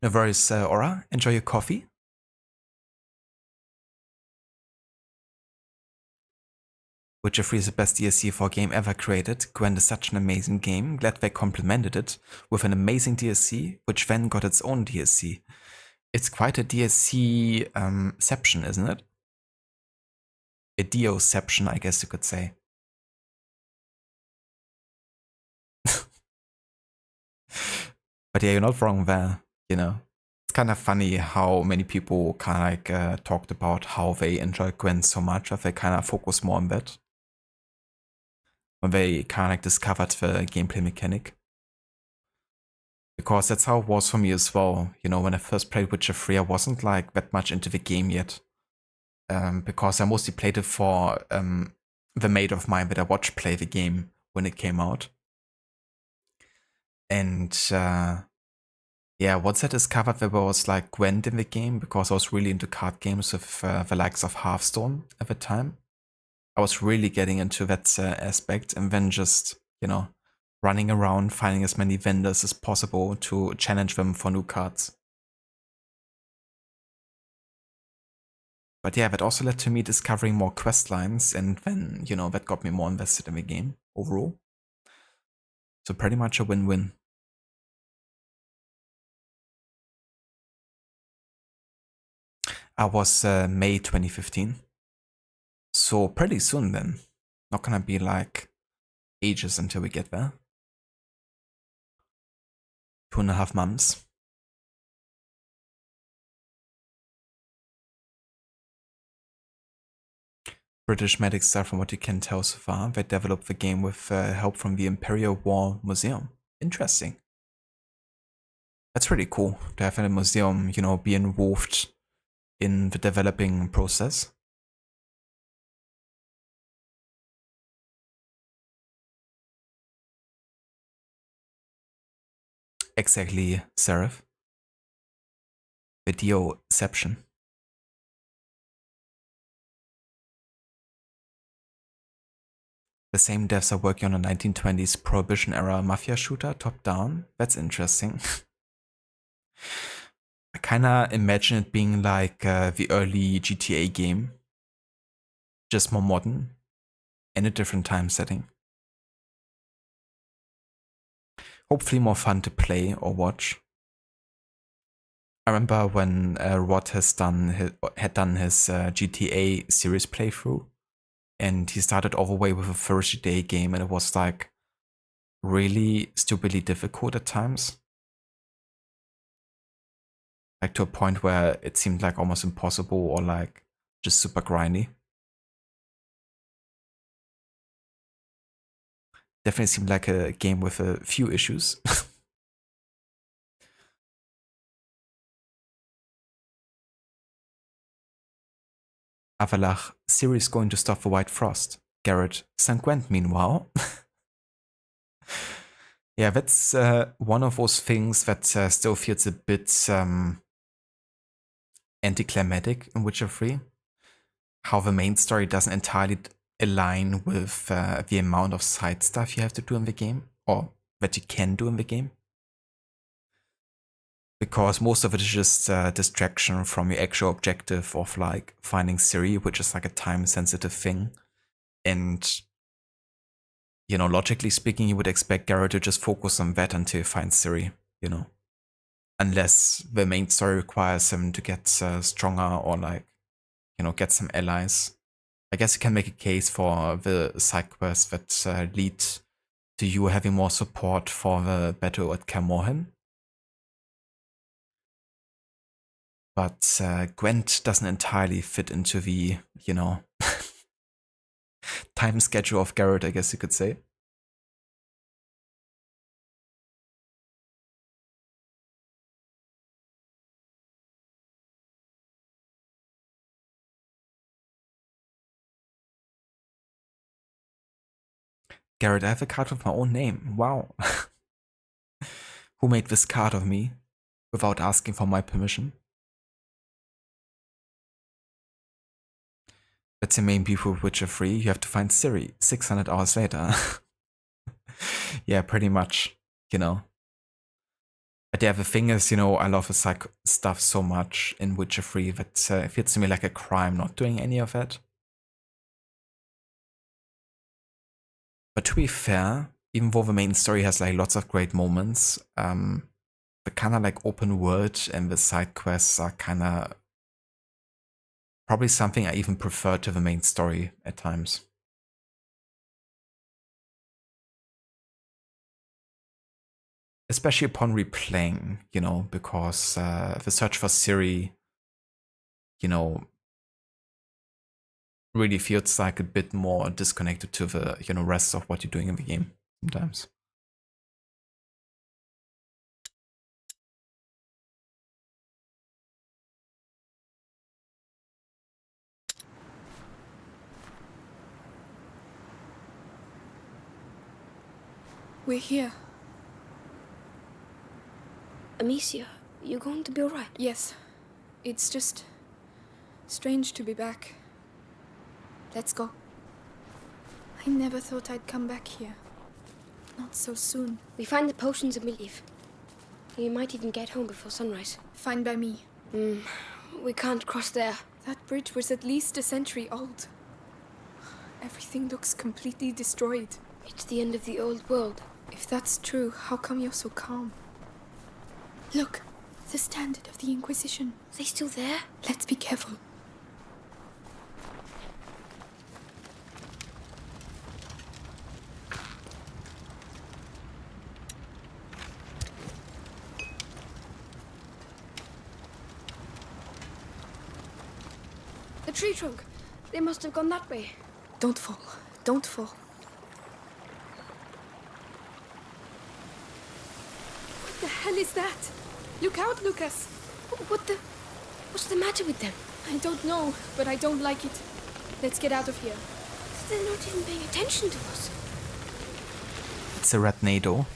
No worries, Aura. Enjoy your coffee. Witcher 3 is the best DLC for a game ever created. Gwent is such an amazing game. Glad they complemented it with an amazing DLC, which then got its own DLC. It's quite a DLC-ception, isn't it? A Dio-ception, I guess you could say. But yeah, you're not wrong there, you know. It's kind of funny how many people kind of like talked about how they enjoy Gwent so much that they kind of focus more on that. When they kind of like discovered the gameplay mechanic. Because that's how it was for me as well. You know, when I first played Witcher 3, I wasn't like that much into the game yet. Because I mostly played it for the mate of mine that I watched play the game when it came out. And yeah, once I discovered there was like Gwent in the game, because I was really into card games with the likes of Hearthstone at the time, I was really getting into that aspect, and then just, you know, running around finding as many vendors as possible to challenge them for new cards. But yeah, that also led to me discovering more quest lines, and then, you know, that got me more invested in the game overall. So pretty much a win-win. I was May 2015. So pretty soon then. Not gonna be like ages until we get there. 2.5 months. British medics start, from what you can tell so far. They developed the game with help from the Imperial War Museum. Interesting. That's really cool to have a museum, you know, be involved in the developing process. Exactly, Seraph. Videoception. The same devs are working on a 1920s Prohibition era mafia shooter, top down. That's interesting. I kinda imagine it being like the early GTA game, just more modern, in a different time setting. Hopefully more fun to play or watch. I remember when Rod had done his GTA series playthrough, and he started all the way with a 30-day game, and it was like really stupidly difficult at times. Like to a point where it seemed like almost impossible, or like just super grindy. Definitely seemed like a game with a few issues. Avalach, Ciri's going to stop the White Frost. Garrett, St. Gwent meanwhile. Yeah, that's one of those things that still feels a bit anticlimactic in Witcher 3. How the main story doesn't entirely align with the amount of side stuff you have to do in the game, or that you can do in the game. Because most of it is just distraction from your actual objective of like finding Ciri, which is like a time-sensitive thing. And, you know, logically speaking, you would expect Garrett to just focus on that until he finds Ciri, you know. Unless the main story requires him to get stronger, or like, you know, get some allies. I guess you can make a case for the side quests that lead to you having more support for the battle at Kaer Morhen. But Gwent doesn't entirely fit into the, you know, time schedule of Garrett, I guess you could say. Garrett, I have a card with my own name. Wow. Who made this card of me without asking for my permission? That's the main beef with Witcher 3. You have to find Ciri 600 hours later. Yeah, pretty much, you know. But yeah, the thing is, you know, I love the psych stuff so much in Witcher 3 that it feels to me like a crime not doing any of it. But to be fair, even though the main story has like lots of great moments, the kind of like open world and the side quests are kind of probably something I even prefer to the main story at times. Especially upon replaying, you know, because the search for Ciri, you know, really feels like a bit more disconnected to the, you know, rest of what you're doing in the game sometimes. We're here. Amicia, you going to be alright? Yes. It's just strange to be back. Let's go. I never thought I'd come back here. Not so soon. We find the potions and we leave. We might even get home before sunrise. Fine by me. We can't cross there. That bridge was at least a century old. Everything looks completely destroyed. It's the end of the old world. If that's true, how come you're so calm? Look, the standard of the Inquisition. Are they still there? Let's be careful. The tree trunk. They must have gone that way. Don't fall. Don't fall. What the hell is that? Look out, Lucas. What's the matter with them? I don't know, but I don't like it. Let's get out of here. They're not even paying attention to us. It's a red NATO.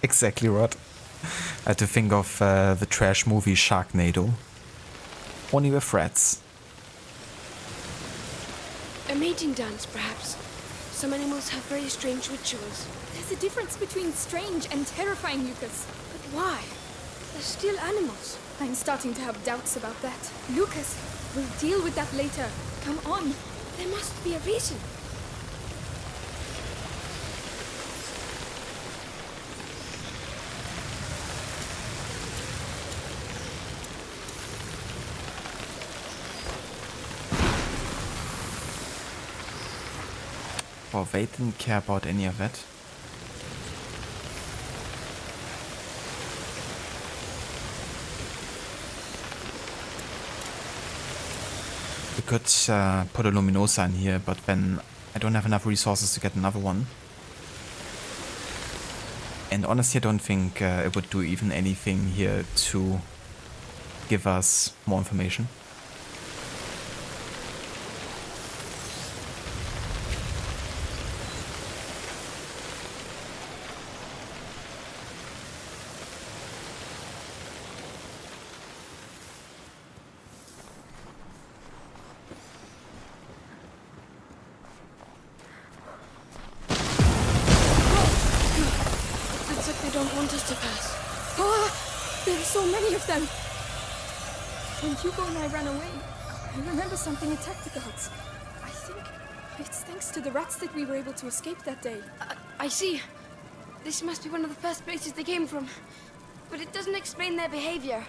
Exactly, Rod. I had to think of the trash movie Sharknado. Only with rats. A mating dance, perhaps. Some animals have very strange rituals. There's a difference between strange and terrifying, Lucas. But why? They're still animals. I'm starting to have doubts about that. Lucas, we'll deal with that later. Come on. There must be a reason. Well, they didn't care about any of that. We could put a Luminosa in here, but then I don't have enough resources to get another one. And honestly, I don't think it would do even anything here to give us more information. Them. When Hugo and I ran away, I remember something attacked the guards. I think it's thanks to the rats that we were able to escape that day. I see. This must be one of the first places they came from. But it doesn't explain their behavior.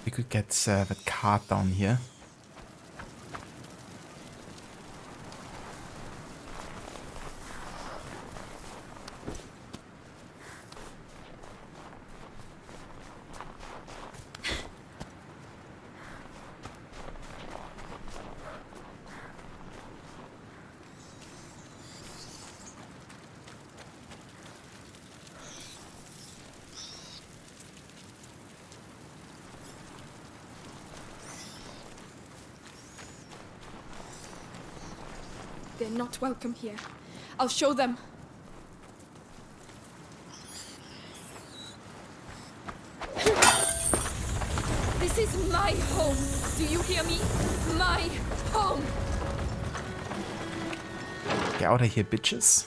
We could get that card down here. They're not welcome here. I'll show them. This is my home. Do you hear me? My home. Get out of here, bitches.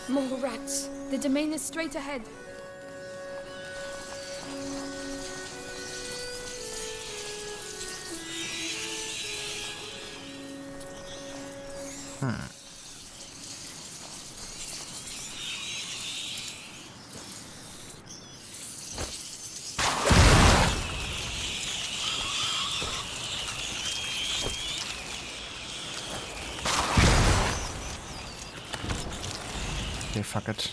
More rats. The domain is straight ahead. Okay, fuck it.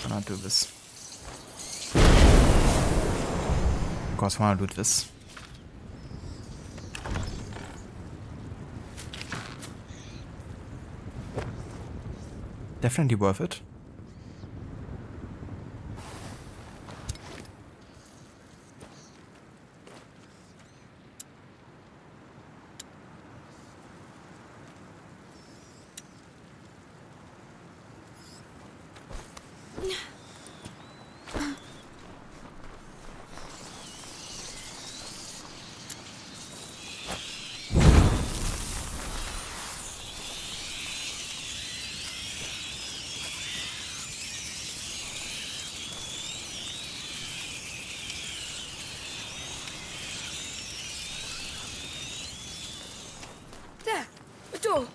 Why not do this? Of course, why not do this? Definitely worth it. There! A door!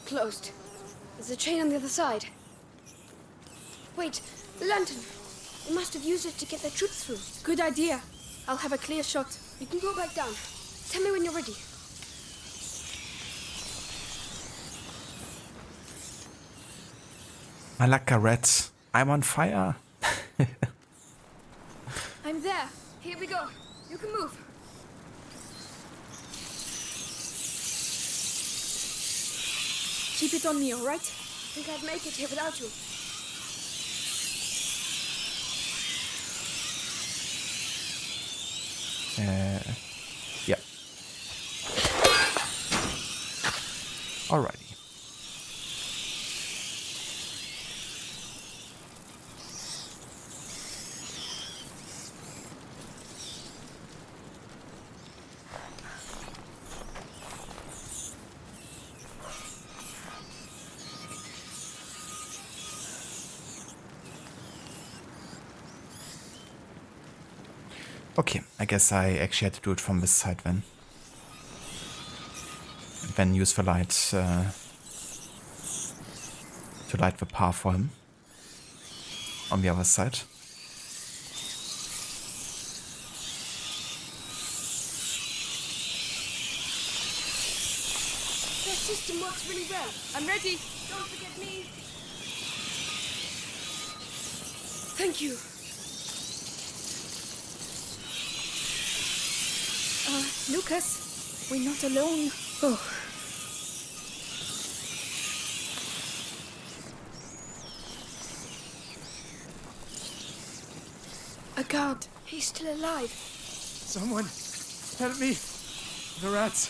Closed. There's a chain on the other side. Wait, the lantern. They must have used it to get their troops through. Good idea. I'll have a clear shot. You can go back down. Tell me when you're ready. I like a rat. I'm on fire. I'm there. Here we go. You can move. Keep it on me, all right? Think I'd make it here without you? Yeah. Alrighty. Okay, I guess I actually had to do it from this side then. And then use the light to light the path for him on the other side. Their system works really well. I'm ready. Don't forget me. Thank you. Lucas, we're not alone. Oh. A guard. He's still alive. Someone, help me. The rats.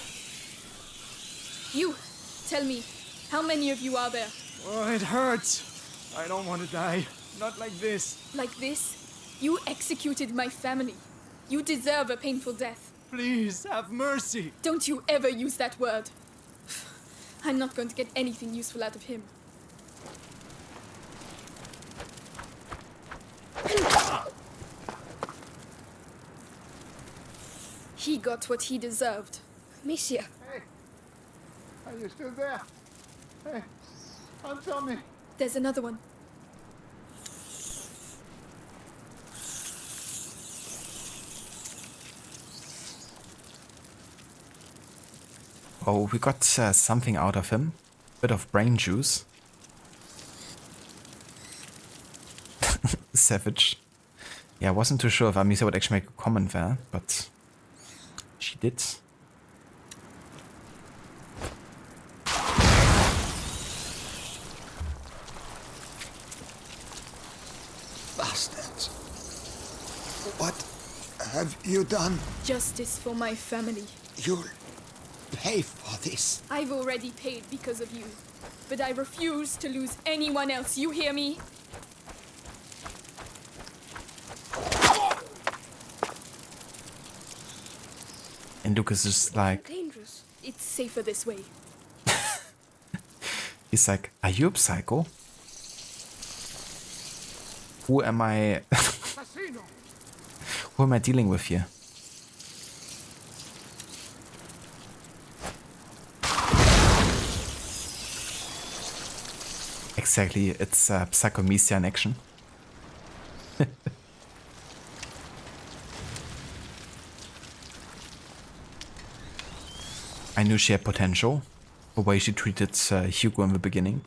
You, tell me, how many of you are there? Oh, it hurts. I don't want to die. Not like this. Like this? You executed my family. You deserve a painful death. Please, have mercy. Don't you ever use that word. I'm not going to get anything useful out of him. He got what he deserved. Amicia. Hey, are you still there? Hey, answer me. There's another one. Oh, we got something out of him. Bit of brain juice. Savage. Yeah, I wasn't too sure if Amicia would actually make a comment there, but she did. Bastards. What have you done? Justice for my family. You'll pay for this. I've already paid because of you, but I refuse to lose anyone else. You hear me? And Lucas is like, Dangerous. It's safer this way. He's like, are you a psycho? Who am I... Who am I dealing with here? Exactly, it's Psychomesia in action. I knew she had potential, the way she treated Hugo in the beginning.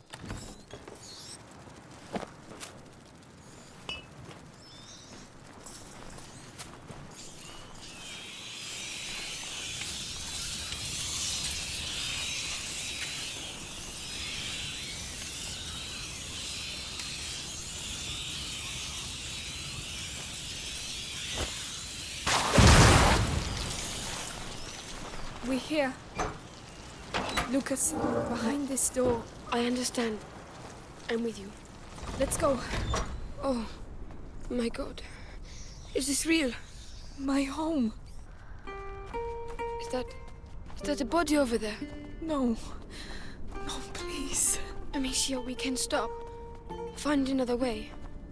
We're here. Lucas, behind this door. I understand. I'm with you. Let's go. Oh, my God. Is this real? My home. Is that a body over there? No. No, please. Amicia, we can stop. Find another way.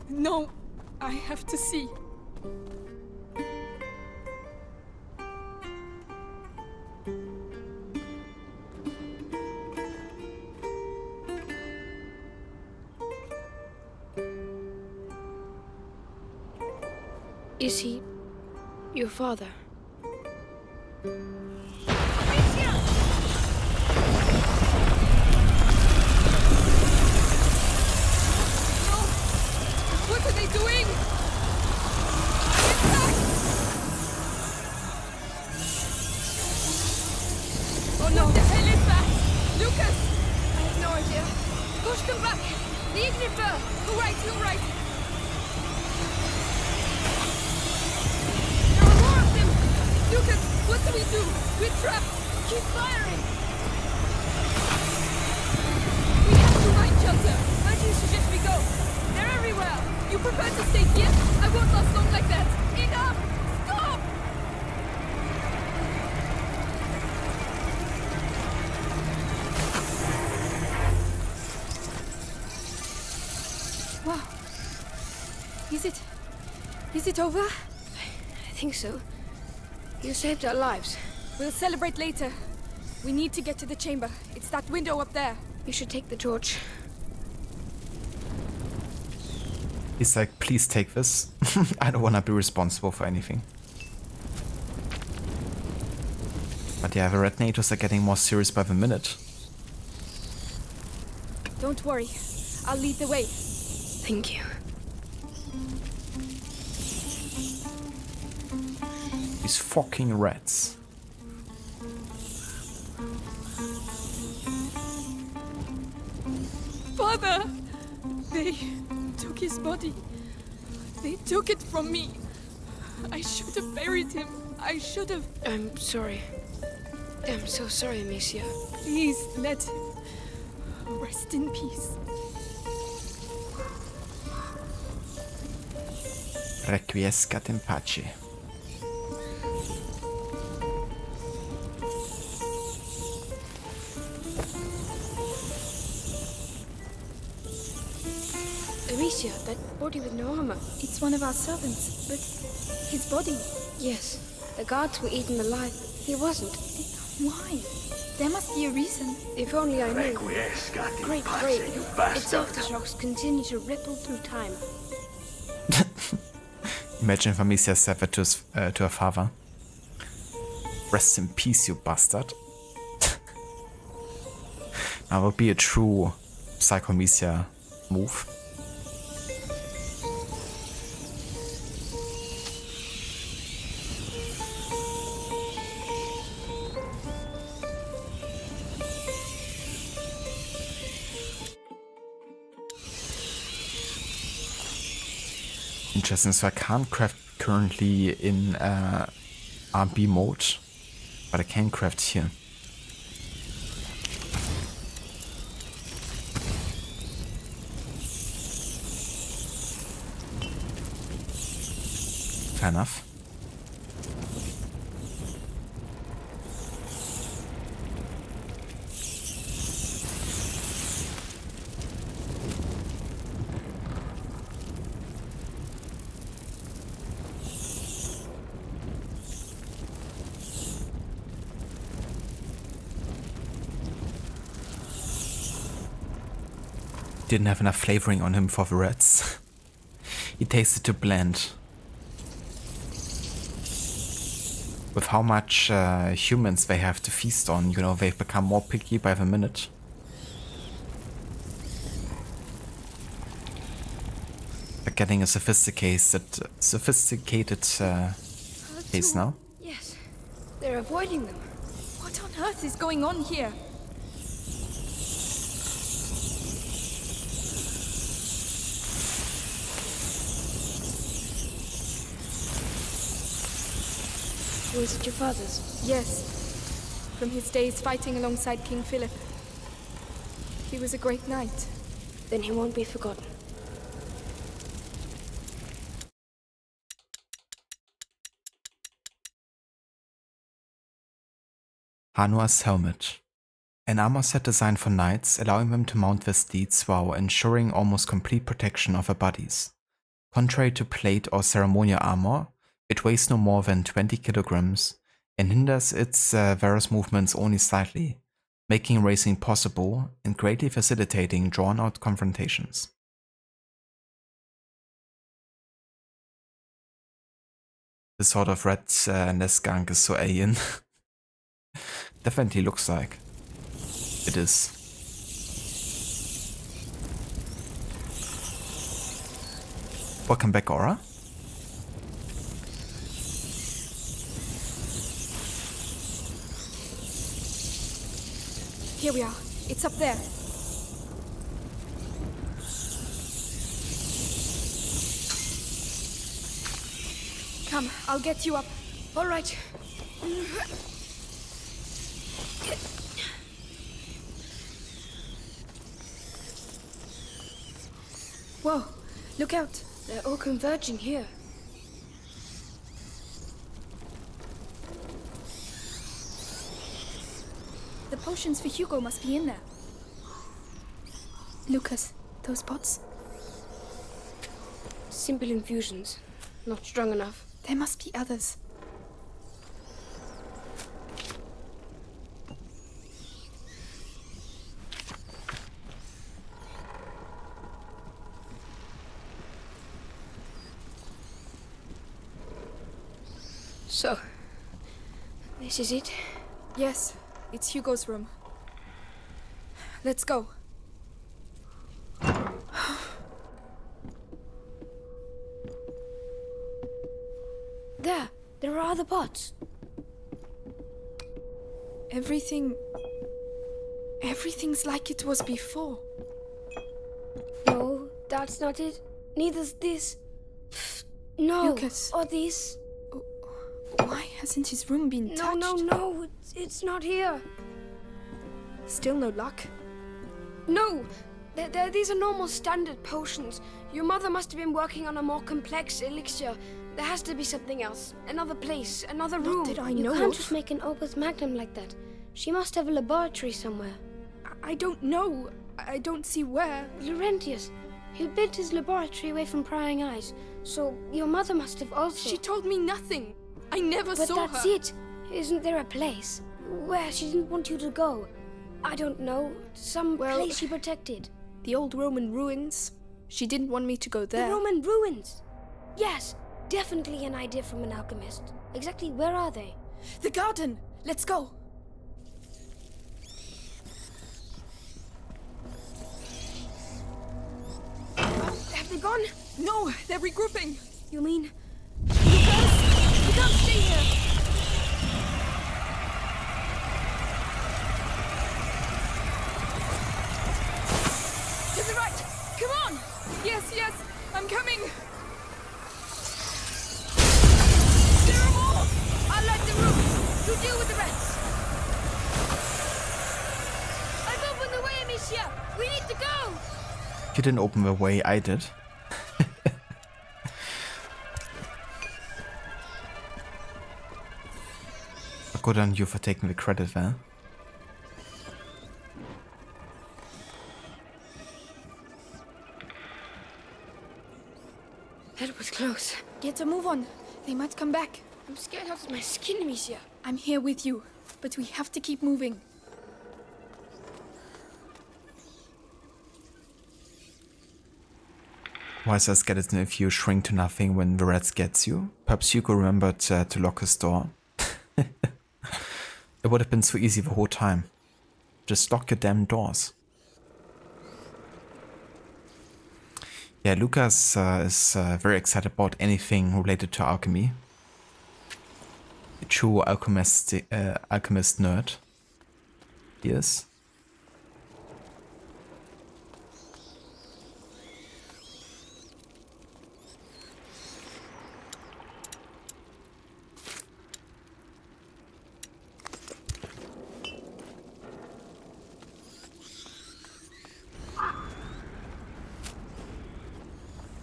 No, I have to see. Is he your father? What are they doing? Oh no! What the hell is that? Lucas! I have no idea. Push them back! The Ignifer! You're right, you're right! There are more of them! Lucas, what do we do? We're trapped! Keep firing! We have to find shelter! Where do you suggest we go? They're everywhere! You prefer to stay here? I won't last long like that! Enough! Stop! Wow. Is it over? I think so. You saved our lives. We'll celebrate later. We need to get to the chamber. It's that window up there. You should take the torch. He's like, please take this. I don't want to be responsible for anything. But yeah, the retinators are getting more serious by the minute. Don't worry. I'll lead the way. Thank you. These fucking rats. Father! They took his body. They took it from me. I should have buried him. I should have. I'm sorry. I'm so sorry, Amicia. Please let him rest in peace. Requiescat in pace. Amicia, that body with no armor. It's one of our servants, but his body. Yes, the guards were eaten alive. He wasn't. Why? There must be a reason. If only I knew. Requiescat in Great, pace, great. you Its bastard. aftershocks continue to ripple through time. Imagine if Amicia said that to her father. Rest in peace, you bastard. That would be a true Psychomesia move. Interesting, so I can't craft currently in RB mode, but I can craft here. Fair enough. didn't have enough flavoring on him for the rats. He tasted too bland. With how much humans they have to feast on, you know, they've become more picky by the minute. They're getting a sophisticated case now. Yes, they're avoiding them. What on earth is going on here? Was it your father's? Yes. From his days fighting alongside King Philip. He was a great knight. Then he won't be forgotten. Hanua's helmet. An armor set designed for knights, allowing them to mount their steeds while ensuring almost complete protection of their bodies. Contrary to plate or ceremonial armor, it weighs no more than 20 kilograms and hinders its various movements only slightly, making racing possible and greatly facilitating drawn-out confrontations. This sort of red nest skunk is so alien. Definitely looks like it is. Welcome back, Aura. Here we are. It's up there. Come, I'll get you up. All right. Whoa, look out. They're all converging here. The potions for Hugo must be in there. Lucas, those pots? Simple infusions. Not strong enough. There must be others. So, this is it? Yes, it's Hugo's room. Let's go. There are other pots. Everything's like it was before. No, that's not it. Neither's this. No, Lucas. or this. Why hasn't his room been touched? No, it's not here. Still no luck? No, these are normal standard potions. Your mother must have been working on a more complex elixir. There has to be something else. Another place, another room. Not that I know You can't of. just make an opus magnum like that. She must have a laboratory somewhere. I don't know. I don't see where. Laurentius, he built his laboratory away from prying eyes. So your mother must have also... She told me nothing. I never saw her. But that's it. Isn't there a place where she didn't want you to go? I don't know. Some place she protected. The old Roman ruins. She didn't want me to go there. The Roman ruins? Yes, definitely an idea from an alchemist. Exactly where are they? The garden! Let's go! Have they gone? No, they're regrouping. You mean... You can't stay here! To the right! Come on! Yes, I'm coming! There are more! I'll light the roof. You deal with the rest. I've opened the way, Amicia! We need to go! You didn't open the way, I did. Good on you for taking the credit there. That was close. Get a move on. They might come back. I'm scared out of my skin, Amicia. I'm here with you, but we have to keep moving. Wise as get it if you shrink to nothing when the rats gets you. Perhaps Hugo remembered to lock his door. It would have been so easy the whole time. Just lock your damn doors. Yeah, Lucas is very excited about anything related to alchemy. A true alchemist nerd. He is.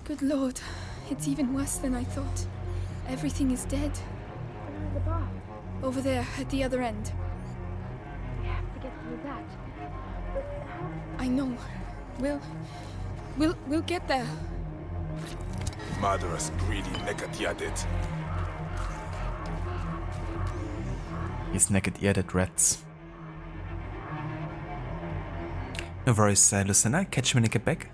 Good lord, it's even worse than I thought. Everything is dead. The bar. Over there, at the other end. We have to get through that. But how? I know. We'll get there. Murderous, greedy Nekatiadet. These naked-eared rats. No worries, listener. Catch me when I get back.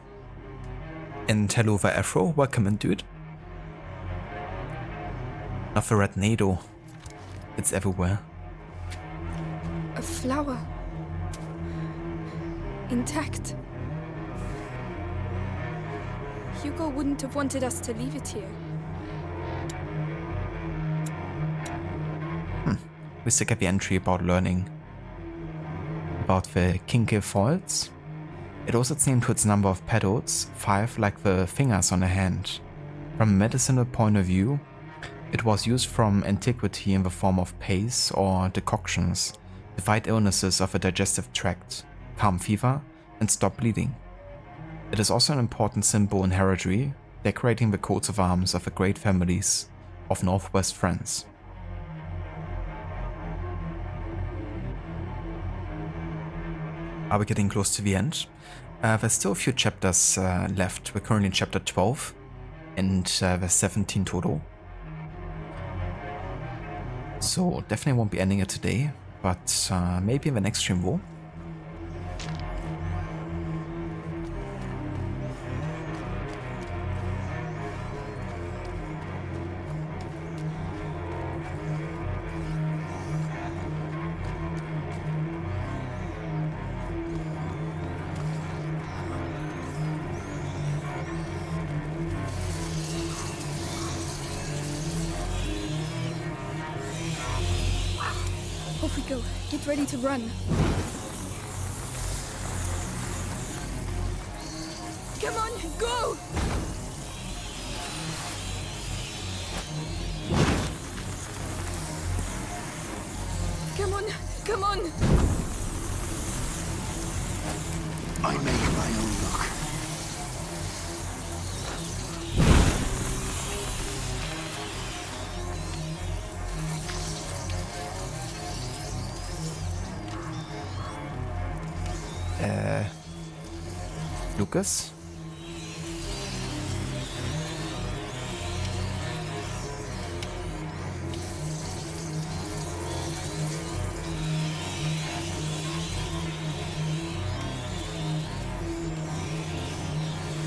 And hello over Afro. Welcome in, dude. Not the red NATO. It's everywhere. A flower. Intact. Hugo wouldn't have wanted us to leave it here. We still get the entry about learning about the kinky faults. It owes its name to its number of petals, 5 like the fingers on a hand. From a medicinal point of view, it was used from antiquity in the form of paste or decoctions to fight illnesses of the digestive tract, calm fever, and stop bleeding. It is also an important symbol in heraldry, decorating the coats of arms of the great families of Northwest France. Are we getting close to the end? There's still a few chapters left. We're currently in chapter 12 and there's 17 total. So definitely won't be ending it today, but maybe in the next stream will. Off we go. Get ready to run. Come on, go! Come on, come on! I make my own luck. Lucas?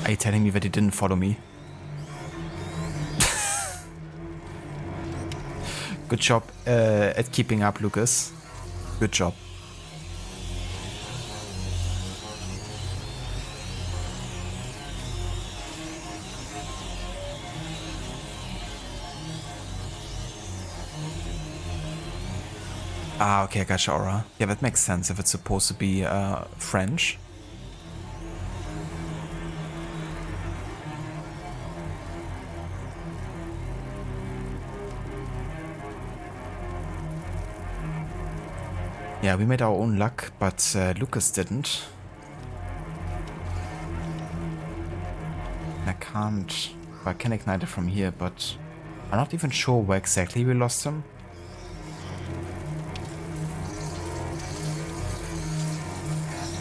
Are you telling me that you didn't follow me? Good job at keeping up, Lucas. Good job. Ah, okay, I gotcha, Aura. Yeah, that makes sense if it's supposed to be French. Yeah, we made our own luck, but Lucas didn't. I can't... I can ignite it from here, but I'm not even sure where exactly we lost him.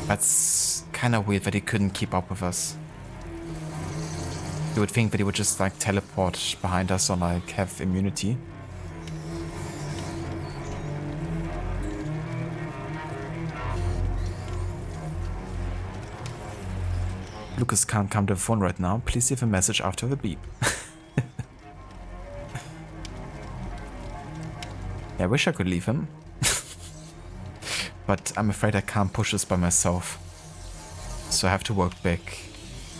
That's kind of weird that he couldn't keep up with us. You would think that he would just like teleport behind us or like have immunity. Lucas can't come to the phone right now. Please leave a message after the beep. Yeah, I wish I could leave him. But I'm afraid I can't push this by myself. So I have to work back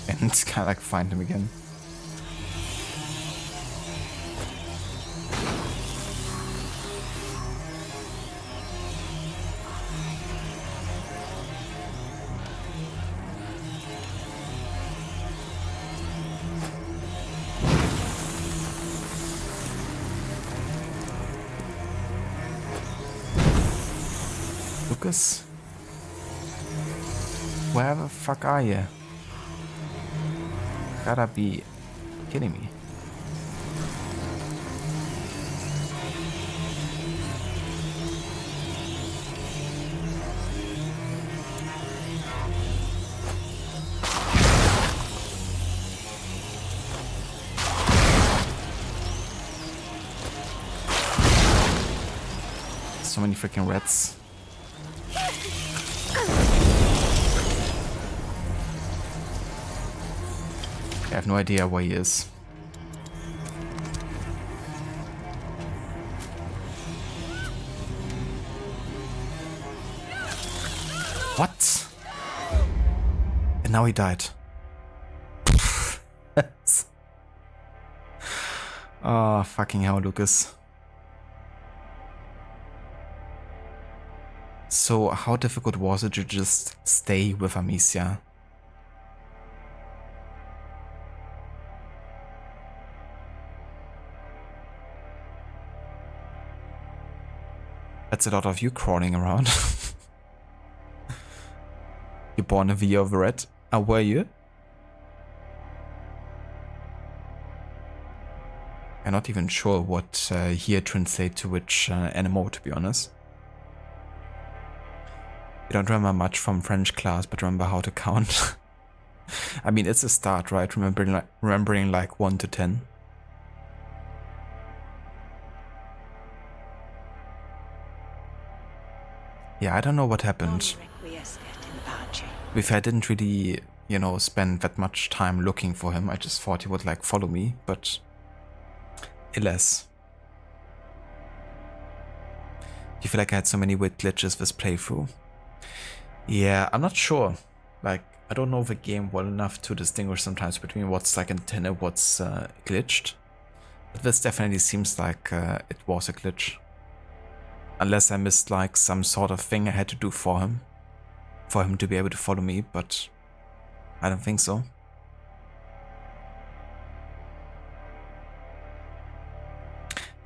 and kind of like find him again. Lucas? Where the fuck are you? Gotta be kidding me. So many freaking rats. I have no idea where he is. What? And now he died. Oh, fucking hell, Lucas. So, how difficult was it to just stay with Amicia? That's a lot of you crawling around. You're born a VIII of red. Were you? I'm not even sure what here translate to which anymore, to be honest. I don't remember much from French class, but remember how to count. I mean, it's a start, right? Remembering like 1 to 10. Yeah, I don't know what happened. If I didn't really, you know, spend that much time looking for him, I just thought he would like follow me, but alas. Do you feel like I had so many weird glitches this playthrough? Yeah, I'm not sure. Like, I don't know the game well enough to distinguish sometimes between what's like intended, what's glitched. But this definitely seems like it was a glitch. Unless I missed like some sort of thing I had to do for him to be able to follow me, but I don't think so.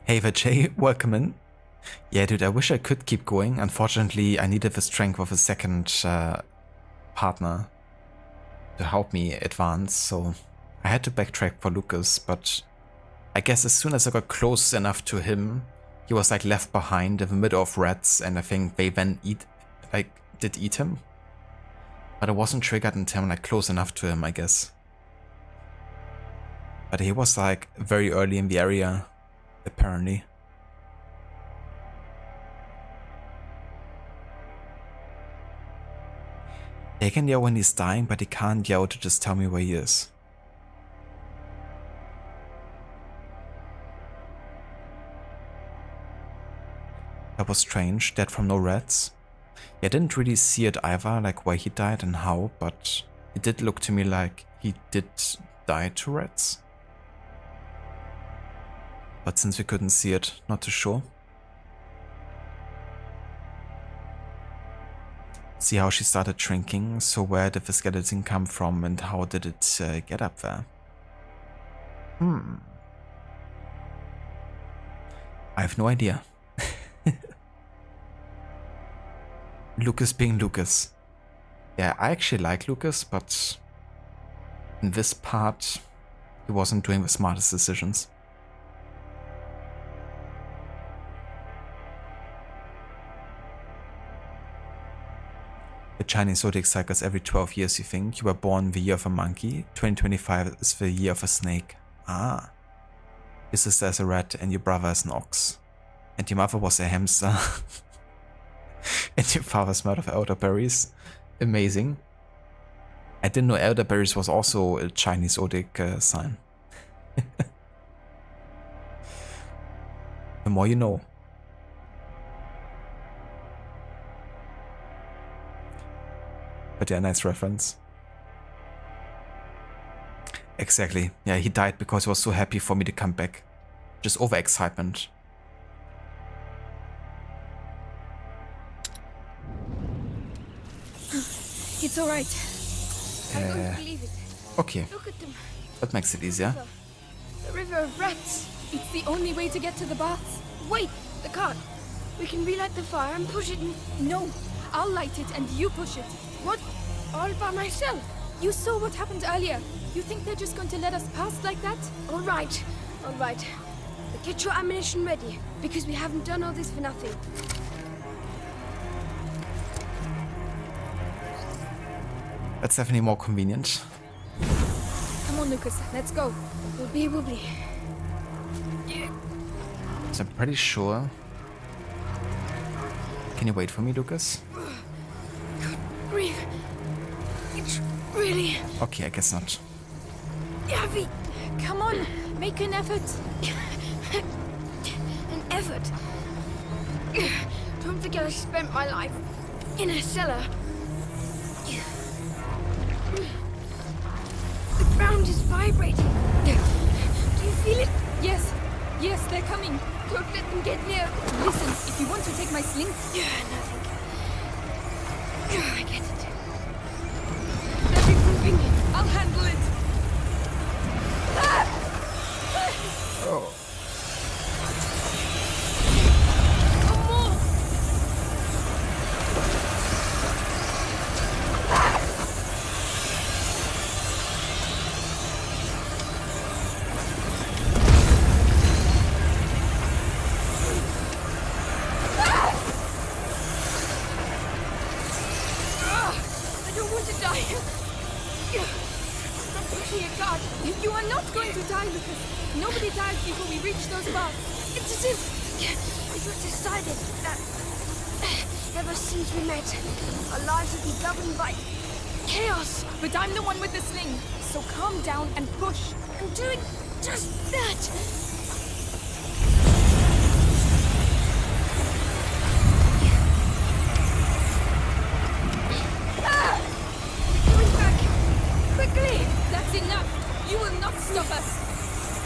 Hey Vijay, welcome in. Yeah dude, I wish I could keep going. Unfortunately, I needed the strength of a second partner to help me advance, so I had to backtrack for Lucas, but I guess as soon as I got close enough to him, he was like left behind in the middle of rats, and I think they then did eat him. But I wasn't triggered until I'm like close enough to him, I guess. But he was like very early in the area, apparently. He can yell when he's dying, but he can't yell to just tell me where he is. That was strange, dead from no rats. Yeah, I didn't really see it either, like where he died and how, but it did look to me like he did die to rats. But since we couldn't see it, not too sure. See how she started shrinking, so where did the skeleton come from and how did it get up there? I have no idea. Lucas being Lucas. Yeah, I actually like Lucas, but in this part, he wasn't doing the smartest decisions. The Chinese zodiac cycles every 12 years, you think? You were born the year of a monkey. 2025 is the year of a snake. Ah. Your sister is a rat and your brother is an ox. And your mother was a hamster. And your father smelled of elderberries. Amazing. I didn't know elderberries was also a Chinese zodiac sign. The more you know. But yeah, nice reference. Exactly. Yeah, he died because he was so happy for me to come back. Just overexcitement. It's alright. I don't believe it. Okay. Look at them. That makes it easier. The river of rats. It's the only way to get to the baths. Wait, the cart. We can relight the fire and push it in. No, I'll light it and you push it. What? All by myself? You saw what happened earlier. You think they're just going to let us pass like that? All right. Get your ammunition ready, because we haven't done all this for nothing. That's definitely more convenient. Come on, Lucas, let's go. Wobbly. Yeah. So I'm pretty sure. Can you wait for me, Lucas? Good grief. It's really... Okay, I guess not. heavy. Come on, make an effort. An effort? Don't forget I spent my life in a cellar. The ground is vibrating. Do you feel it? Yes, they're coming. Don't let them get near. Listen, if you want to take my sling... Nothing. I get it. They're regrouping. I'll handle it. Oh. You are not going to die, Lucas. Nobody dies before we reach those bars. It's as if it was decided that ever since we met, our lives would be governed by chaos. But I'm the one with the sling, so calm down and push. I'm doing just that. Quickly! That's enough! You will not stop us!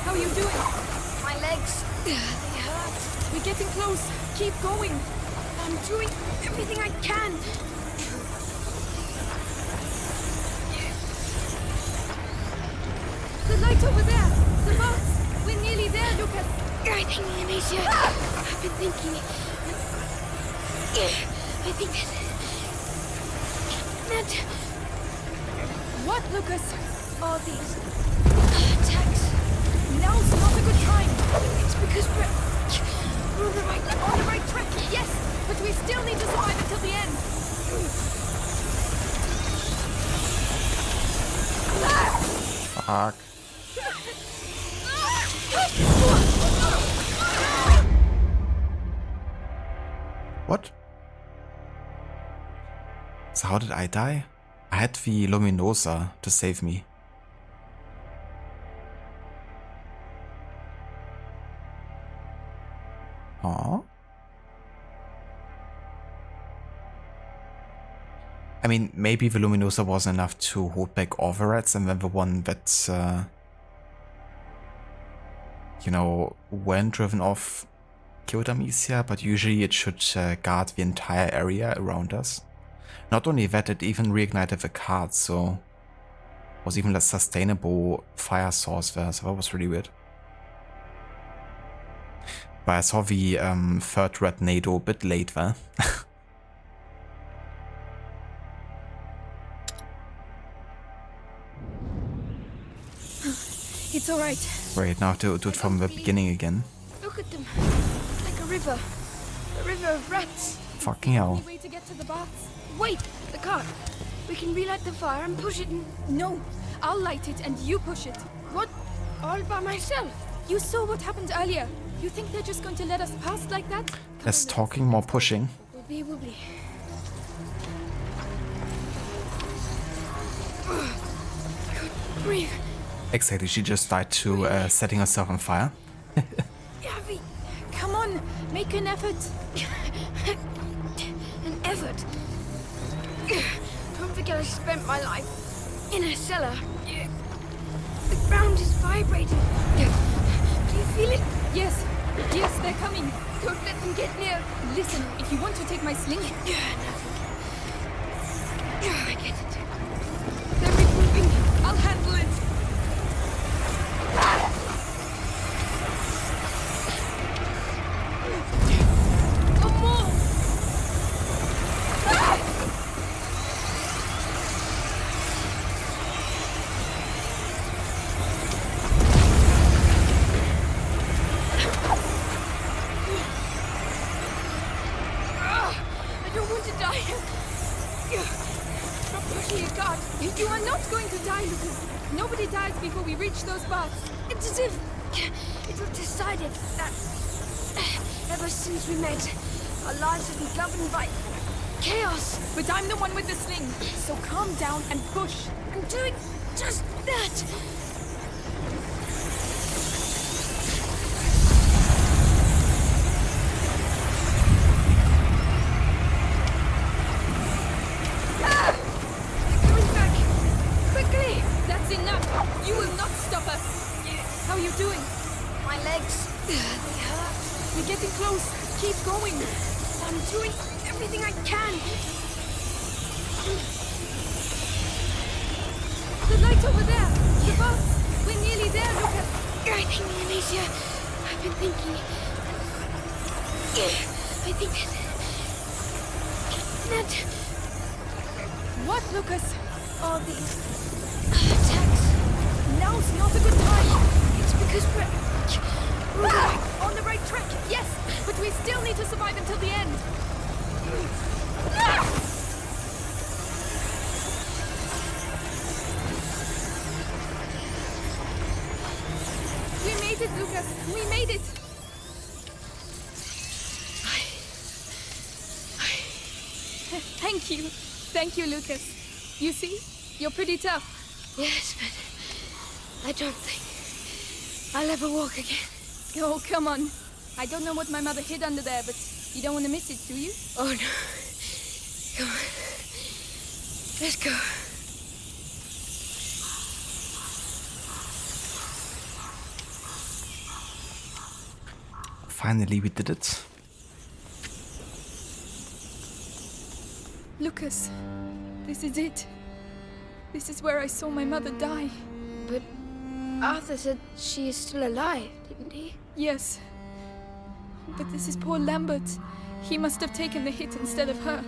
How are you doing? My legs, they hurt. We're getting close. Keep going. I'm doing everything I can. The light over there! The boats! We're nearly there, Lucas! I think, Amicia, I've been thinking. I think that... What, Lucas? All these attacks. Now's not a good time. It's because we're on the right track. Yes, but we still need to survive until the end. Fuck. What? So how did I die? I had the Luminosa to save me. Huh? I mean, maybe the Luminosa wasn't enough to hold back overrides, and then the one that, you know, when driven off killed Amicia, but usually it should guard the entire area around us. Not only that, it even reignited the card, so it was even a sustainable fire source there, so that was really weird. But I saw the third red NATO a bit late there. It's alright. Right, now I have to do it from the beginning again. Look at them. Like a river. A river of rats. Fucking hell. Way to get to the baths. Wait, the cart. We can relight the fire and push it in. No, I'll light it and you push it. What? All by myself? You saw what happened earlier. You think they're just going to let us pass like that? Less talking, more pushing. Wobbly. breathe. Exactly, she just died to setting herself on fire. Abby, come on, make an effort. An effort? Don't forget I spent my life in a cellar. The ground is vibrating. Do you feel it? Yes. Yes, they're coming. Don't let them get near. Listen, if you want to take my sling... I get it. They're regrouping. I'll handle it. One more. I don't want to die. Stop pushing it, God. You are not going to die, Lucas. Nobody dies before we reach those bars. It's as if it was decided that ever since we met, our lives have been governed by chaos. But I'm the one with the sling, so calm down and push. I'm doing just that. That's enough! You will not stop us! How are you doing? My legs, they hurt. We're getting close. Keep going. I'm doing everything I can. The light over there! The bus! We're nearly there, look at... I think, Anastasia, I've been thinking... I think that... What, Lucas? All these... attacks. Now's not a good time. It's because we're on the right track, yes, but we still need to survive until the end. We made it, Lucas. We made it. Thank you. Thank you, Lucas. You see, you're pretty tough. Yes, but I don't think I'll ever walk again. Oh, come on. I don't know what my mother hid under there, but you don't want to miss it, do you? Oh, no. Come on. Let's go. Finally, we did it. Lucas, this is it. This is where I saw my mother die. But Arthur said she is still alive, didn't he? Yes. But this is poor Lambert. He must have taken the hit instead of her.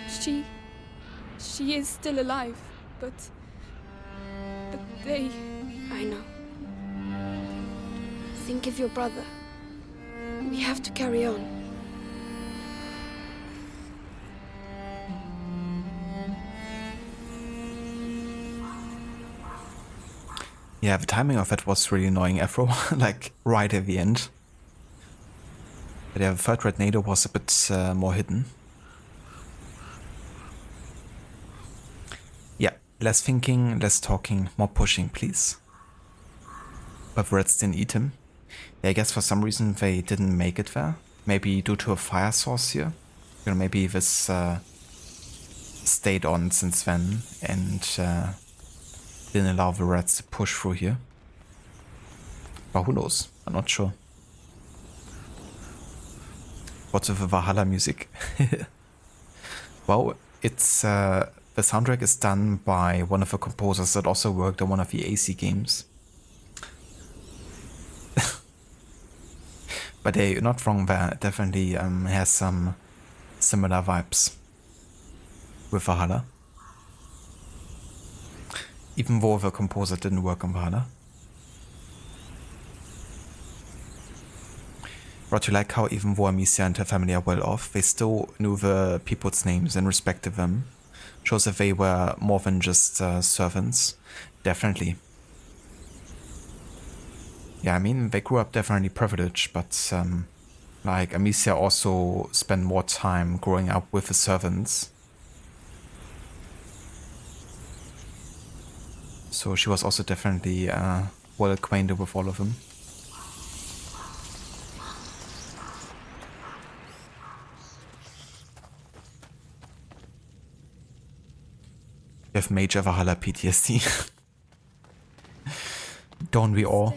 She is still alive, but they... I know. Think of your brother. We have to carry on. Yeah, the timing of it was really annoying, Afro, like right at the end. But yeah, the third Tornado was a bit more hidden. Yeah, less thinking, less talking, more pushing, please. But the Reds didn't eat him. Yeah, I guess for some reason they didn't make it there. Maybe due to a fire source here. You know, maybe this stayed on since then and didn't allow the Reds to push through here. But who knows? I'm not sure. What's with the Valhalla music? Well, it's the soundtrack is done by one of the composers that also worked on one of the AC games. But hey, you're not wrong there. It definitely has some similar vibes with Valhalla. Even though the composer didn't work on Valhalla. But you like how even though Amicia and her family are well off, they still knew the people's names and respected them. Shows that they were more than just servants. Definitely. Yeah, I mean, they grew up definitely privileged, but like Amicia also spent more time growing up with the servants. So she was also definitely well acquainted with all of them. You have major Valhalla PTSD. Don't we all?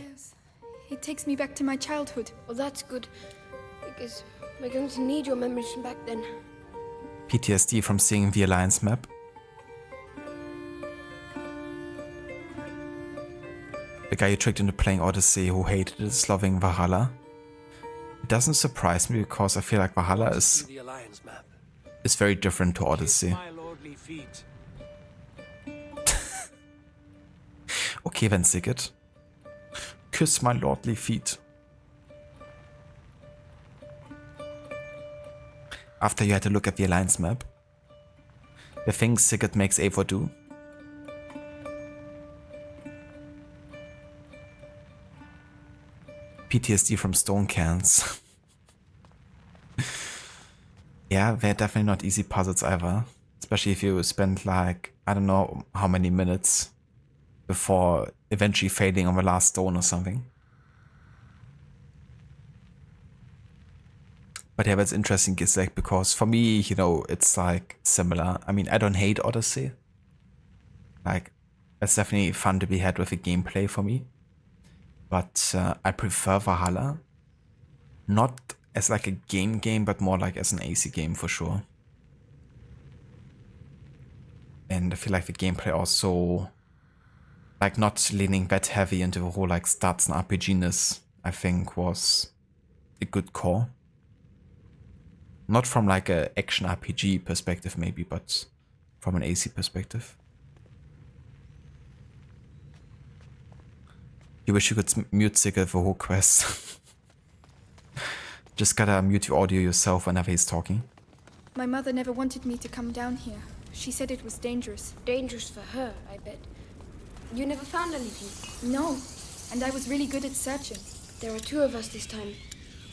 It takes me back to my childhood. Well, that's good, because we're going to need your memories from back then. PTSD from seeing the Alliance map. The guy you tricked into playing Odyssey who hated it is loving Valhalla. It doesn't surprise me because I feel like Valhalla is very different to Odyssey. Okay then, Sigurd. Kiss my lordly feet. After you had to look at the Alliance map, the things Sigurd makes Eivor do. PTSD from stone cans. Yeah, they're definitely not easy puzzles either. Especially if you spend like, I don't know how many minutes before eventually failing on the last stone or something. But yeah, that's interesting, is like, because for me, you know, it's like similar. I mean, I don't hate Odyssey. Like, it's definitely fun to be had with the gameplay for me. But I prefer Valhalla. Not as like a game, but more like as an AC game for sure. And I feel like the gameplay also, like not leaning that heavy into the whole like stats and RPG-ness, I think was a good call. Not from like a action RPG perspective maybe, but from an AC perspective. You wish you could mute Sigurd for whole quest. Just gotta mute your audio yourself whenever he's talking. My mother never wanted me to come down here. She said it was dangerous. Dangerous for her, I bet. You never found anything? No, and I was really good at searching. There are two of us this time,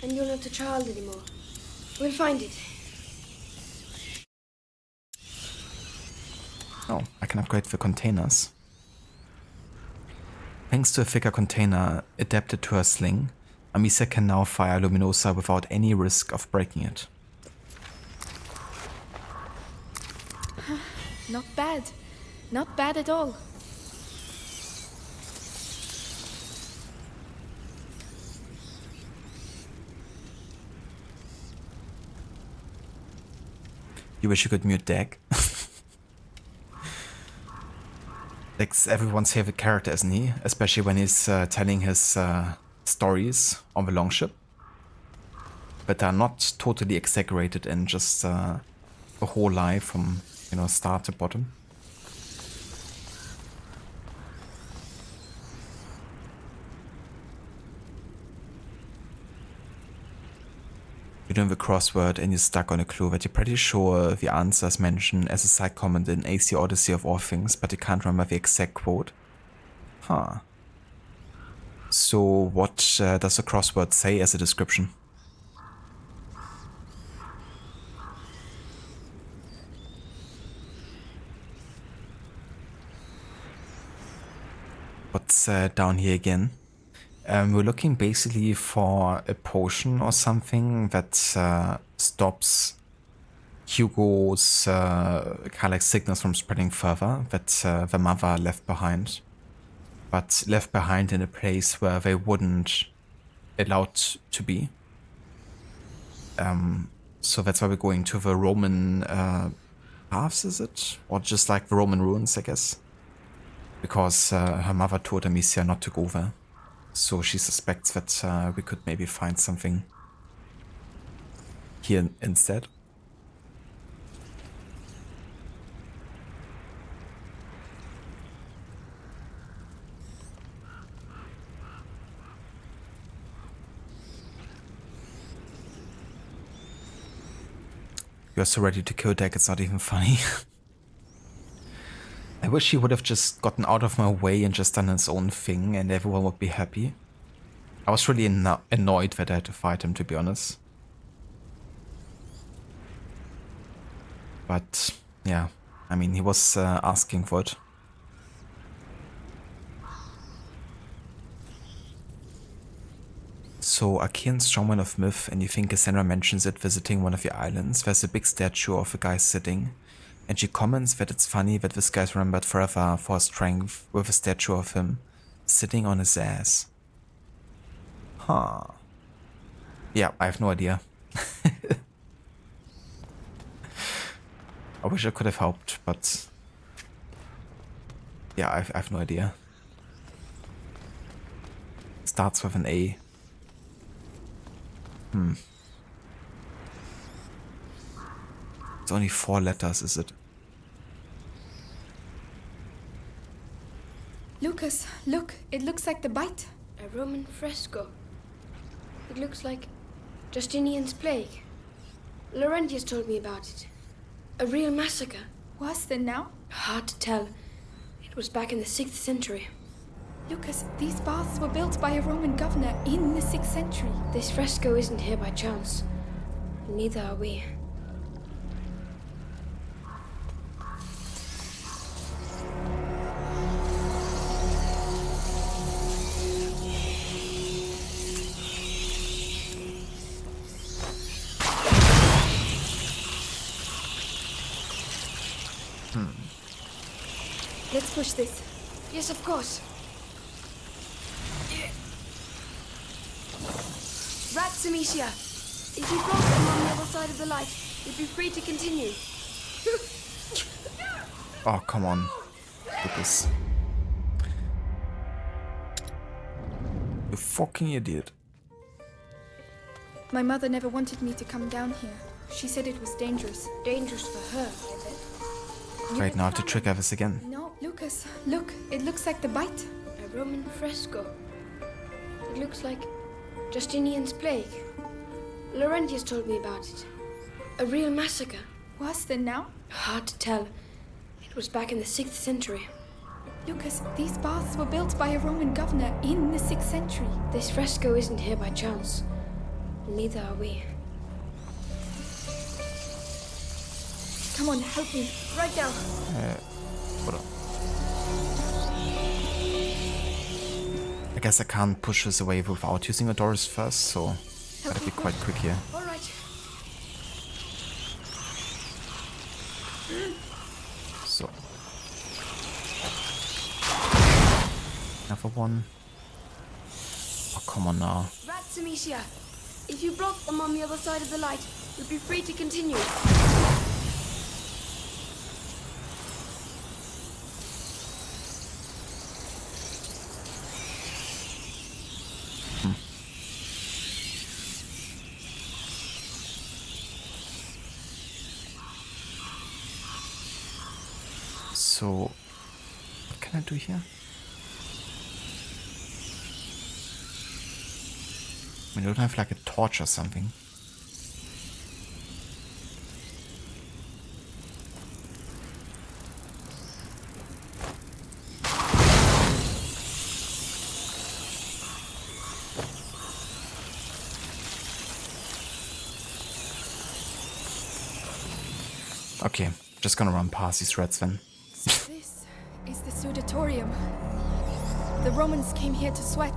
and you're not a child anymore. We'll find it. Oh, I can upgrade the containers. Thanks to a thicker container adapted to her sling, Amicia can now fire Luminosa without any risk of breaking it. Not bad. Not bad at all. You wish you could mute Dag. Dag's everyone's favorite character, isn't he? Especially when he's telling his stories on the longship. But they're not totally exaggerated and just a whole life from, you know, start to bottom. You're doing the crossword and you're stuck on a clue that you're pretty sure the answer is mentioned as a side comment in AC Odyssey of all things, but you can't remember the exact quote. Huh. So what does the crossword say as a description? What's down here again? We're looking basically for a potion or something that stops Hugo's kind of like sickness from spreading further, that the mother left behind. But left behind in a place where they wouldn't allowed to be. So that's why we're going to the Roman paths, is it? Or just like the Roman ruins, I guess. Because her mother told Amicia not to go there. So she suspects that we could maybe find something here instead. You're so ready to kill Dag, it's not even funny. I wish he would have just gotten out of my way and just done his own thing and everyone would be happy. I was really annoyed that I had to fight him, to be honest. But, yeah, I mean, he was asking for it. So, Archean's strongman of myth, and you think Cassandra mentions it visiting one of your islands. There's a big statue of a guy sitting, and she comments that it's funny that this guy's remembered forever for his strength with a statue of him sitting on his ass. Huh. Yeah, I have no idea. I wish I could have helped, but yeah, I have no idea. Starts with an A. It's only 4 letters, is it? Lucas, look, it looks like the bite. A Roman fresco. It looks like Justinian's plague. Laurentius told me about it. A real massacre. Worse than now? Hard to tell. It was back in the 6th century. Lucas, these baths were built by a Roman governor in the 6th century. This fresco isn't here by chance. Neither are we. Let's push this. Yes, of course. Rat Samicia, if you block them on the other side of the light, you'd be free to continue. Oh, come on. Lucas. You fucking idiot. My mother never wanted me to come down here. She said it was dangerous. Dangerous for her, is it? Right, now I have to trigger this again. No, Lucas, look, it looks like the bite. A Roman fresco. It looks like Justinian's plague. Laurentius told me about it. A real massacre. Worse than now? Hard to tell. It was back in the 6th century. Lucas, these baths were built by a Roman governor in the 6th century. This fresco isn't here by chance. Neither are we. Come on, help me. Right now. Hold on. I guess I can't push this away without using Adoris first, so gotta be quite quick here. All right. So. Another one. Oh, come on now. Rat Samicia, if you block them on the other side of the light, you'll be free to continue. So, what can I do here? I don't have like a torch or something. Okay, just gonna run past these rats then. This is the Sudatorium. The Romans came here to sweat.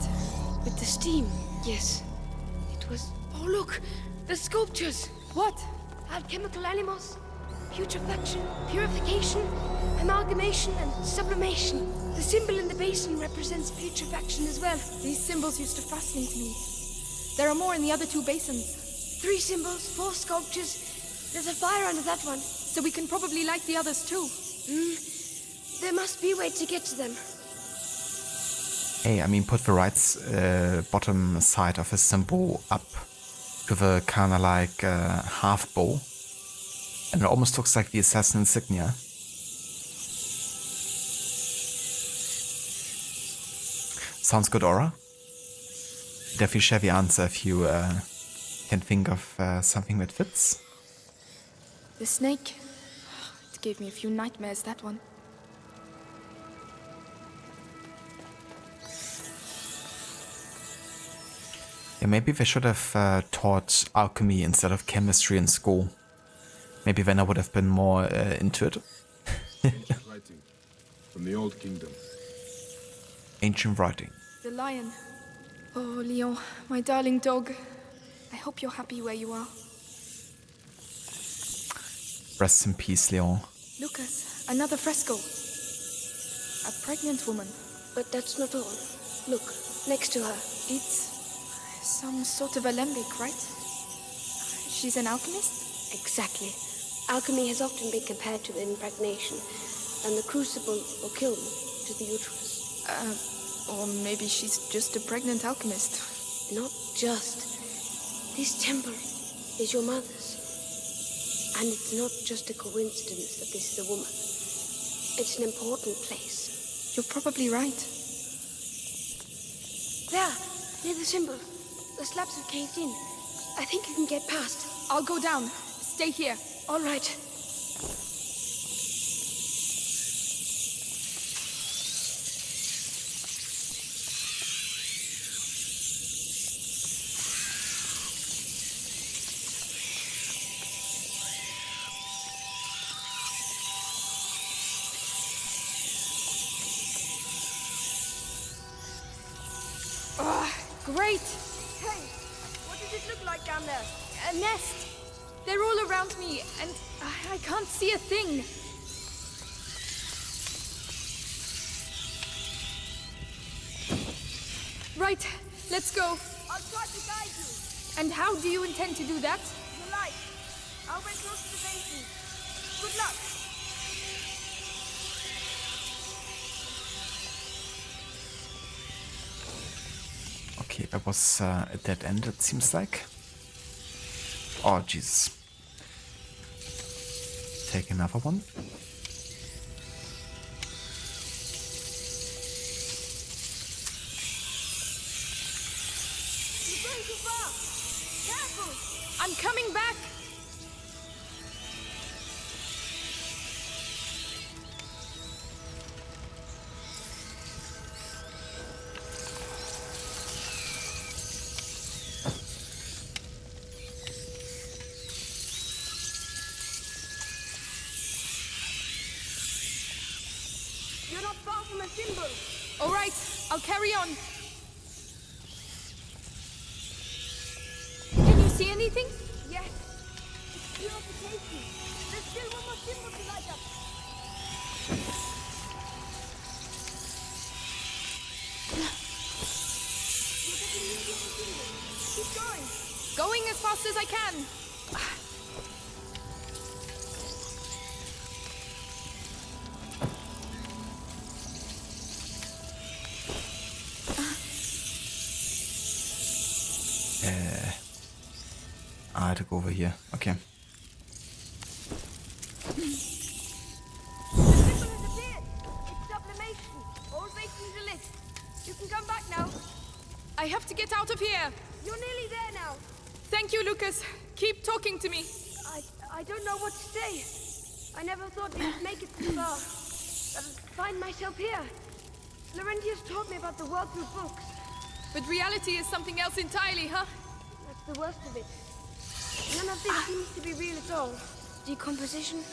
With the steam, yes. It was... Oh, look! The sculptures! What? Alchemical animals, putrefaction, purification, amalgamation, and sublimation. The symbol in the basin represents putrefaction as well. These symbols used to fascinate me. There are more in the other 2 basins. 3 symbols, 4 sculptures. There's a fire under that one. So we can probably light the others too. There must be a way to get to them. Hey, I mean, put the right bottom side of his symbol up with a kind of like half bow. And it almost looks like the assassin insignia. Sounds good, Aura. Definitely share the answer if you can think of something that fits. The snake. It gave me a few nightmares, that one. Yeah, maybe they should have taught alchemy instead of chemistry in school. Maybe then I would have been more into it. Writing from the Old Kingdom. Ancient writing. The lion. Oh, Leon, my darling dog. I hope you're happy where you are. Rest in peace, Leon. Lucas, another fresco. A pregnant woman. But that's not all. Look, next to her. It's some sort of alembic, right? She's an alchemist? Exactly. Alchemy has often been compared to impregnation, and the crucible or kiln to the uterus. Or maybe she's just a pregnant alchemist. Not just. This temple is your mother's. And it's not just a coincidence that this is a woman. It's an important place. You're probably right. There, near the symbol. The slabs have caved in. I think you can get past. I'll go down. Stay here. All right. Great! Hey, what does it look like down there? A nest! They're all around me, and I can't see a thing. Right, let's go. I'll try to guide you. And how do you intend to do that? You like. I'll wait close to the basin. Good luck. Okay, that was a dead end, it seems like. Oh, Jesus. Take another one. You're going too far. Careful. I'm coming back. You're not far from a symbol. All right, I'll carry on. Can you see anything? Yes. It's purification. There's still one more symbol to light up. You're getting near the other symbol. Keep going. Going as fast as I can. I had to go over here. Okay. The symbol has appeared. It's sublimation. All basins are lit. You can come back now. I have to get out of here. You're nearly there now. Thank you, Lucas. Keep talking to me. I don't know what to say. I never thought we'd make it this far. I'd find myself here. Laurentius taught me about the world through books. But reality is something else entirely, huh? That's the worst of it. None of this seems to be real at all. Decomposition,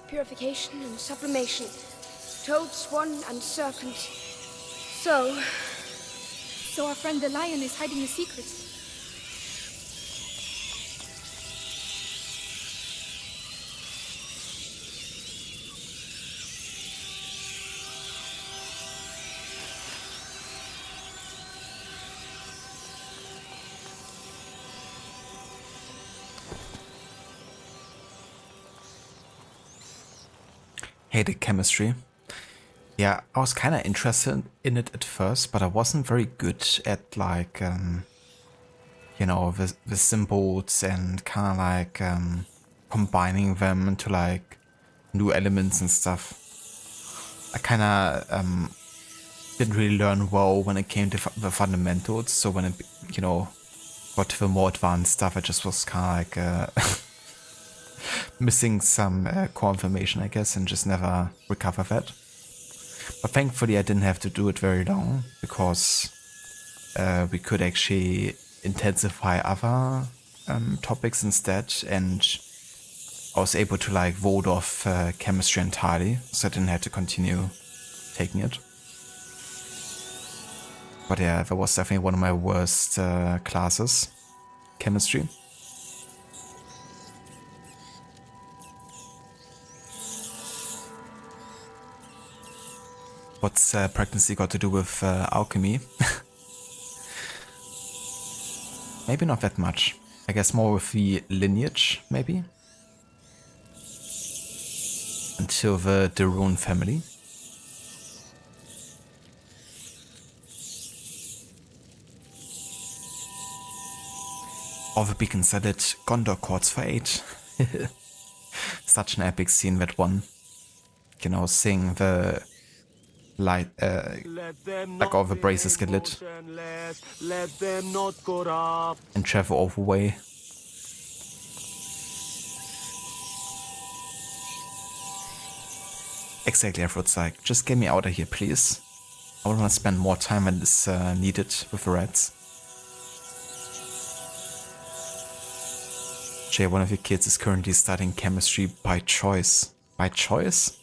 purification, and sublimation. Toad, swan, and serpent. So our friend the lion is hiding a secret. Hated chemistry. Yeah, I was kind of interested in it at first, but I wasn't very good at like, you know, the symbols and kind of like combining them into like new elements and stuff. I kind of didn't really learn well when it came to the fundamentals. So when it, you know, got to the more advanced stuff, I just was kind of like missing some core information, I guess, and just never recover that. But thankfully I didn't have to do it very long, because we could actually intensify other topics instead, and I was able to like vote off chemistry entirely, so I didn't have to continue taking it. But yeah, that was definitely one of my worst classes. Chemistry. What's pregnancy got to do with alchemy? Maybe not that much. I guess more with the lineage, maybe? Until the Darun family. All the beacons I did Gondor chords for 8. Such an epic scene, that one. You know, seeing the light, like all the braces get lit. Let them not corrupt. And travel all the way. Exactly, everyone's like, just get me out of here, please. I want to spend more time than is needed with the rats. Jay, one of your kids is currently studying chemistry by choice. By choice?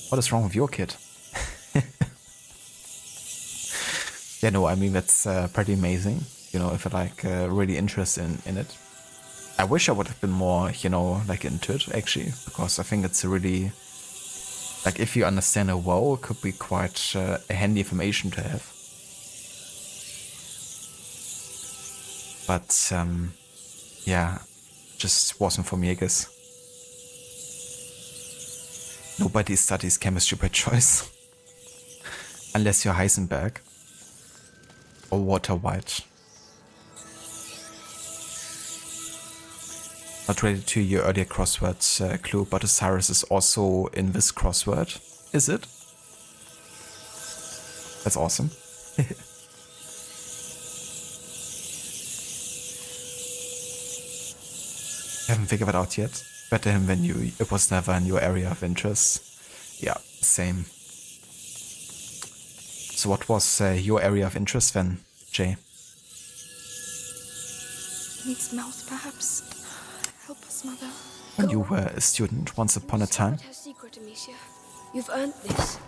What is wrong with your kid? Yeah, no, I mean, that's pretty amazing. You know, if you're like really interested in it. I wish I would have been more, you know, like into it, actually. Because I think it's a really... Like, if you understand it well, it could be quite a handy information to have. But, yeah, just wasn't for me, I guess. Nobody studies chemistry by choice. Unless you're Heisenberg. Or Walter White. Not related to your earlier crossword clue, but Osiris is also in this crossword. Is it? That's awesome. Haven't figured it out yet. Better him than you. It was never in your area of interest. Yeah, same. So what was your area of interest then, Jay? Needs mouth, perhaps. Help us, Mother. When you were a student once upon a time. Her secret, Amicia. You've earned this.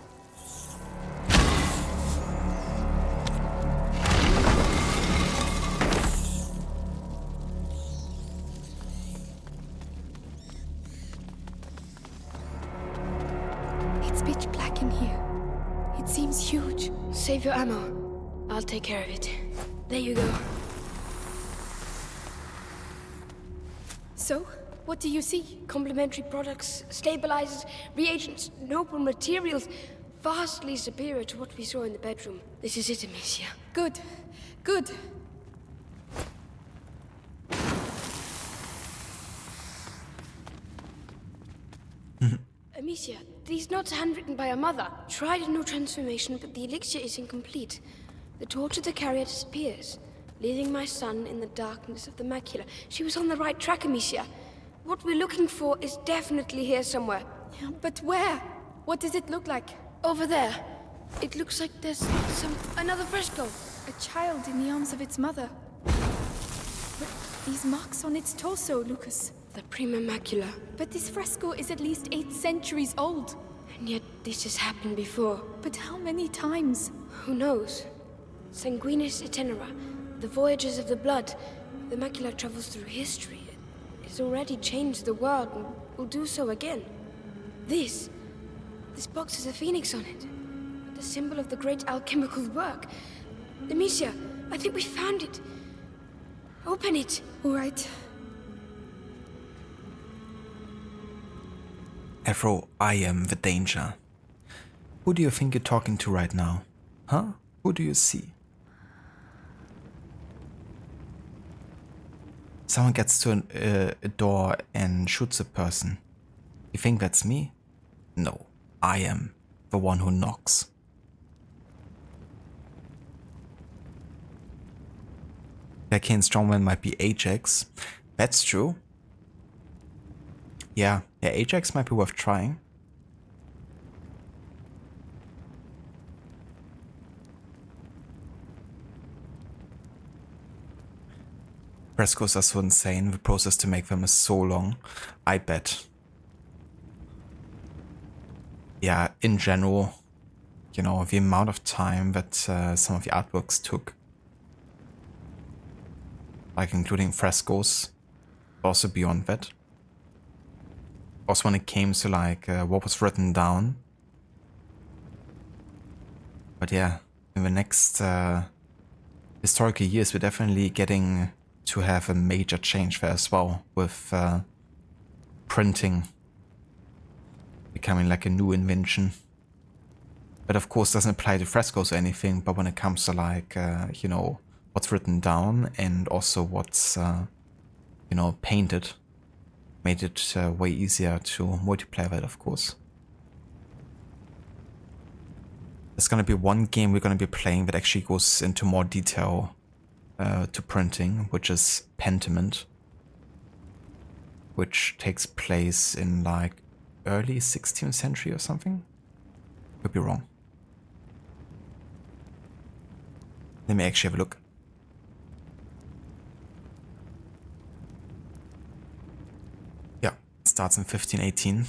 It's pitch black in here. It seems huge. Save your ammo. I'll take care of it. There you go. So, what do you see? Complementary products, stabilizers, reagents, noble materials, vastly superior to what we saw in the bedroom. This is it, Amicia. Good. Good. Amicia, these notes are handwritten by your mother. Tried a new transformation, but the elixir is incomplete. The torch of the carrier disappears, leaving my son in the darkness of the macula. She was on the right track, Amicia. What we're looking for is definitely here somewhere. Yeah, but where? What does it look like? Over there. It looks like there's another fresco. A child in the arms of its mother. But these marks on its torso, Lucas. The prima macula. But this fresco is at least 8 centuries old. And yet this has happened before. But how many times? Who knows? Sanguinis itinera. The voyages of the blood. The macula travels through history. It's already changed the world and will do so again. This box has a phoenix on it. The symbol of the great alchemical work. Amicia, I think we found it. Open it. All right. Afro, I am the danger. Who do you think you're talking to right now? Huh? Who do you see? Someone gets to a door and shoots a person. You think that's me? No, I am the one who knocks. The arcane strongman might be Ajax. That's true. Yeah, Ajax might be worth trying. Frescoes are so insane, the process to make them is so long. I bet. Yeah, in general, you know, the amount of time that some of the artworks took. Like including frescoes, also beyond that. Also when it came to like what was written down. But yeah, in the next historical years we're definitely getting to have a major change there as well, with printing becoming like a new invention. But of course doesn't apply to frescoes or anything, but when it comes to like, you know, what's written down and also what's, you know, painted, made it way easier to multiplayer that, of course. There's gonna be one game we're gonna be playing that actually goes into more detail to printing, which is Penance, which takes place in like early 16th century or something. Could be wrong. Let me actually have a look. Yeah, it starts in 1518.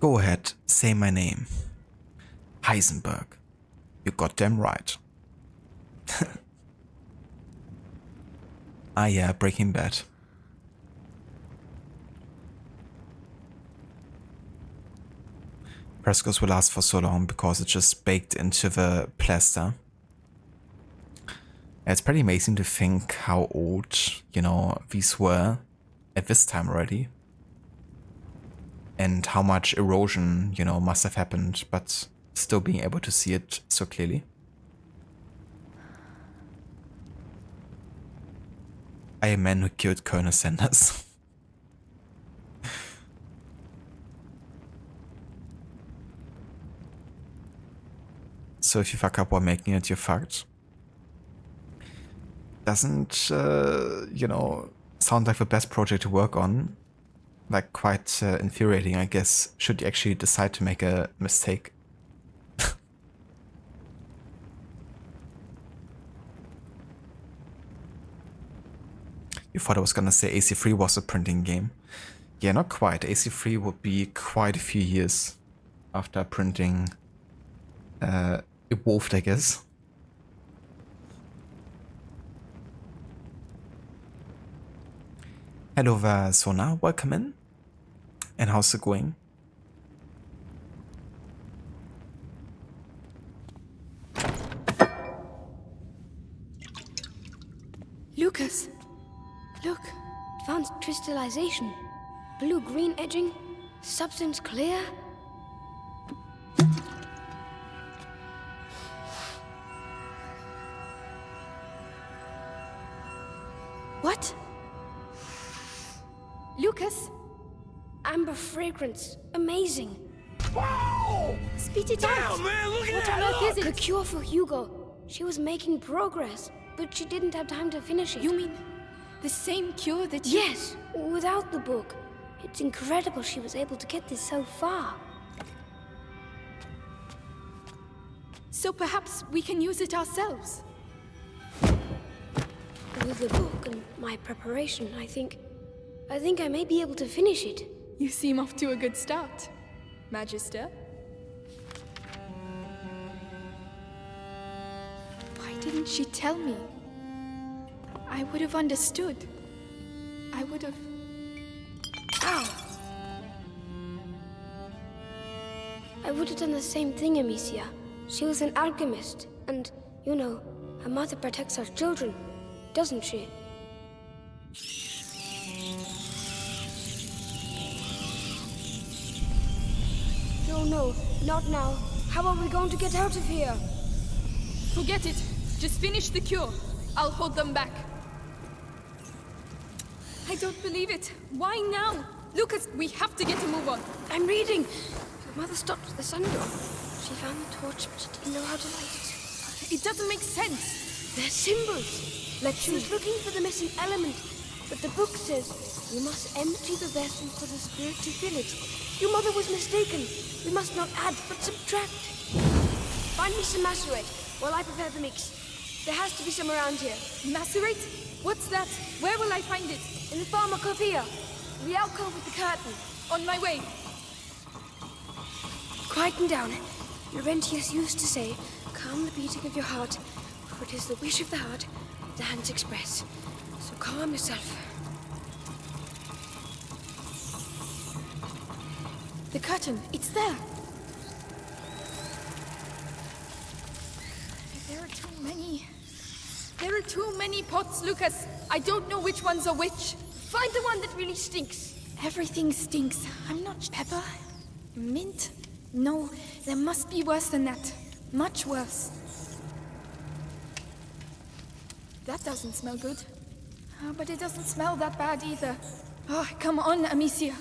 Go ahead, say my name. Heisenberg. You got damn right. Ah yeah, Breaking Bad. Frescoes will last for so long because it's just baked into the plaster. It's pretty amazing to think how old, you know, these were at this time already. And how much erosion, you know, must have happened, but still being able to see it so clearly. I am a man who killed Colonel Sanders. So if you fuck up while making it, you're fucked. Doesn't, you know, sound like the best project to work on. Like, quite infuriating, I guess, should you actually decide to make a mistake. You thought I was gonna say AC3 was a printing game. Yeah, not quite. AC3 would be quite a few years after printing evolved, I guess. Hello there, Sona, welcome in. And how's it going? Lucas! Look, advanced crystallization. Blue-green edging, substance clear. What? Lucas? Amber fragrance. Amazing. Whoa! Spit it out! Man, look at What that! on earth is Look! it? The cure for Hugo. She was making progress, but she didn't have time to finish it. You mean the same cure that you... Yes, without the book. It's incredible she was able to get this so far. So perhaps we can use it ourselves. With the book and my preparation, I think I may be able to finish it. You seem off to a good start, Magister. Why didn't she tell me? I would have understood. I would have... Ow! I would have done the same thing, Amicia. She was an alchemist, and, you know, a mother protects her children, doesn't she? No, not now. How are we going to get out of here? Forget it. Just finish the cure. I'll hold them back. I don't believe it. Why now? Lucas, we have to get a move on. I'm reading. Your mother stopped at the sun door. She found the torch, but she didn't know how to light it. It doesn't make sense. They're symbols. Like she was looking for the missing element. But the book says, you must empty the vessel for the spirit to fill it. Your mother was mistaken. We must not add, but subtract. Find me some macerate. while I prepare the mix. There has to be some around here. Macerate? What's that? Where will I find it? In the pharmacopoeia. The alcove with the curtain. On my way. Quieten down. Laurentius used to say, calm the beating of your heart, for it is the wish of the heart that the hands express. So calm yourself. The curtain, it's there. There are too many. There are too many pots, Lucas. I don't know which ones are which. Find the one that really stinks. Everything stinks. I'm not pepper. Mint? No, there must be worse than that. Much worse. That doesn't smell good. But it doesn't smell that bad either. Oh, come on, Amicia.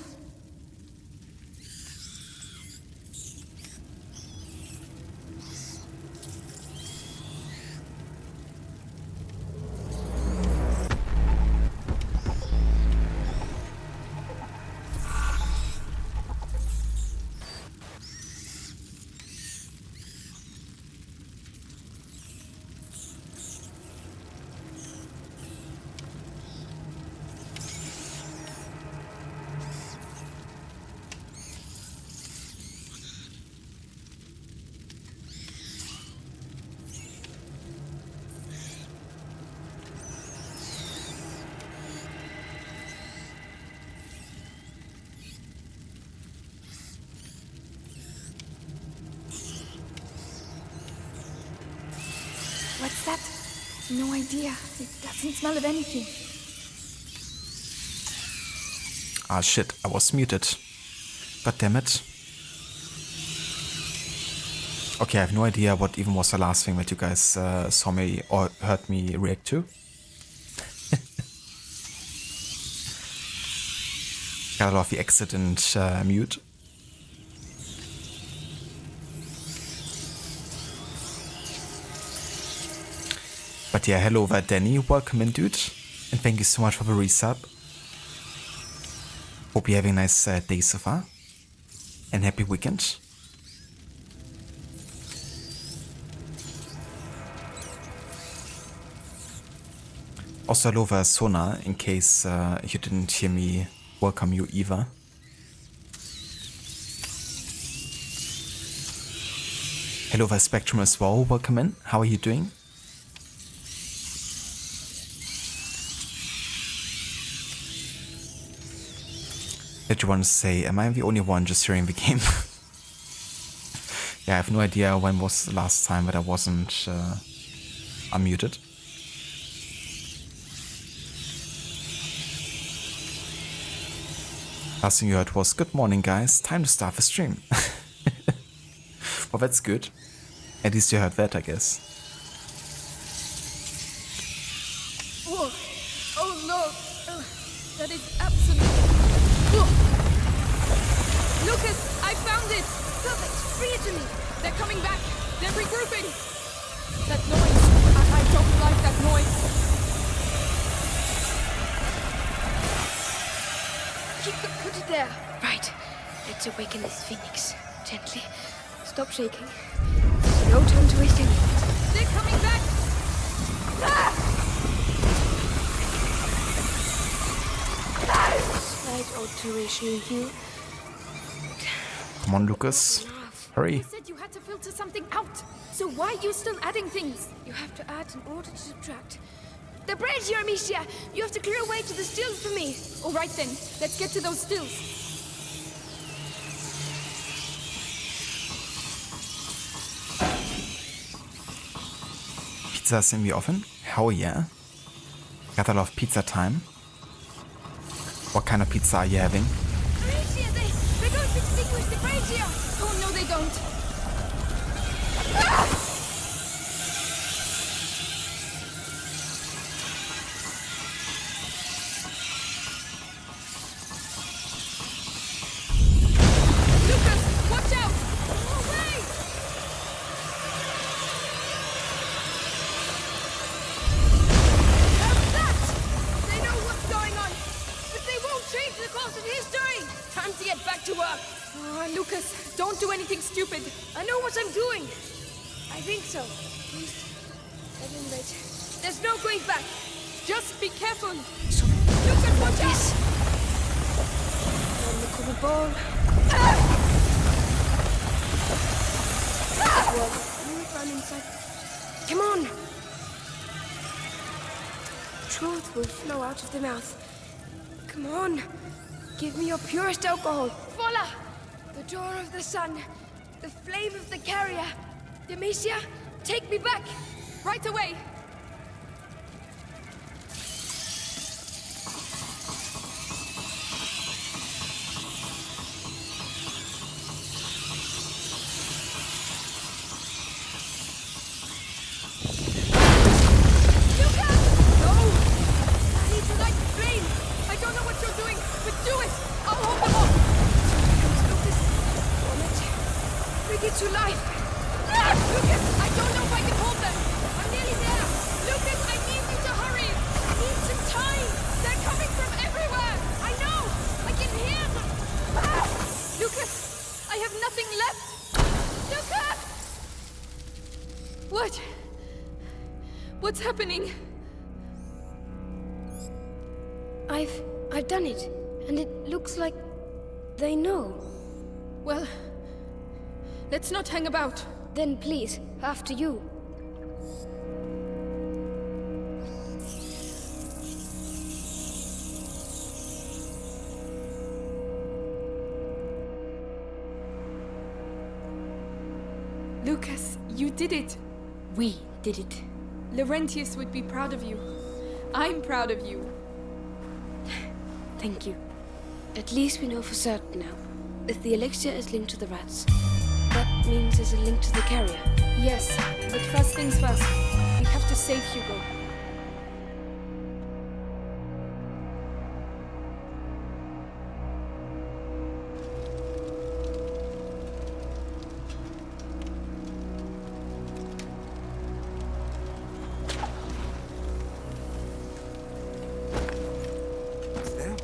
What's that? No idea. It doesn't smell of anything. Ah shit, I was muted. God damn it. Okay, I have no idea what even was the last thing that you guys saw me or heard me react to. Got off the exit and mute. But yeah, hello there, Danny. Welcome in, dude. And thank you so much for the resub. Hope you're having a nice day so far. And happy weekend. Also, hello there, Sona, in case you didn't hear me welcome you either. Hello there, Spectrum as well. Welcome in. How are you doing? Did you want to say, am I the only one just hearing the game? Yeah, I have no idea when was the last time that I wasn't unmuted. Last thing you heard was, good morning guys, time to start the stream. Well, that's good. At least you heard that, I guess. Oh, oh no. That is absolutely... Lucas, I found it! Perfect, bring it to me! They're coming back! They're regrouping! That noise! I don't like that noise! Put it there! Right, let's awaken this phoenix. Gently. Stop shaking. There's no time to waste any of it. They're coming back! Ah! Slight alteration in hue. Come on, Lucas. Hurry. You said you had to filter something out. So why are you still adding things? You have to add in order to subtract. The bridge, Amicia! You have to clear a way to the stills for me. All right then, let's get to those stills. Pizza's in the oven? Hell yeah. Got a lot of pizza time. What kind of pizza are you having? Amicia, they're going to extinguish the bridge here! Oh no, they don't. Ah! Lucas, don't do anything stupid. I know what I'm doing. I think so. At least, at any rate. There's no going back. Just be careful. So, Look at what yes. One look of the ball. Well, you run inside. Come on. Truth will flow out of the mouth. Come on. Give me your purest alcohol. Voila! The door of the sun. The flame of the carrier. Demetia, take me back. Right away. To life! Lucas, I don't know if I can hold them! I'm nearly there! Lucas, I need you to hurry! I need some time! They're coming from everywhere! I know! I can hear them! Ah! Lucas, I have nothing left! Lucas! What? What's happening? I've done it, and it looks like they know. Well, let's not hang about. Then please, after you. Lucas, you did it. We did it. Laurentius would be proud of you. I'm proud of you. Thank you. At least we know for certain now. If the elixir is linked to the rats, that means there's a link to the carrier. Yes, but first things first. We have to save Hugo. It's them.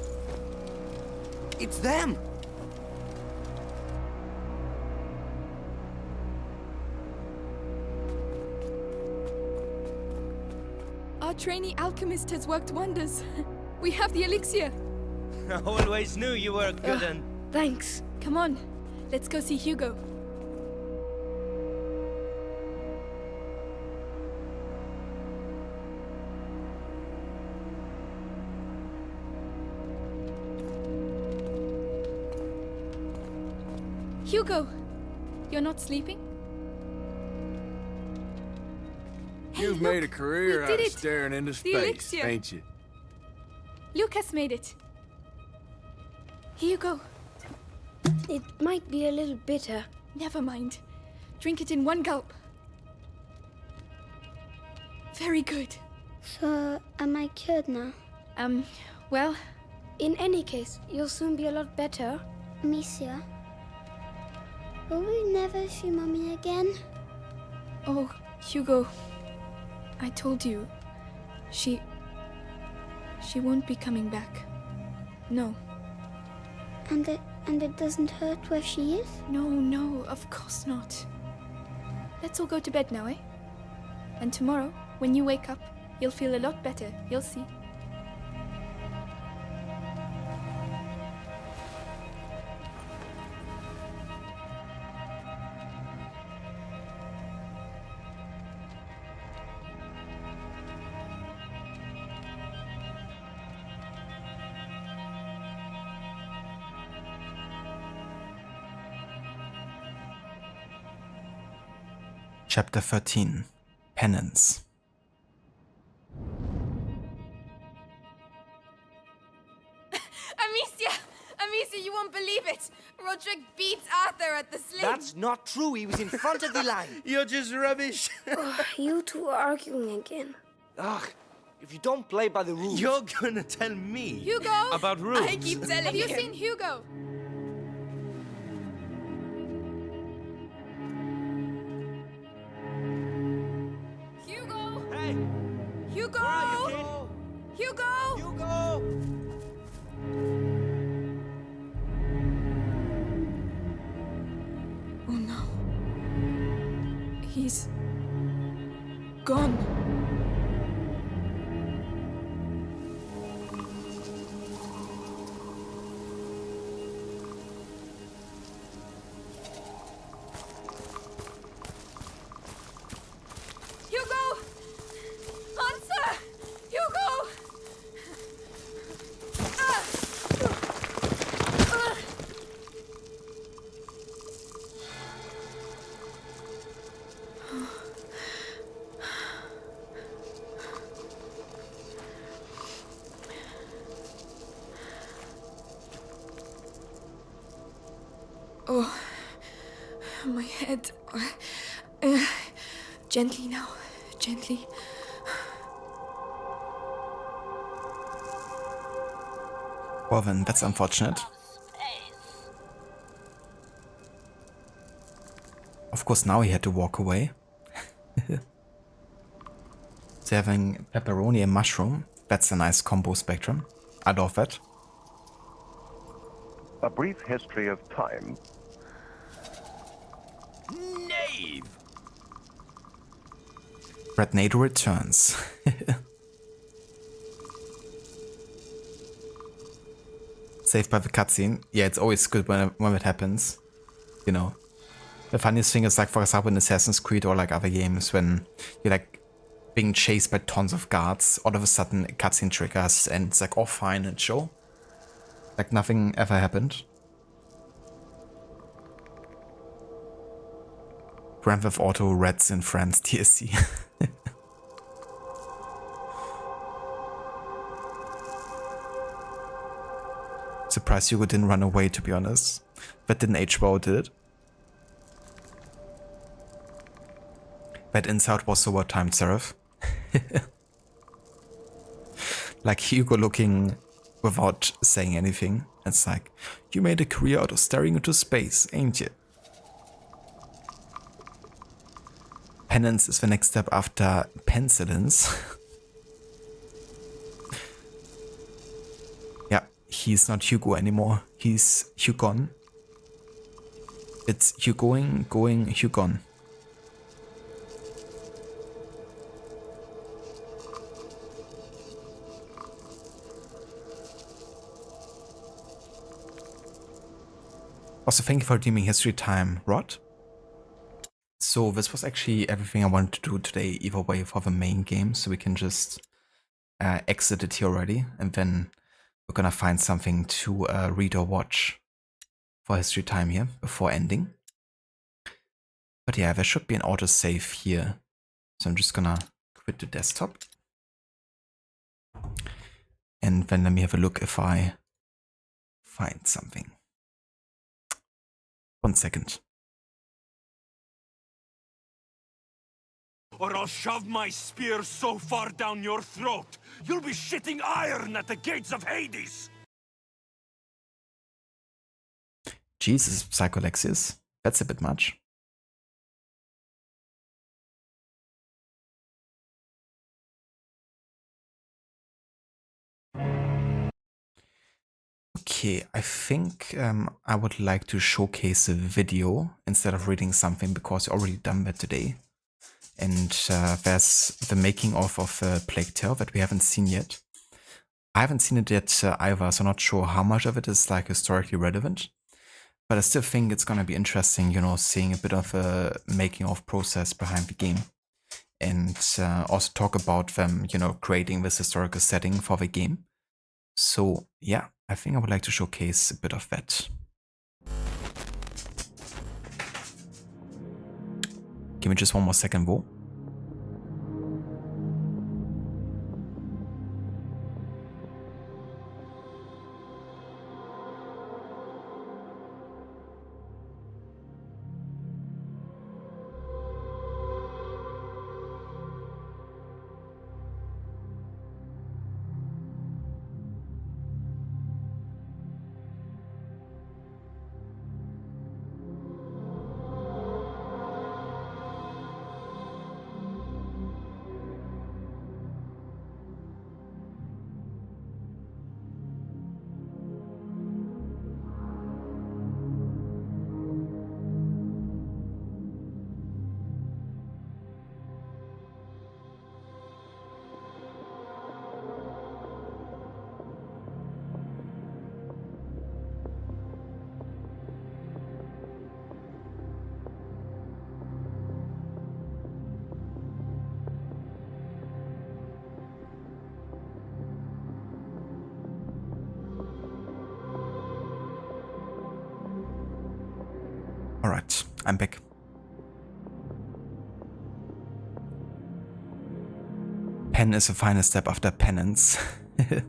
It's them! Our trainee alchemist has worked wonders. We have the elixir. I always knew you were a good one. Thanks. Come on, let's go see Hugo. Hugo, you're not sleeping? You've made a career we out did of it. staring into The space, elixir. ain't you? Lucas made it. Here you go. It might be a little bitter. Never mind. Drink it in one gulp. Very good. So, am I cured now? Well... In any case, you'll soon be a lot better. Amicia, will we never see Mommy again? Oh, Hugo... I told you. She won't be coming back. No. And it doesn't hurt where she is? No, of course not. Let's all go to bed now, eh? And tomorrow, when you wake up, you'll feel a lot better, you'll see. Chapter 13. Penance. Amicia, you won't believe it! Roderick beats Arthur at the sling! That's not true. He was in front of the line. You're just rubbish. You two are arguing again. Ugh, if you don't play by the rules... You're gonna tell me Hugo! about rules. I keep telling you. Have you seen Hugo? Hugo! Hey! Hugo! Where are you, kid? Hugo! Hugo! Oh no. He's gone. Hugo! Answer! Hugo! Oh, my head. Gently now, gently. Well then, that's unfortunate. Of course, now he had to walk away. So having pepperoni and mushroom, that's a nice combo spectrum. I love that. A brief history of time. Knave! Red NATO returns. Saved by the cutscene. Yeah, it's always good when it happens. You know. The funniest thing is, like, for example, in Assassin's Creed or like other games, when you're like being chased by tons of guards, all of a sudden a cutscene triggers and it's like, oh fine, and show. Like nothing ever happened. Grand Theft Auto Reds in France DSC. Surprised Hugo didn't run away, to be honest. That didn't age well, did it? That insult was so well timed, Seraph. Like Hugo looking without saying anything. It's like, you made a career out of staring into space, ain't you? Penance is the next step after Penance. Yeah, he's not Hugo anymore. He's Hugon. It's Hugoing, going, Hugon. Also, thank you for redeeming history time, Rod. So this was actually everything I wanted to do today, either way, for the main game, so we can just exit it here already, and then we're gonna find something to read or watch for history time here before ending. But yeah, there should be an autosave here, so I'm just gonna quit the desktop. And then let me have a look if I find something. 1 second. Or I'll shove my spear so far down your throat, you'll be shitting iron at the gates of Hades! Jesus, Psycholexius. That's a bit much. Okay, I think I would like to showcase a video instead of reading something, because I already done that today. And there's the making of Plague Tale that we haven't seen yet. I haven't seen it yet either, so I'm not sure how much of it is like historically relevant. But I still think it's gonna be interesting, you know, seeing a bit of a making of process behind the game. And also talk about them, you know, creating this historical setting for the game. So yeah, I think I would like to showcase a bit of that. Give me just one more second, Bo. Alright, I'm back. Pen is a final step after penance. You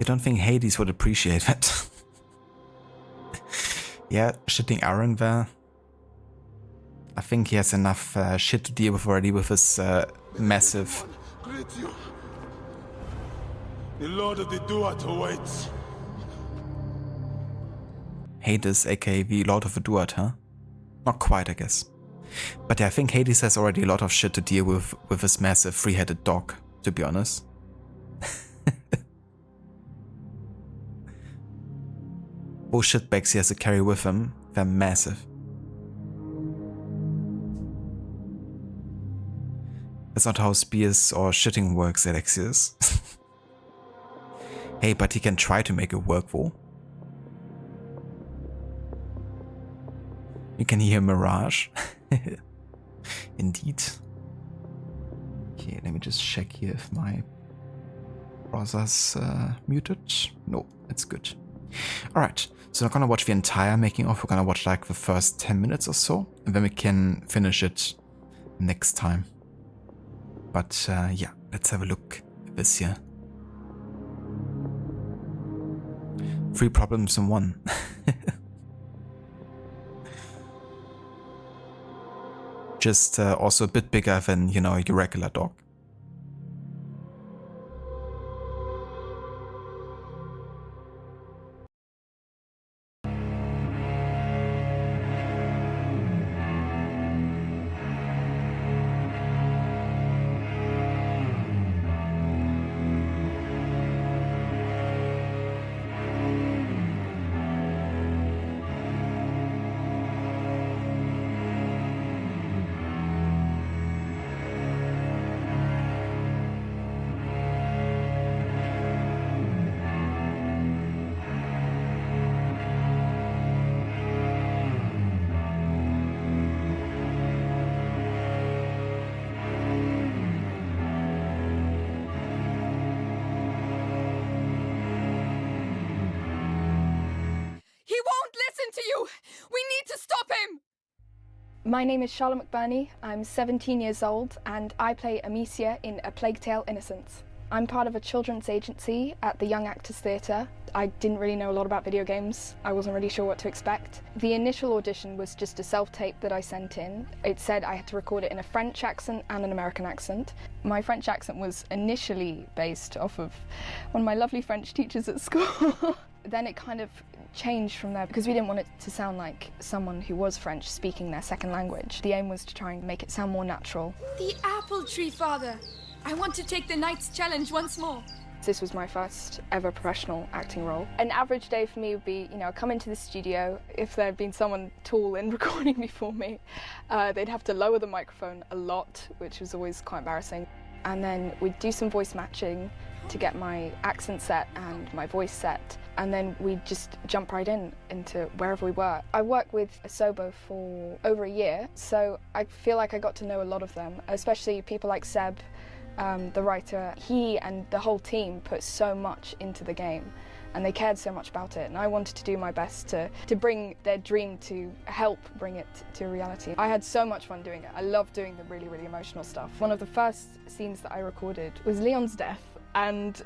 don't think Hades would appreciate that? Yeah, shitting Aaron there. I think he has enough shit to deal with already with his massive... Greet you. The Lord of the Duat awaits. Hades, aka the Lord of the Duat, huh? Not quite, I guess. But yeah, I think Hades has already a lot of shit to deal with his massive three-headed dog, to be honest. Those shitbags he has to carry with him, they're massive. That's not how spears or shitting works, Alexius. Hey, but he can try to make it work, though. You can hear Mirage. Indeed. Okay, let me just check here if my browser's muted. No, it's good. Alright, so we're gonna watch the entire making of. We're gonna watch like the first 10 minutes or so, and then we can finish it next time. But yeah, let's have a look at this here. 3 problems in 1. Just also a bit bigger than, you know, your regular dog. My name is Charlotte McBurney, I'm 17 years old, and I play Amicia in A Plague Tale: Innocence. I'm part of a children's agency at the Young Actors Theatre. I didn't really know a lot about video games. I wasn't really sure what to expect. The initial audition was just a self-tape that I sent in. It said I had to record it in a French accent and an American accent. My French accent was initially based off of one of my lovely French teachers at school. Then it kind of changed from there because we didn't want it to sound like someone who was French speaking their second language. The aim was to try and make it sound more natural. The apple tree, Father! I want to take the Knight's challenge once more. This was my first ever professional acting role. An average day for me would be, you know, come into the studio. If there had been someone tall in recording before me, they'd have to lower the microphone a lot, which was always quite embarrassing. And then we'd do some voice matching to get my accent set and my voice set. And then we'd just jump right into wherever we were. I worked with Asobo for over a year, so I feel like I got to know a lot of them, especially people like Seb, the writer. He and the whole team put so much into the game, and they cared so much about it, and I wanted to do my best to bring their dream, to help bring it to reality. I had so much fun doing it. I love doing the really, really emotional stuff. One of the first scenes that I recorded was Leon's death, and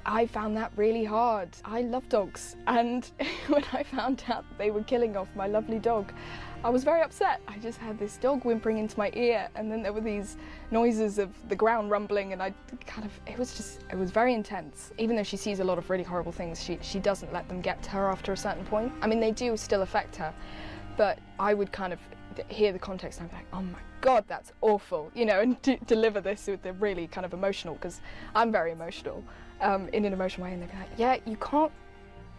I found that really hard. I love dogs, and when I found out they were killing off my lovely dog, I was very upset. I just had this dog whimpering into my ear, and then there were these noises of the ground rumbling, and it was very intense. Even though she sees a lot of really horrible things, she doesn't let them get to her after a certain point. I mean, they do still affect her, but I would kind of hear the context and I'd be like, oh my God, that's awful, you know, and deliver this with the really kind of emotional, because I'm very emotional, in an emotional way, and they'd be like, yeah, you can't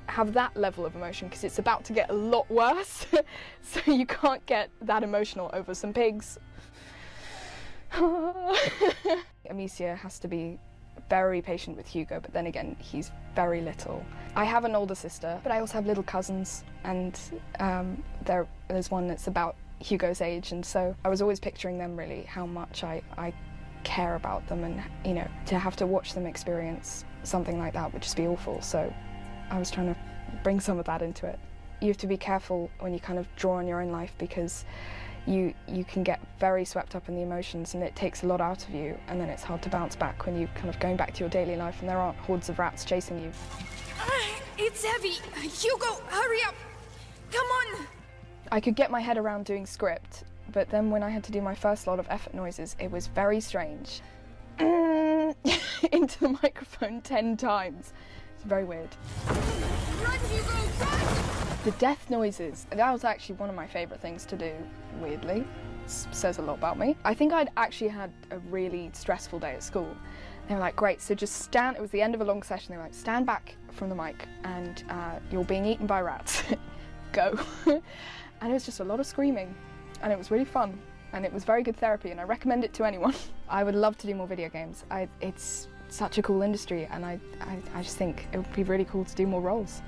have that level of emotion because it's about to get a lot worse. So you can't get that emotional over some pigs. Amicia has to be very patient with Hugo, but then again, he's very little. I have an older sister, but I also have little cousins, and there's one that's about Hugo's age, and so I was always picturing them really, how much I care about them, and you know, to have to watch them experience something like that would just be awful. So I was trying to bring some of that into it. you have to be careful when you kind of draw on your own life, because you can get very swept up in the emotions and it takes a lot out of you, and then it's hard to bounce back when you're kind of going back to your daily life and there aren't hordes of rats chasing you. It's heavy. Hugo, hurry up. Come on. I could get my head around doing script, but then when I had to do my first lot of effort noises, it was very strange. Into the microphone 10 times. It's very weird. Run, Hugo, run! The death noises, that was actually one of my favourite things to do, weirdly. Says a lot about me. I think I'd actually had a really stressful day at school. They were like, great, so just stand, it was the end of a long session, they were like, stand back from the mic and you're being eaten by rats. Go. And it was just a lot of screaming and it was really fun and it was very good therapy and I recommend it to anyone. I would love to do more video games. It's such a cool industry and I just think it would be really cool to do more roles.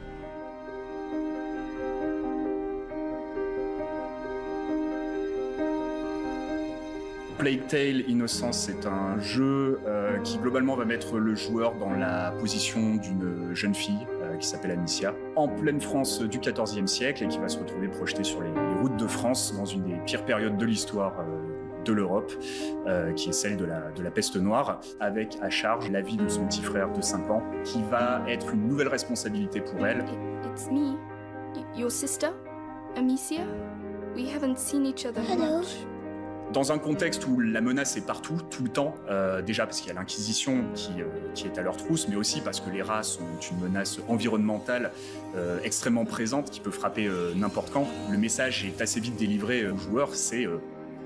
Plague Tale Innocence, c'est un jeu qui globalement va mettre le joueur dans la position d'une jeune fille qui s'appelle Amicia, en pleine France du XIVe siècle et qui va se retrouver projetée sur les routes de France dans une des pires périodes de l'histoire de l'Europe, qui est celle de la peste noire, avec à charge la vie de son petit frère de 5 ans, qui va être une nouvelle responsabilité pour elle. It's me, your sister, Amicia. We haven't seen each other much. Dans un contexte où la menace est partout, tout le temps, déjà parce qu'il y a l'Inquisition qui est à leur trousse, mais aussi parce que les rats sont une menace environnementale extrêmement présente qui peut frapper n'importe quand. Le message est assez vite délivré aux joueurs, c'est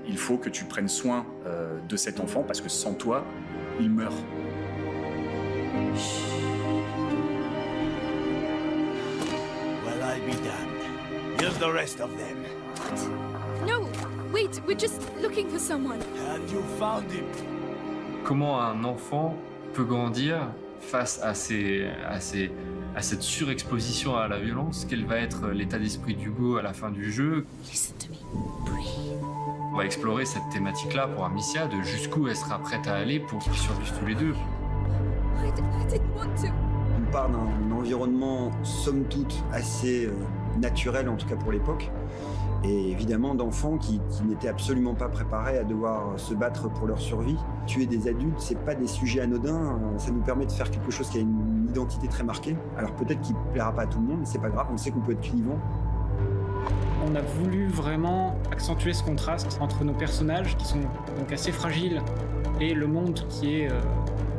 il faut que tu prennes soin de cet enfant parce que sans toi, il meurt. Well, I'll be damned. Here's the rest of them. No! Wait, we're just looking for someone. And you found him. Comment un enfant peut grandir face à cette surexposition à la violence? Quel va être l'état d'esprit d'Hugo à la fin du jeu? Listen to me. Breathe. On va explorer cette thématique-là pour Amicia, de jusqu'où elle sera prête à aller pour qu'ils survivent tous les deux. I didn't want to. On part d'un environnement, somme toute, assez naturel, en tout cas pour l'époque. Et évidemment d'enfants qui n'étaient absolument pas préparés à devoir se battre pour leur survie. Tuer des adultes, c'est pas des sujets anodins, ça nous permet de faire quelque chose qui a une identité très marquée. Alors peut-être qu'il plaira pas à tout le monde, mais c'est pas grave, on sait qu'on peut être clivant. On a voulu vraiment accentuer ce contraste entre nos personnages qui sont donc assez fragiles et le monde qui est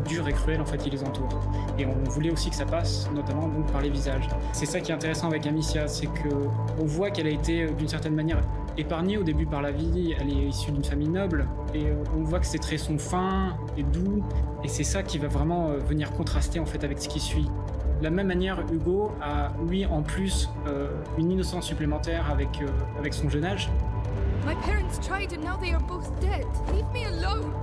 dur et cruel en fait qui les entoure. Et on voulait aussi que ça passe notamment donc par les visages. C'est ça qui est intéressant avec Amicia, c'est qu'on voit qu'elle a été d'une certaine manière épargnée au début par la vie, elle est issue d'une famille noble et on voit que ses traits sont fins et doux et c'est ça qui va vraiment venir contraster en fait avec ce qui suit. De la même manière, Hugo a lui en plus une innocence supplémentaire avec son jeune âge. My parents tried and now they are both dead. Leave me alone.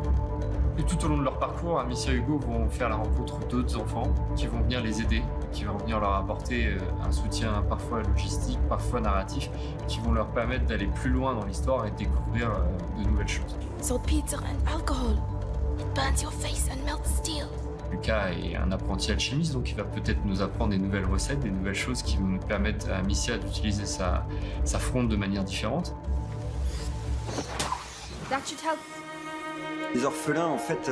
Et tout au long de leur parcours, Amicia et Hugo vont faire la rencontre d'autres enfants qui vont venir les aider, qui vont venir leur apporter un soutien parfois logistique, parfois narratif, qui vont leur permettre d'aller plus loin dans l'histoire et de découvrir de nouvelles choses. Saltpeter and alcohol. It burns your face and melts steel. Lucas est un apprenti alchimiste, donc il va peut-être nous apprendre des nouvelles recettes, des nouvelles choses qui vont permettre à Amicia d'utiliser sa fronde de manière différente. That should help. Les orphelins, en fait,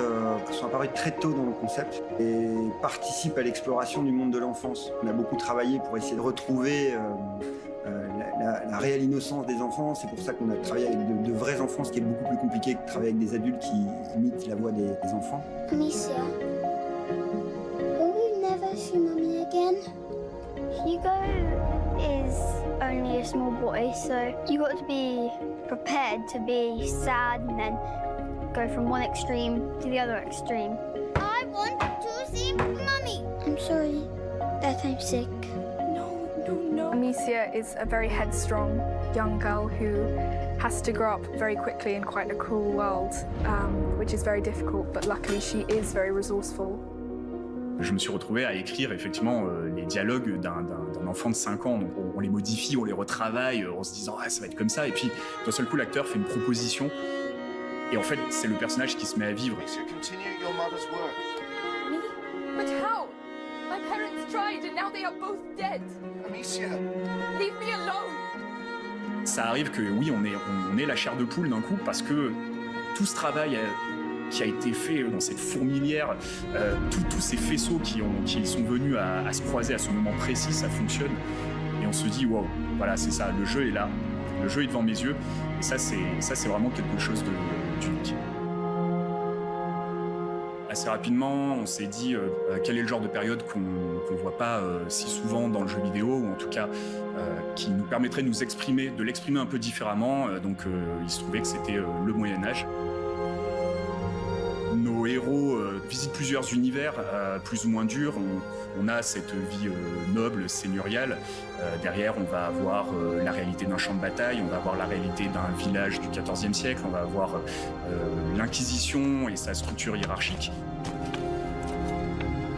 sont apparus très tôt dans le concept et participent à l'exploration du monde de l'enfance. On a beaucoup travaillé pour essayer de retrouver la réelle innocence des enfants. C'est pour ça qu'on a travaillé avec de vrais enfants, ce qui est beaucoup plus compliqué que de travailler avec des adultes qui imitent la voix des enfants. Amicia, will we never see Mummy again? Hugo is only a small boy, so you got to be prepared to be sad and then go from one extreme to the other extreme. I want to see Mummy. I'm sorry that I'm sick. No. Amicia is a very headstrong young girl who has to grow up very quickly in quite a cruel world, which is very difficult, but luckily she is very resourceful. Je me suis retrouvé à écrire effectivement les dialogues d'un enfant de 5 ans. Donc on les modifie, on les retravaille en se disant ah, ça va être comme ça. Et puis d'un seul coup, l'acteur fait une proposition. Et en fait, c'est le personnage qui se met à vivre. Me? But how? My parents tried and now they are both dead. Amicia. Leave me alone. Ça arrive que oui, on est la chair de poule d'un coup parce que tout ce travail qui a été fait dans cette fourmilière, tous ces faisceaux qui sont venus à se croiser à ce moment précis, ça fonctionne. Et on se dit, wow, voilà, c'est ça, le jeu est là, le jeu est devant mes yeux. Et ça, c'est vraiment quelque chose d'unique. Assez rapidement, on s'est dit quel est le genre de période qu'on voit pas si souvent dans le jeu vidéo, ou en tout cas qui nous permettrait de l'exprimer un peu différemment. Donc il se trouvait que c'était le Moyen-Âge. Nos héros visitent plusieurs univers, plus ou moins durs. On a cette vie noble, seigneuriale. Derrière, on va avoir la réalité d'un champ de bataille, on va avoir la réalité d'un village du XIVe siècle, on va avoir l'Inquisition et sa structure hiérarchique.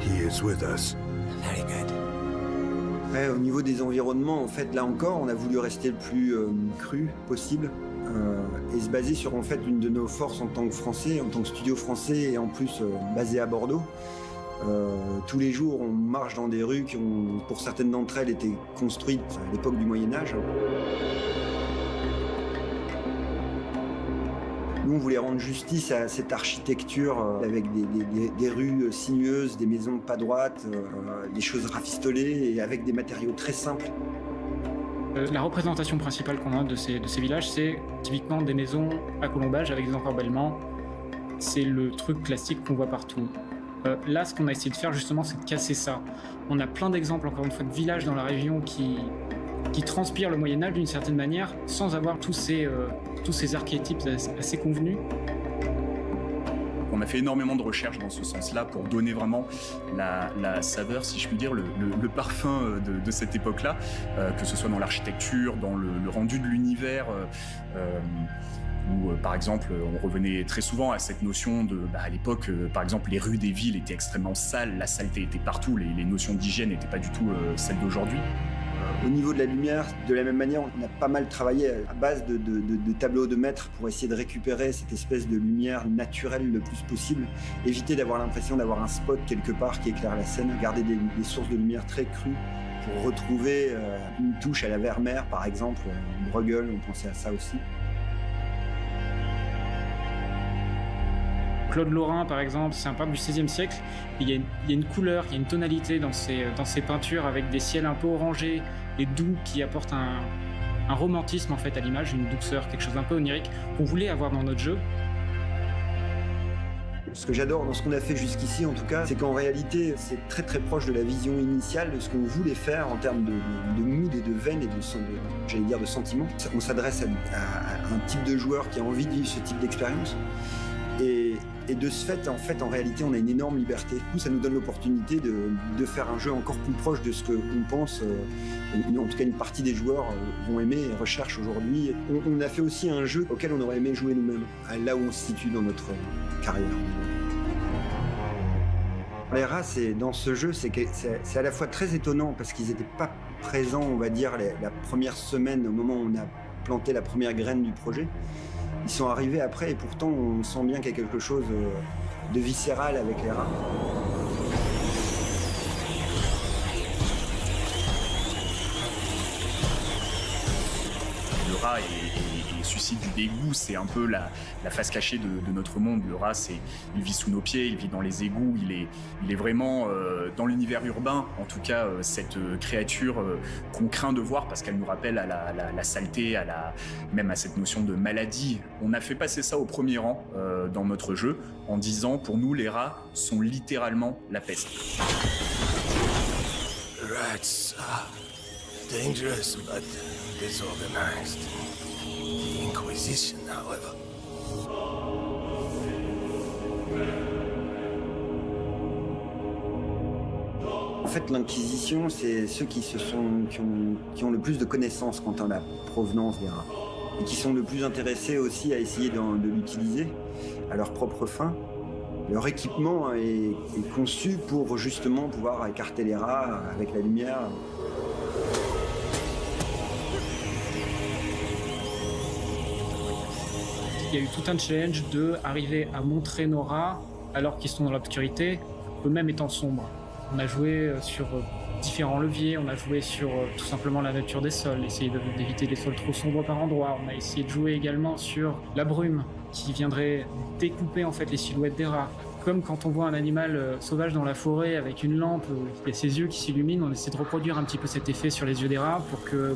He is with us. Very good. Ouais, au niveau des environnements, en fait, là encore, on a voulu rester le plus cru possible. Et se baser sur en fait une de nos forces en tant que Français, en tant que studio français et en plus basé à Bordeaux. Tous les jours, on marche dans des rues qui ont, pour certaines d'entre elles, étaient construites à l'époque du Moyen-Âge. Nous, on voulait rendre justice à cette architecture avec des rues sinueuses, des maisons pas droites, des choses rafistolées et avec des matériaux très simples. La représentation principale qu'on a de ces villages, c'est typiquement des maisons à colombage avec des encorbellements. C'est le truc classique qu'on voit partout. Là, ce qu'on a essayé de faire justement, c'est de casser ça. On a plein d'exemples, encore une fois, de villages dans la région qui transpirent le Moyen-Âge d'une certaine manière, sans avoir tous ces archétypes assez convenus. On a fait énormément de recherches dans ce sens-là pour donner vraiment la saveur, si je puis dire, le parfum de cette époque-là, que ce soit dans l'architecture, dans le rendu de l'univers, où par exemple on revenait très souvent à cette notion de, à l'époque, par exemple, les rues des villes étaient extrêmement sales, la saleté était partout, les notions d'hygiène n'étaient pas du tout celles d'aujourd'hui. Au niveau de la lumière, de la même manière, on a pas mal travaillé à base de tableaux de maître pour essayer de récupérer cette espèce de lumière naturelle le plus possible, éviter d'avoir l'impression d'avoir un spot quelque part qui éclaire la scène, garder des sources de lumière très crues pour retrouver une touche à la Vermeer par exemple, Bruegel, on pensait à ça aussi. Claude Lorrain, par exemple, c'est un peintre du XVIe siècle. Il y a une couleur, il y a une tonalité dans ses peintures avec des ciels un peu orangés et doux qui apportent un romantisme en fait à l'image, une douceur, quelque chose d'un peu onirique qu'on voulait avoir dans notre jeu. Ce que j'adore dans ce qu'on a fait jusqu'ici, en tout cas, c'est qu'en réalité, c'est très très proche de la vision initiale de ce qu'on voulait faire en termes de mood et de veine et de sentiments. On s'adresse à un type de joueur qui a envie de vivre ce type d'expérience. Et de ce fait, en réalité, on a une énorme liberté. Du coup, ça nous donne l'opportunité de faire un jeu encore plus proche de ce qu'on pense, en tout cas une partie des joueurs vont aimer et recherchent aujourd'hui. On a fait aussi un jeu auquel on aurait aimé jouer nous-mêmes, là où on se situe dans notre carrière. Les rats, dans ce jeu, c'est à la fois très étonnant parce qu'ils n'étaient pas présents, on va dire, la première semaine, au moment où on a planté la première graine du projet. Ils sont arrivés après et pourtant on sent bien qu'il y a quelque chose de viscéral avec les rats. Le rat suscite du dégoût, c'est un peu la face cachée de notre monde. Le rat, il vit sous nos pieds, il vit dans les égouts, il est vraiment dans l'univers urbain, en tout cas cette créature qu'on craint de voir parce qu'elle nous rappelle à la saleté, même à cette notion de maladie. On a fait passer ça au premier rang dans notre jeu en disant, pour nous, les rats sont littéralement la peste. Rats are dangerous but disorganized. The Inquisition, however. En fait, l'Inquisition, c'est ceux qui ont le plus de connaissances quant à la provenance des rats et qui sont le plus intéressés aussi à essayer de l'utiliser à leur propre fin. Leur équipement est conçu pour justement pouvoir écarter les rats avec la lumière. Il y a eu tout un challenge de arriver à montrer nos rats alors qu'ils sont dans l'obscurité, eux-mêmes étant sombres. On a joué sur différents leviers, on a joué sur tout simplement la nature des sols, essayer d'éviter les sols trop sombres par endroits. On a essayé de jouer également sur la brume qui viendrait découper en fait les silhouettes des rats. Comme quand on voit un animal sauvage dans la forêt avec une lampe, il y a ses yeux qui s'illuminent, on essaie de reproduire un petit peu cet effet sur les yeux des rats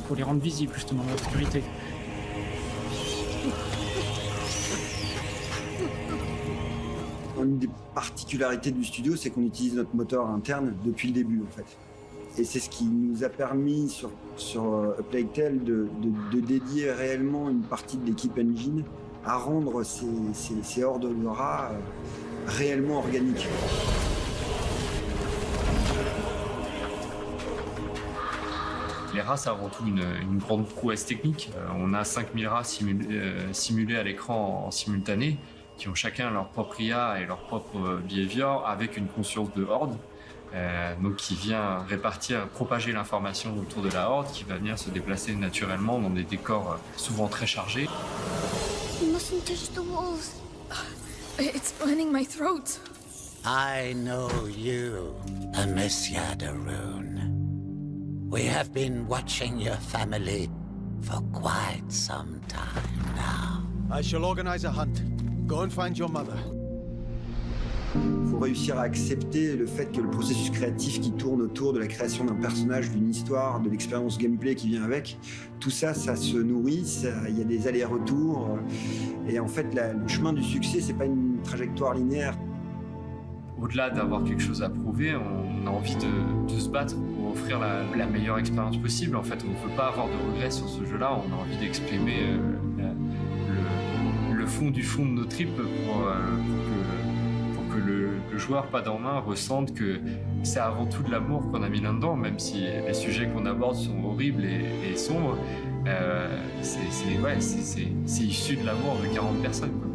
pour les rendre visibles justement dans l'obscurité. Une des particularités du studio, c'est qu'on utilise notre moteur interne depuis le début en fait. Et c'est ce qui nous a permis sur A Plague Tale de dédier réellement une partie de l'équipe engine à rendre ces hordes de rats réellement organiques. Les rats, c'est avant tout une grande prouesse technique. On a 5000 rats simulés à l'écran en simultané, qui ont chacun leur propre IA et leur propre behavior, avec une conscience de horde, donc qui vient propager l'information autour de la horde, qui va venir se déplacer naturellement dans des décors souvent très chargés. You mustn't touch the walls. It's burning my throat. I know you, Amicia de Rune. We have been watching your family for quite some time now. I shall organize a hunt. Go and find your mother. Il faut réussir à accepter le fait que le processus créatif qui tourne autour de la création d'un personnage, d'une histoire, de l'expérience gameplay qui vient avec, tout ça, ça se nourrit, il y a des allers-retours. Et en fait, le chemin du succès, c'est pas une trajectoire linéaire. Au-delà d'avoir quelque chose à prouver, on a envie de se battre pour offrir la meilleure expérience possible. En fait, on ne veut pas avoir de regrets sur ce jeu-là, on a envie d'exprimer le fond du fond de nos tripes pour que le joueur pas en main ressente que c'est avant tout de l'amour qu'on a mis là-dedans, même si les sujets qu'on aborde sont horribles et sombres. C'est issu de l'amour de 40 personnes, quoi.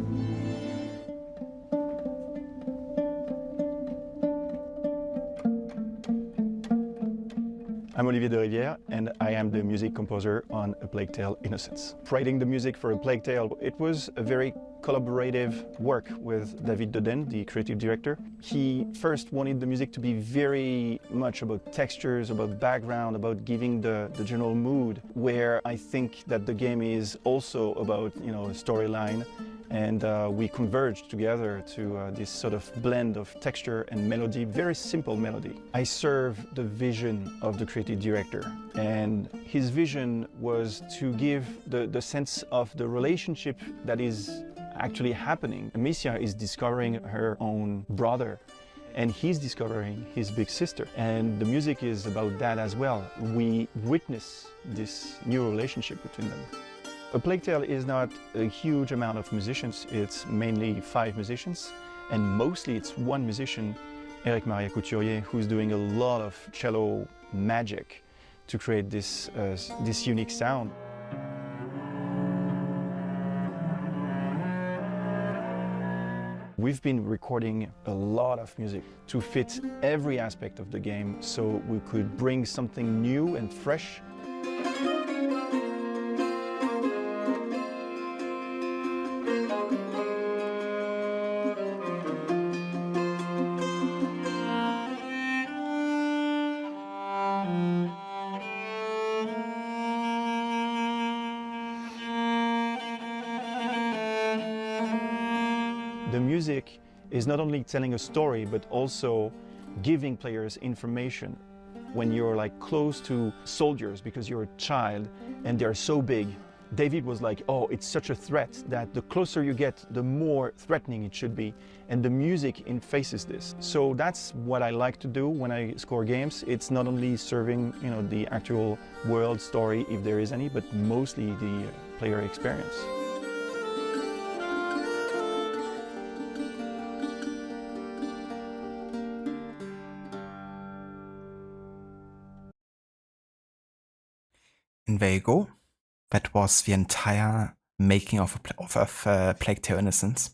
I'm Olivier de Rivière, and I am the music composer on A Plague Tale: Innocence. Writing the music for A Plague Tale, it was a very collaborative work with David Doden, the creative director. He first wanted the music to be very much about textures, about background, about giving the general mood, where I think that the game is also about, a storyline. And we converged together to this sort of blend of texture and melody, very simple melody. I serve the vision of the creative director, and his vision was to give the sense of the relationship that is actually happening. Amicia is discovering her own brother, and he's discovering his big sister. And the music is about that as well. We witness this new relationship between them. A Plague Tale is not a huge amount of musicians, it's mainly 5 musicians, and mostly it's one musician, Eric Maria Couturier, who's doing a lot of cello magic to create this unique sound. We've been recording a lot of music to fit every aspect of the game, so we could bring something new and fresh. The music is not only telling a story, but also giving players information. When you're close to soldiers because you're a child and they're so big, David was like, oh, it's such a threat that the closer you get, the more threatening it should be. And the music faces this. So that's what I like to do when I score games. It's not only serving, the actual world story, if there is any, but mostly the player experience. And there you go. That was the entire making of Plague Tale: Innocence.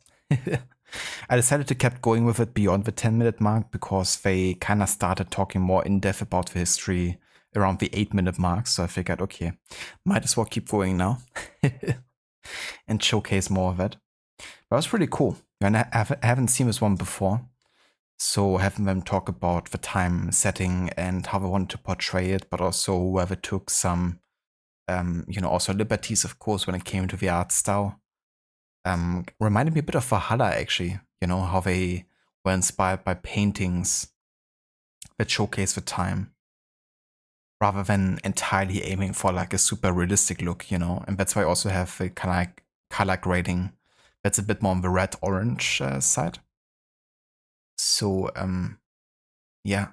I decided to keep going with it beyond the 10-minute mark because they kind of started talking more in depth about the history around the 8-minute mark. So I figured, okay, might as well keep going now and showcase more of it. That was pretty cool. And I haven't seen this one before. So having them talk about the time setting and how they wanted to portray it, but also where they took some, also liberties, of course, when it came to the art style. Reminded me a bit of Valhalla, actually. How they were inspired by paintings that showcase the time, rather than entirely aiming for like a super realistic look, and that's why I also have a kind of like color grading that's a bit more on the red-orange side. So, yeah,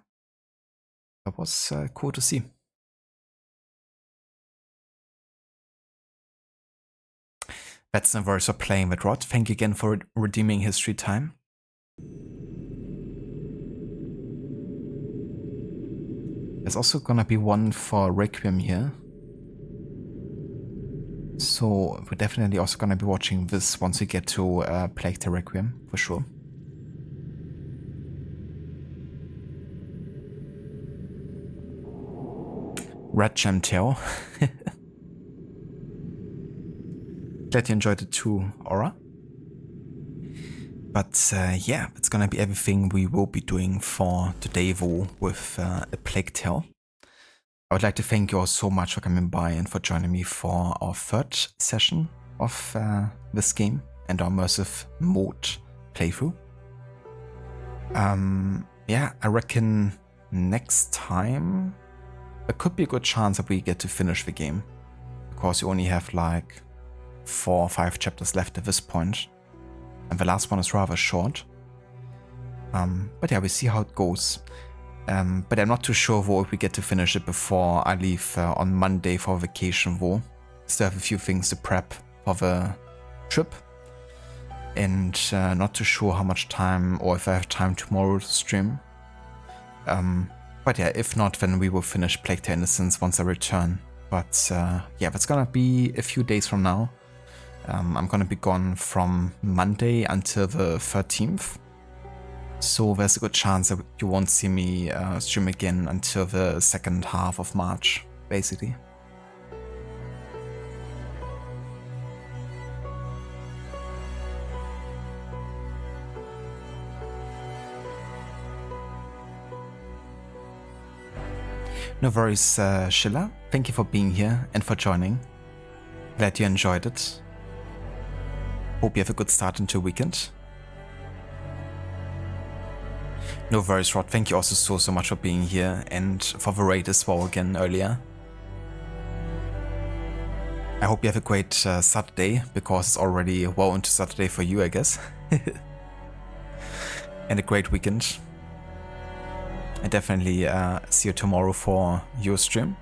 that was cool to see. That's the verse of playing with Rod. Thank you again for redeeming history time. There's also gonna be one for Requiem here. So we're definitely also gonna be watching this once we get to Plague Tale Requiem, for sure. Red Gem Tail. Glad you enjoyed it too, Aura. But yeah, it's gonna be everything we will be doing for today, though, with A Plague Tale. I would like to thank you all so much for coming by and for joining me for our third session of this game and our immersive mode playthrough. Yeah, I reckon next time there could be a good chance that we get to finish the game, because you only have like 4 or 5 chapters left at this point, and the last one is rather short. But yeah, we'll see how it goes. But I'm not too sure if we get to finish it before I leave on Monday for vacation, though. Still have a few things to prep for the trip, and not too sure how much time, or if I have time tomorrow to stream. But yeah, if not, then we will finish Plague Tale Innocence once I return. But yeah, that's gonna be a few days from now. I'm gonna be gone from Monday until the 13th. So there's a good chance that you won't see me stream again until the second half of March, basically. No worries, Schiller. Thank you for being here and for joining. Glad you enjoyed it. Hope you have a good start into your weekend. No worries, Rod. Thank you also so much for being here and for the raid as well again earlier. I hope you have a great Saturday, because it's already well into Saturday for you, I guess. And a great weekend. I definitely see you tomorrow for your stream.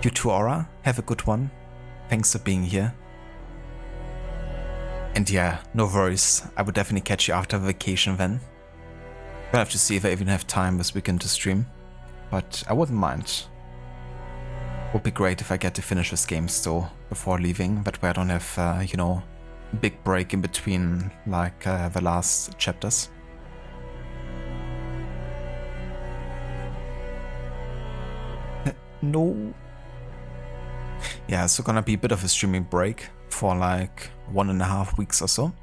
You too, Aura. Have a good one. Thanks for being here. And yeah, no worries. I would definitely catch you after vacation then. We'll have to see if I even have time this weekend to stream. But I wouldn't mind. Would be great if I get to finish this game still before leaving. That way I don't have, big break in between, like the last chapters. No. Yeah, so gonna be a bit of a streaming break for like 1.5 weeks or so.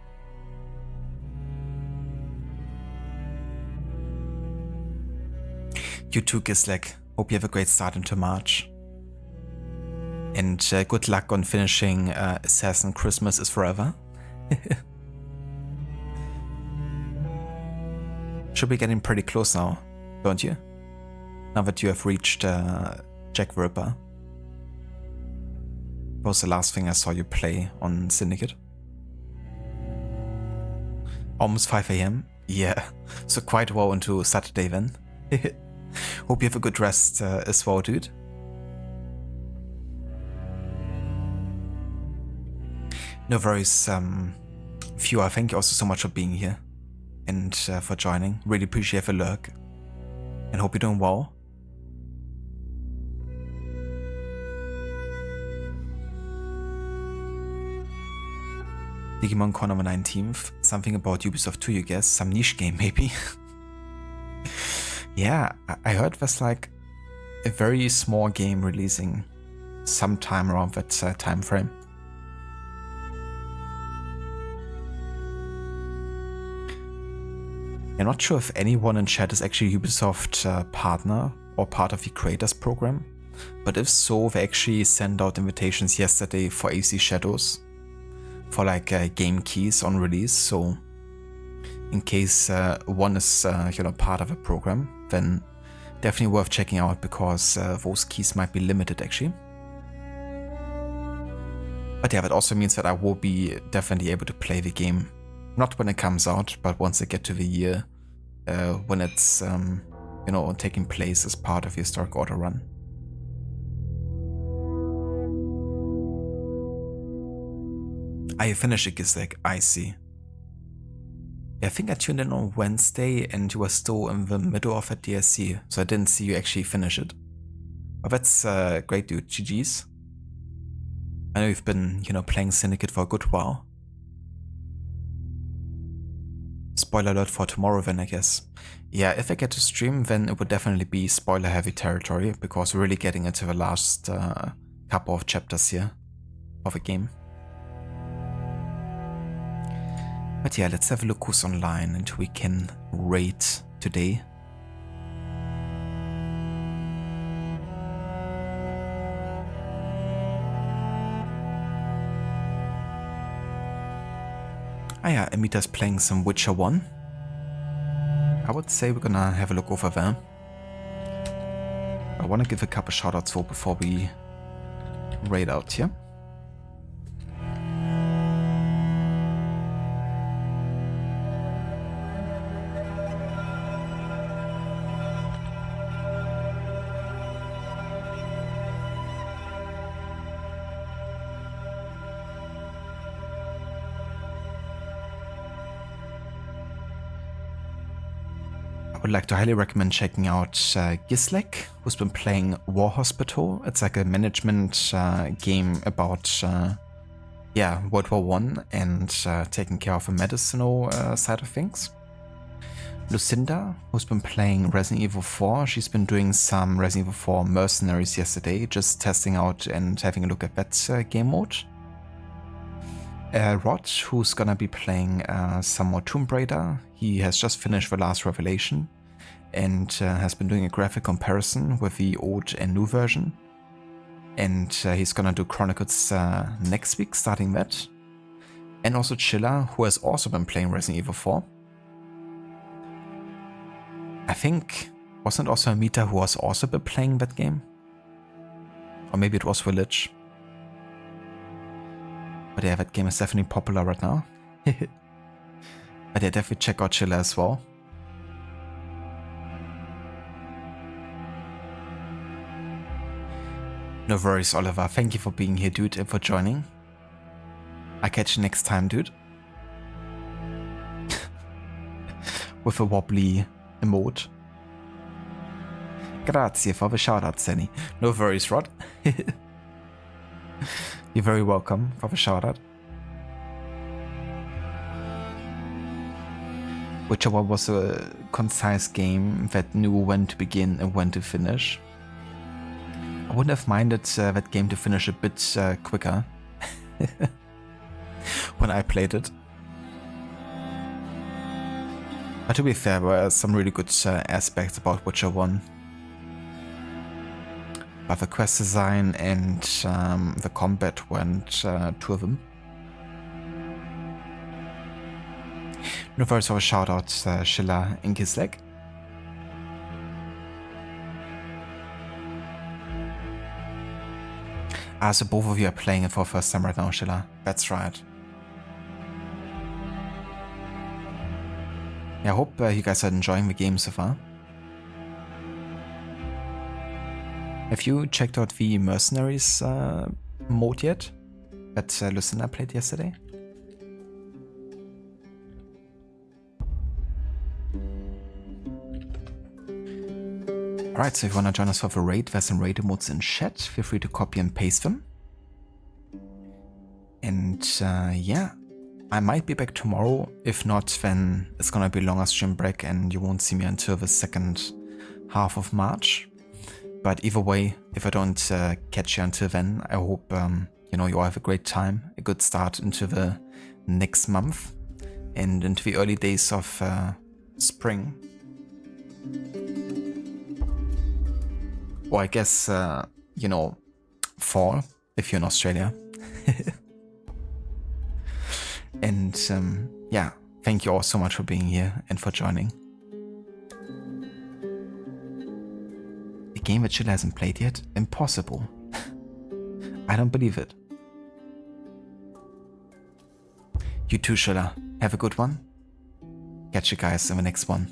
You too, Gislek. Hope you have a great start into March. And good luck on finishing Assassin Christmas is Forever. Should be getting pretty close now, don't you? Now that you have reached Jack the Ripper. What was the last thing I saw you play on Syndicate? Almost 5 AM? Yeah, so quite well into Saturday then. Hope you have a good rest as well, dude. No worries, Fua, thank you also so much for being here and for joining. Really appreciate the lurk and hope you're doing well. Digimon Con on the 19th. Something about Ubisoft 2, you guess? Some niche game, maybe? Yeah, I heard there's like a very small game releasing sometime around that time frame. I'm not sure if anyone in chat is actually Ubisoft partner or part of the creators program, but if so, they actually sent out invitations yesterday for AC Shadows for like game keys on release. So in case one is part of a program, then definitely worth checking out, because those keys might be limited actually. But yeah, that also means that I will be definitely able to play the game, not when it comes out, but once I get to the year when it's taking place as part of the Historic Order run. I finished it, Gizek. I see. I think I tuned in on Wednesday and you were still in the middle of a DLC, so I didn't see you actually finish it. But that's great, dude. GG's. I know you've been, playing Syndicate for a good while. Spoiler alert for tomorrow then, I guess. Yeah, if I get to stream, then it would definitely be spoiler heavy territory, because we're really getting into the last couple of chapters here of the game. But yeah, let's have a look who's online and who we can raid today. Ah yeah, Amita's playing some Witcher 1. I would say we're gonna have a look over there. I wanna give a couple shoutouts though before we raid out here. I would like to highly recommend checking out Gizlek, who's been playing War Hospital. It's like a management game about World War I and taking care of the medicinal side of things. Lucinda, who's been playing Resident Evil 4. She's been doing some Resident Evil 4 Mercenaries yesterday, just testing out and having a look at that game mode. Rod, who's gonna be playing some more Tomb Raider. He has just finished The Last Revelation and has been doing a graphic comparison with the old and new version. And he's gonna do Chronicles next week, starting that. And also Chilla, who has also been playing Resident Evil 4. I think, wasn't also Amita who has also been playing that game? Or maybe it was Village. But yeah, that game is definitely popular right now. But yeah, definitely check out Chilla as well. No worries, Oliver. Thank you for being here, dude, and for joining. I'll catch you next time, dude. With a wobbly emote. Grazie for the shoutout, Senny. No worries, Rod. You're very welcome for the shoutout. Witcher 1 was a concise game that knew when to begin and when to finish. I wouldn't have minded that game to finish a bit quicker when I played it. But to be fair, there were some really good aspects about Witcher 1. But the quest design and the combat weren't two of them. No worries for a shout out, Shilla and Gizlek. So both of you are playing it for the first time right now, Shilla. That's right. Yeah, I hope you guys are enjoying the game so far. Have you checked out the Mercenaries mode yet that Lucinda played yesterday? Alright, so if you want to join us for the raid, there's some raid emotes in chat. Feel free to copy and paste them. And yeah, I might be back tomorrow. If not, then it's gonna be a longer stream break and you won't see me until the second half of March. But either way, if I don't catch you until then, I hope you all have a great time, a good start into the next month and into the early days of spring. Or I guess, you know, fall, if you're in Australia. And yeah, thank you all so much for being here and for joining. A game that Chilla hasn't played yet? Impossible. I don't believe it. You too, Chilla. Have a good one. Catch you guys in the next one.